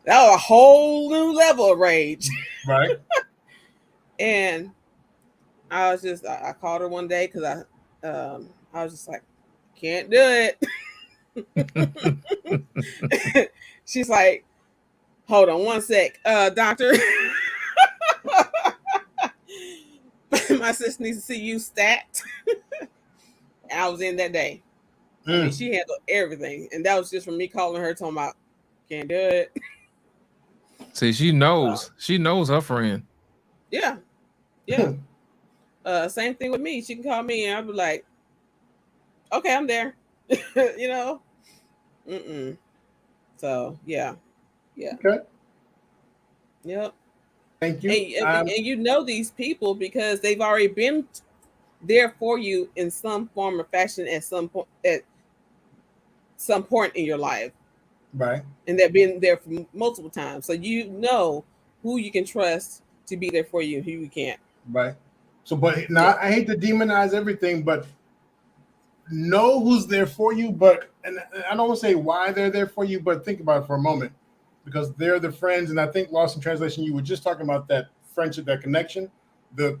was a whole new level of rage. Right. And I called her one day because I was just like, can't do it. She's like, hold on one sec, doctor. My sister needs to see you stat. I was in that day. I mean, she handled everything, and that was just from me calling her, talking about, can't do it. See, she knows her friend. Yeah. Same thing with me. She can call me, and I'll be like, okay, I'm there. So yeah. Okay. Yep. Thank you. And you know these people because they've already been there for you in some form or fashion at some point in your life. Right. And they've been there for multiple times. So you know who you can trust to be there for you and who you can't. Right. So, but now I hate to demonize everything, but know who's there for you. And I don't want to say why they're there for you, but think about it for a moment, because they're the friends. And I think, lost in translation, you were just talking about that friendship, that connection, the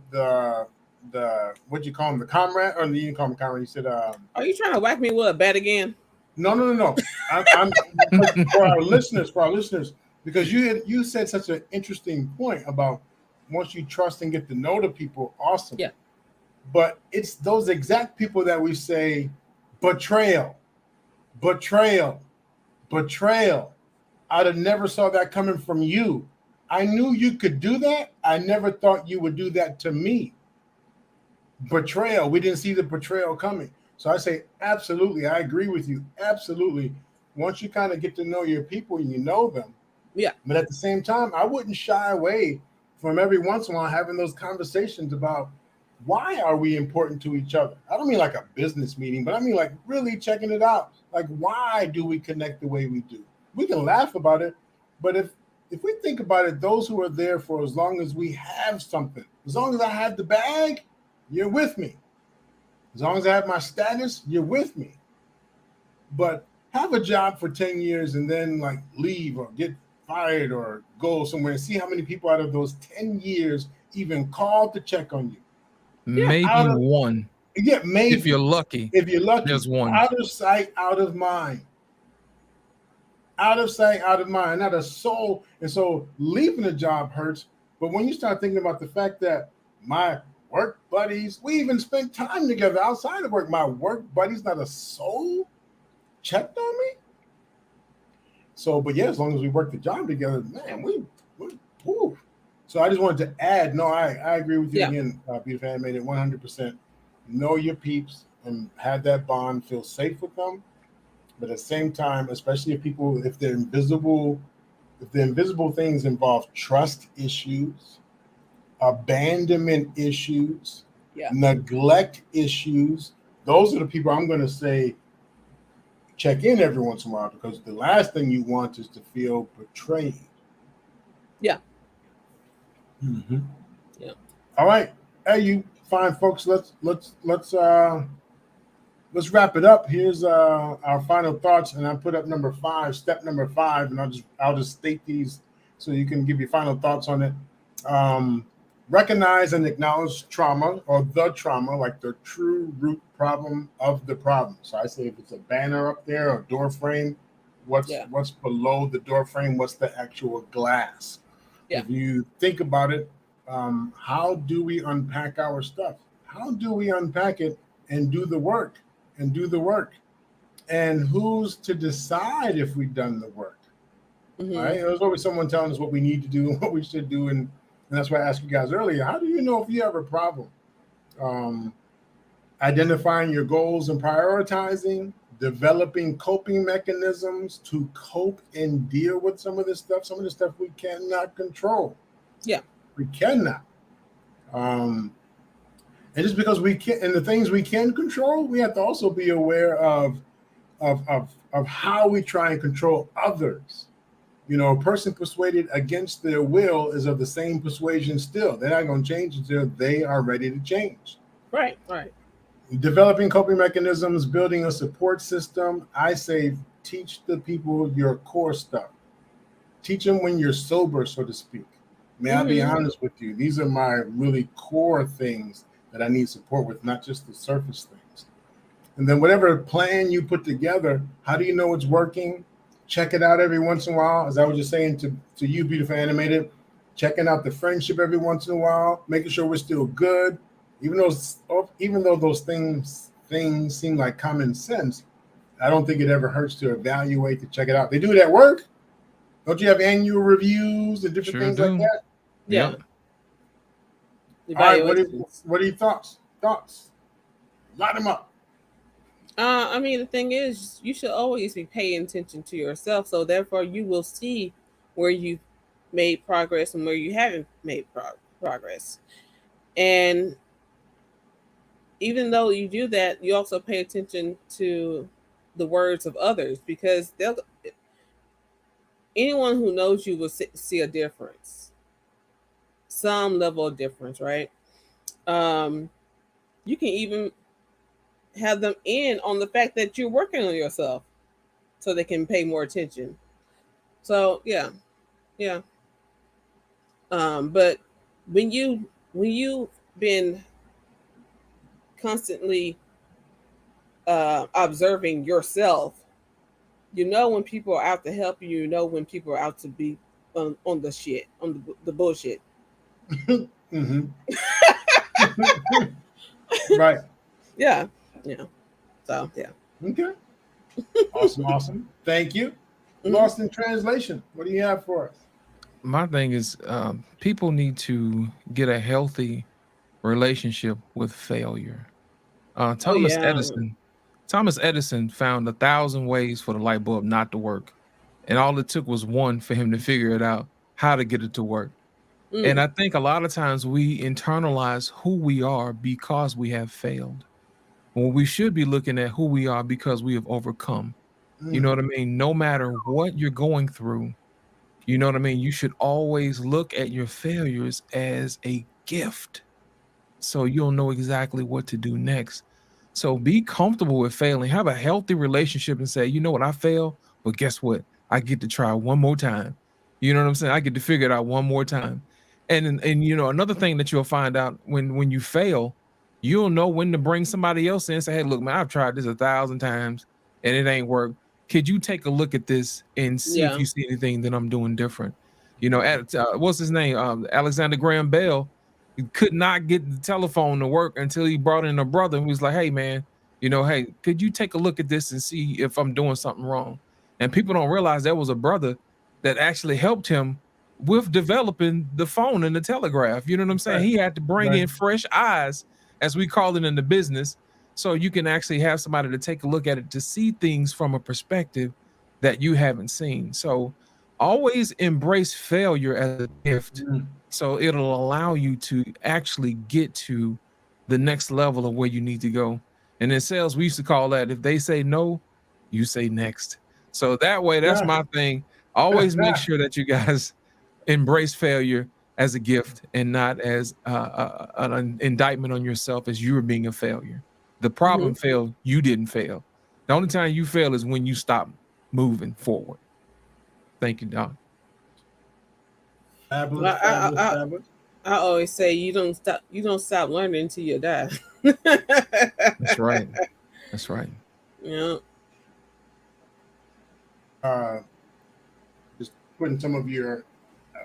what'd you call him, the comrade, or you didn't call him comrade? You said, are you trying to whack me with a bat again? No. I'm for our listeners, because you said such an interesting point about once you trust and get to know the people, awesome. Yeah. But it's those exact people that we say betrayal. I'd have never saw that coming from you. I knew you could do that. I never thought you would do that to me. Betrayal. We didn't see the betrayal coming. So I say, absolutely. I agree with you. Absolutely. Once you kind of get to know your people and you know them. Yeah. But at the same time, I wouldn't shy away from every once in a while having those conversations about why are we important to each other? I don't mean like a business meeting, but I mean like really checking it out. Like, why do we connect the way we do? We can laugh about it, but if we think about it, those who are there for as long as we have something, as long as I have the bag, you're with me. As long as I have my status, you're with me. But have a job for 10 years and then like leave or get fired or go somewhere and see how many people out of those 10 years even called to check on you. Maybe one. Yeah, maybe. If you're lucky. If you're lucky. There's one. Out of sight, out of mind. Out of sight, out of mind. Not a soul. And so leaving a job hurts. But when you start thinking about the fact that my work buddies, we even spent time together outside of work. My work buddies, not a soul checked on me. So, but yeah, as long as we work the job together, man, we woo. So I just wanted to add, no, I agree with you again, Beautiful Animated, 100%. Know your peeps and have that bond, feel safe with them. But at the same time, especially if their invisible things involve trust issues, abandonment issues, neglect issues, those are the people I'm going to say check in every once in a while, because the last thing you want is to feel betrayed. Yeah. Mm-hmm. Yeah. All right. Hey, you fine folks. Let's wrap it up. Here's our final thoughts, and I put up step number 5, and I'll just state these so you can give your final thoughts on it. Recognize and acknowledge trauma, or the trauma, like the true root problem of the problem. So I say if it's a banner up there or door frame, what's below the door frame? What's the actual glass? Yeah. If you think about it, how do we unpack our stuff? How do we unpack it and do the work? And who's to decide if we've done the work? Mm-hmm. Right? There's always someone telling us what we need to do and what we should do. And that's why I asked you guys earlier, how do you know if you have a problem? Identifying your goals and prioritizing, developing coping mechanisms to cope and deal with some of this stuff. Some of the stuff we cannot control. Yeah. We cannot. And just because we can, and the things we can control, we have to also be aware of how we try and control others. You know, a person persuaded against their will is of the same persuasion still. They're not going to change until they are ready to change. Right. Developing coping mechanisms, building a support system. I say teach the people your core stuff. Teach them when you're sober, so to speak. May I be honest with you? These are my really core things that I need support with, not just the surface things. And then whatever plan you put together, how do you know it's working? Check it out every once in a while. As I was just saying to you, Beautiful Animated, checking out the friendship every once in a while, making sure we're still good. Even though those things seem like common sense, I don't think it ever hurts to evaluate, to check it out. They do it at work. Don't you have annual reviews and different things like that? Yeah. All right, what are your thoughts? Light them up. I mean, the thing is, you should always be paying attention to yourself. So therefore, you will see where you've made progress and where you haven't made progress. And even though you do that, you also pay attention to the words of others, because anyone who knows you will see a difference, some level of difference, right? You can even have them in on the fact that you're working on yourself so they can pay more attention. So yeah. But when you've been constantly observing yourself, you know when people are out to help you, you know when people are out to be on the shit, on the bullshit. Mm-hmm. Right. Yeah. So yeah. Okay. Awesome. Thank you. Lost in translation. What do you have for us? my thing is people need to get a healthy relationship with failure. Thomas Edison found 1,000 ways for the light bulb not to work, and all it took was one for him to figure it out how to get it to work. And I think a lot of times we internalize who we are because we have failed, when we should be looking at who we are because we have overcome. You know what I mean? No matter what you're going through, you know what I mean? You should always look at your failures as a gift, so you'll know exactly what to do next. So be comfortable with failing. Have a healthy relationship and say, you know what, I failed, but guess what? I get to try one more time. You know what I'm saying? I get to figure it out one more time. And you know, another thing that you'll find out when you fail, you'll know when to bring somebody else in and say, hey, look, man, I've tried this 1,000 times and it ain't worked. Could you take a look at this and see if you see anything that I'm doing different? You know, what's his name? Alexander Graham Bell. He could not get the telephone to work until he brought in a brother who was like, hey, man, you know, hey, could you take a look at this and see if I'm doing something wrong? And people don't realize there was a brother that actually helped him with developing the phone and the telegraph. You know what I'm saying? He had to bring in fresh eyes, as we call it in the business, so you can actually have somebody to take a look at it to see things from a perspective that you haven't seen. So always embrace failure as a gift. So it'll allow you to actually get to the next level of where you need to go. And in sales, we used to call that, if they say no, you say next. So that way, that's my thing. Always make sure that you guys embrace failure as a gift and not as an indictment on yourself as you were being a failure. The problem failed, you didn't fail. The only time you fail is when you stop moving forward. Thank you, Doc. Fabulous, fabulous. I always say you don't stop learning until you die. That's right. That's right. Yeah. Just putting some of your,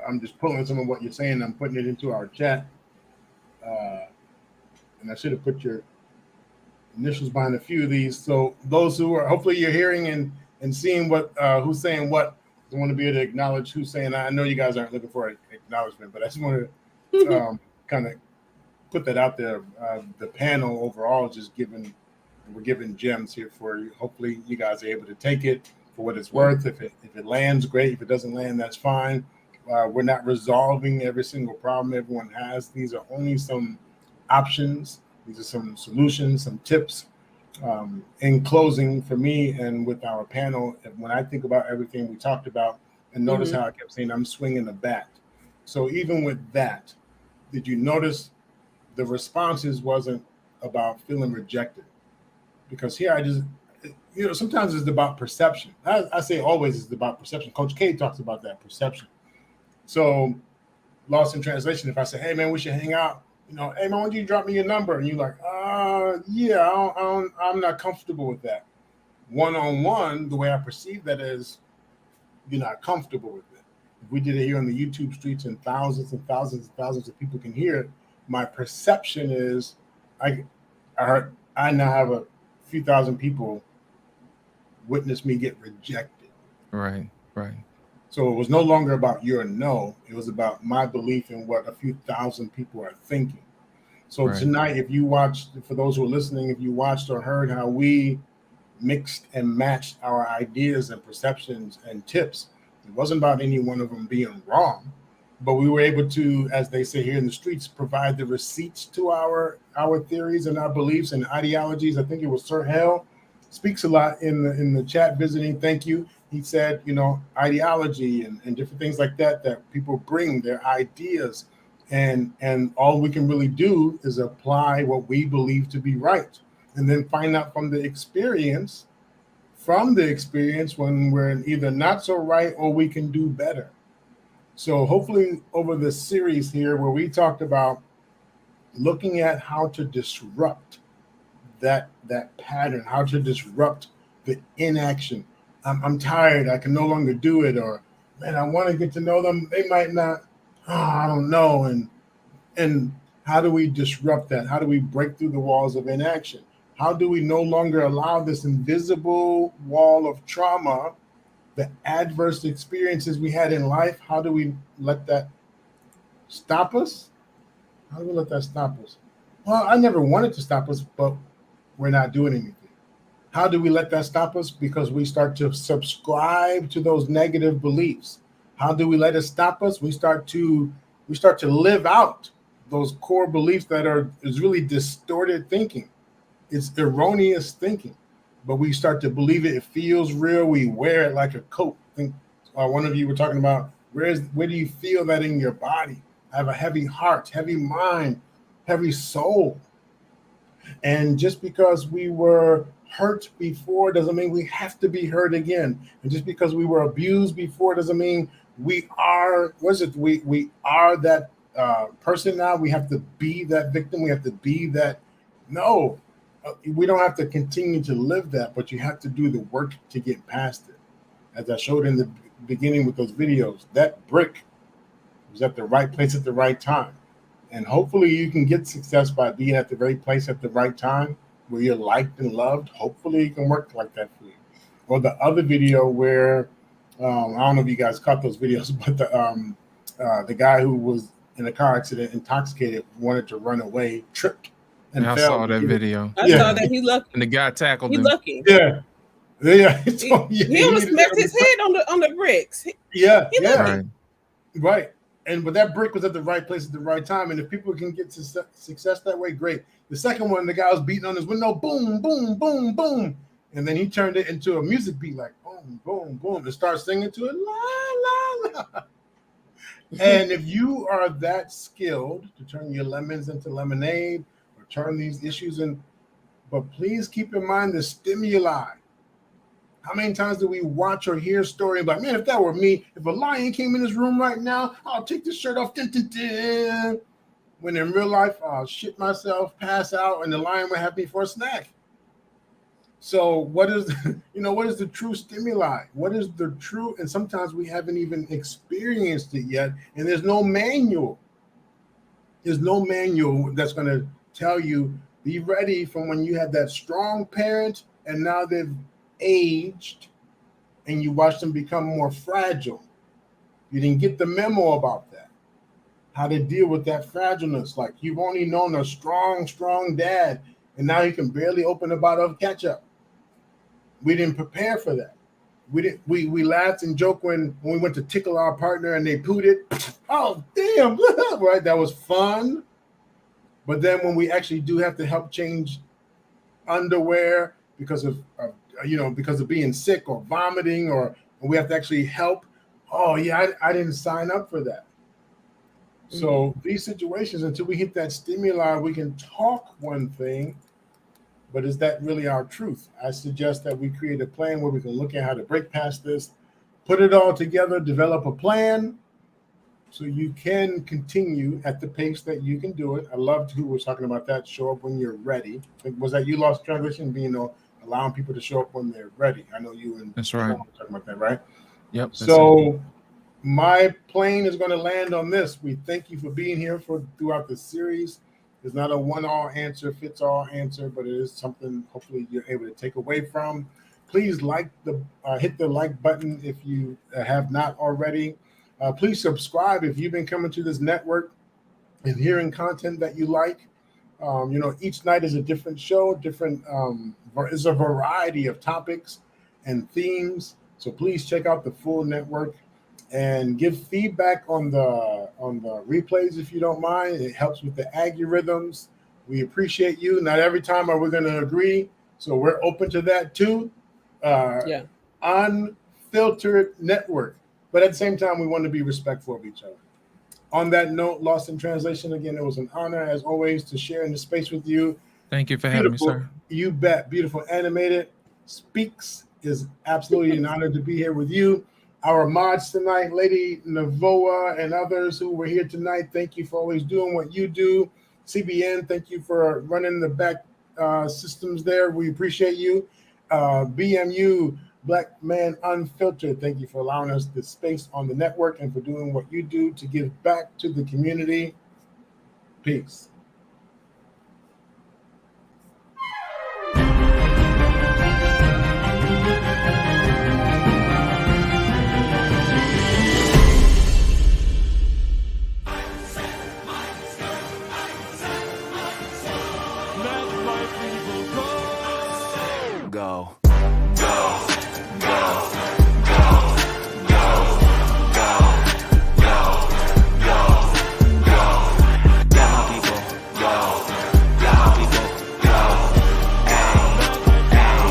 I'm just pulling some of what you're saying. I'm putting it into our chat. And I should have put your initials behind a few of these. So those who are, hopefully you're hearing and seeing what, who's saying what. I want to be able to acknowledge who's saying. I know you guys aren't looking for acknowledgement, but I just want to kind of put that out there. The panel overall is just we're giving gems here for you. Hopefully you guys are able to take it for what it's worth. If it lands, great. If it doesn't land, that's fine. We're not resolving every single problem everyone has. These are only some options. These are some solutions, some tips. In closing, for me and with our panel, when I think about everything we talked about, and notice how I kept saying I'm swinging the bat. So even with that, did you notice the responses wasn't about feeling rejected? Because here I just, you know, sometimes it's about perception. I say always it's about perception. Coach K talks about that perception. So lost in translation, if I say, hey man, we should hang out, you know, hey man, why don't you drop me your number? And you're like, yeah, I'm not comfortable with that. One-on-one, the way I perceive that is you're not comfortable with it. If we did it here on the YouTube streets and thousands and thousands and thousands of people can hear it, my perception is I now have a few thousand people witness me get rejected. Right. So it was no longer about your no. It was about my belief in what a few thousand people are thinking. So tonight, if you watched, for those who are listening, if you watched or heard how we mixed and matched our ideas and perceptions and tips, it wasn't about any one of them being wrong, but we were able to, as they say here in the streets, provide the receipts to our theories and our beliefs and ideologies. I think it was Sir Hell speaks a lot in the chat visiting. Thank you. He said, you know, ideology and different things like that people bring their ideas, and all we can really do is apply what we believe to be right, and then find out from the experience when we're either not so right or we can do better. So hopefully over this series here where we talked about looking at how to disrupt that pattern, how to disrupt the inaction. I'm tired, I can no longer do it, or man, I want to get to know them, they might not, I don't know. And how do we disrupt that? How do we break through the walls of inaction? How do we no longer allow this invisible wall of trauma the adverse experiences we had in life, how do we let that stop us? How do we let that stop us? Well, I never wanted to stop us, but we're not doing anything. How do we let that stop us? Because we start to subscribe to those negative beliefs. How do we let it stop us? We start to live out those core beliefs that is really distorted thinking. It's erroneous thinking, but we start to believe it. It feels real. We wear it like a coat. I think one of you were talking about where do you feel that in your body? I have a heavy heart, heavy mind, heavy soul. And just because we were hurt before doesn't mean we have to be hurt again. And just because we were abused before doesn't mean we are that person now. We have to be that victim. We have to be that. No, we don't have to continue to live that, but you have to do the work to get past it. As I showed in the beginning with those videos, that brick was at the right place at the right time. And hopefully you can get success by being at the right place at the right time where you're liked and loved. Hopefully it can work like that for you. Or the other video where, I don't know if you guys caught those videos, but the guy who was in a car accident, intoxicated, wanted to run away, tripped, and I fell. saw that video. I saw that. He lucky. And the guy tackled him. He lucky. Yeah. He almost smacked his head on the bricks. Right. But that brick was at the right place at the right time. And if people can get to success that way, great. The second one, the guy was beating on his window, boom, boom, boom, boom. And then he turned it into a music beat, like boom, boom, boom, and started singing to it, la, la, la. And if you are that skilled to turn your lemons into lemonade or turn these issues in, but please keep in mind the stimuli. How many times do we watch or hear a story like, man, if that were me, if a lion came in this room right now, I'll take this shirt off. Dun, dun, dun. When in real life, I'll shit myself, pass out, and the lion would have me for a snack. So what is the true stimuli? What is the true? And sometimes we haven't even experienced it yet. And there's no manual. There's no manual that's going to tell you, be ready from when you had that strong parent and now they've aged and you watch them become more fragile. You didn't get the memo about that. How to deal with that fragileness. Like you've only known a strong dad, and now he can barely open a bottle of ketchup. We didn't prepare for that. We laughed and joked when we went to tickle our partner and they pooed it. Oh, damn, right? That was fun. But then when we actually do have to help change underwear because of being sick or vomiting, or we have to actually help. Oh yeah, I didn't sign up for that. So these situations, until we hit that stimuli, we can talk one thing, but is that really our truth? I suggest that we create a plan where we can look at how to break past this, put it all together, develop a plan so you can continue at the pace that you can do it. I loved who was talking about that. Show up when you're ready. Was that you, Lost Translation, allowing people to show up when they're ready? I know you and that's right. Talking about that, right? Yep. So my plane is going to land on this. We thank you for being here throughout the series. It's not a one-all answer, fits-all answer, but it is something hopefully you're able to take away from. Please hit the like button if you have not already. Please subscribe if you've been coming to this network and hearing content that you like. Each night is a different show, is a variety of topics and themes. So please check out the full network and give feedback on the replays if you don't mind. It helps with the algorithms. We appreciate you. Not every time are we going to agree, so we're open to that too. Unfiltered network, but at the same time, we want to be respectful of each other. On that note, Lost in Translation, again, it was an honor as always to share in the space with you. Thank you for having me, sir. You bet. Beautiful Animated Speaks is absolutely an honor to be here with you. Our mods tonight, Lady Navoa and others who were here tonight, thank you for always doing what you do. CBN, thank you for running the back systems there. We appreciate you. BMU, Black Man Unfiltered, thank you for allowing us the space on the network and for doing what you do to give back to the community. Peace. go, go, go, go, go, go, go, go, go. Let my people go. Let my people go. Ay, ay,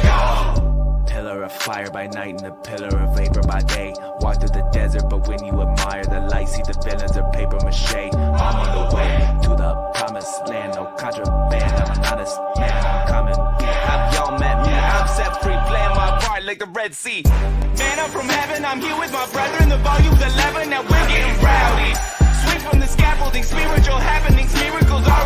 yeah. Pillar of fire by night and a pillar of vapor by day. Walk through the desert, but when you admire the light, see the villains are paper mache. I'm on the way to the promised land, no contraband. I'm an honest man, I'm coming. Have y'all met me? I'm set free, playing my part like the Red Sea. Man, I'm from heaven, I'm here with my brethren. The volume's 11, now we're getting rowdy. Swing from the scaffolding, spiritual happenings, miracles are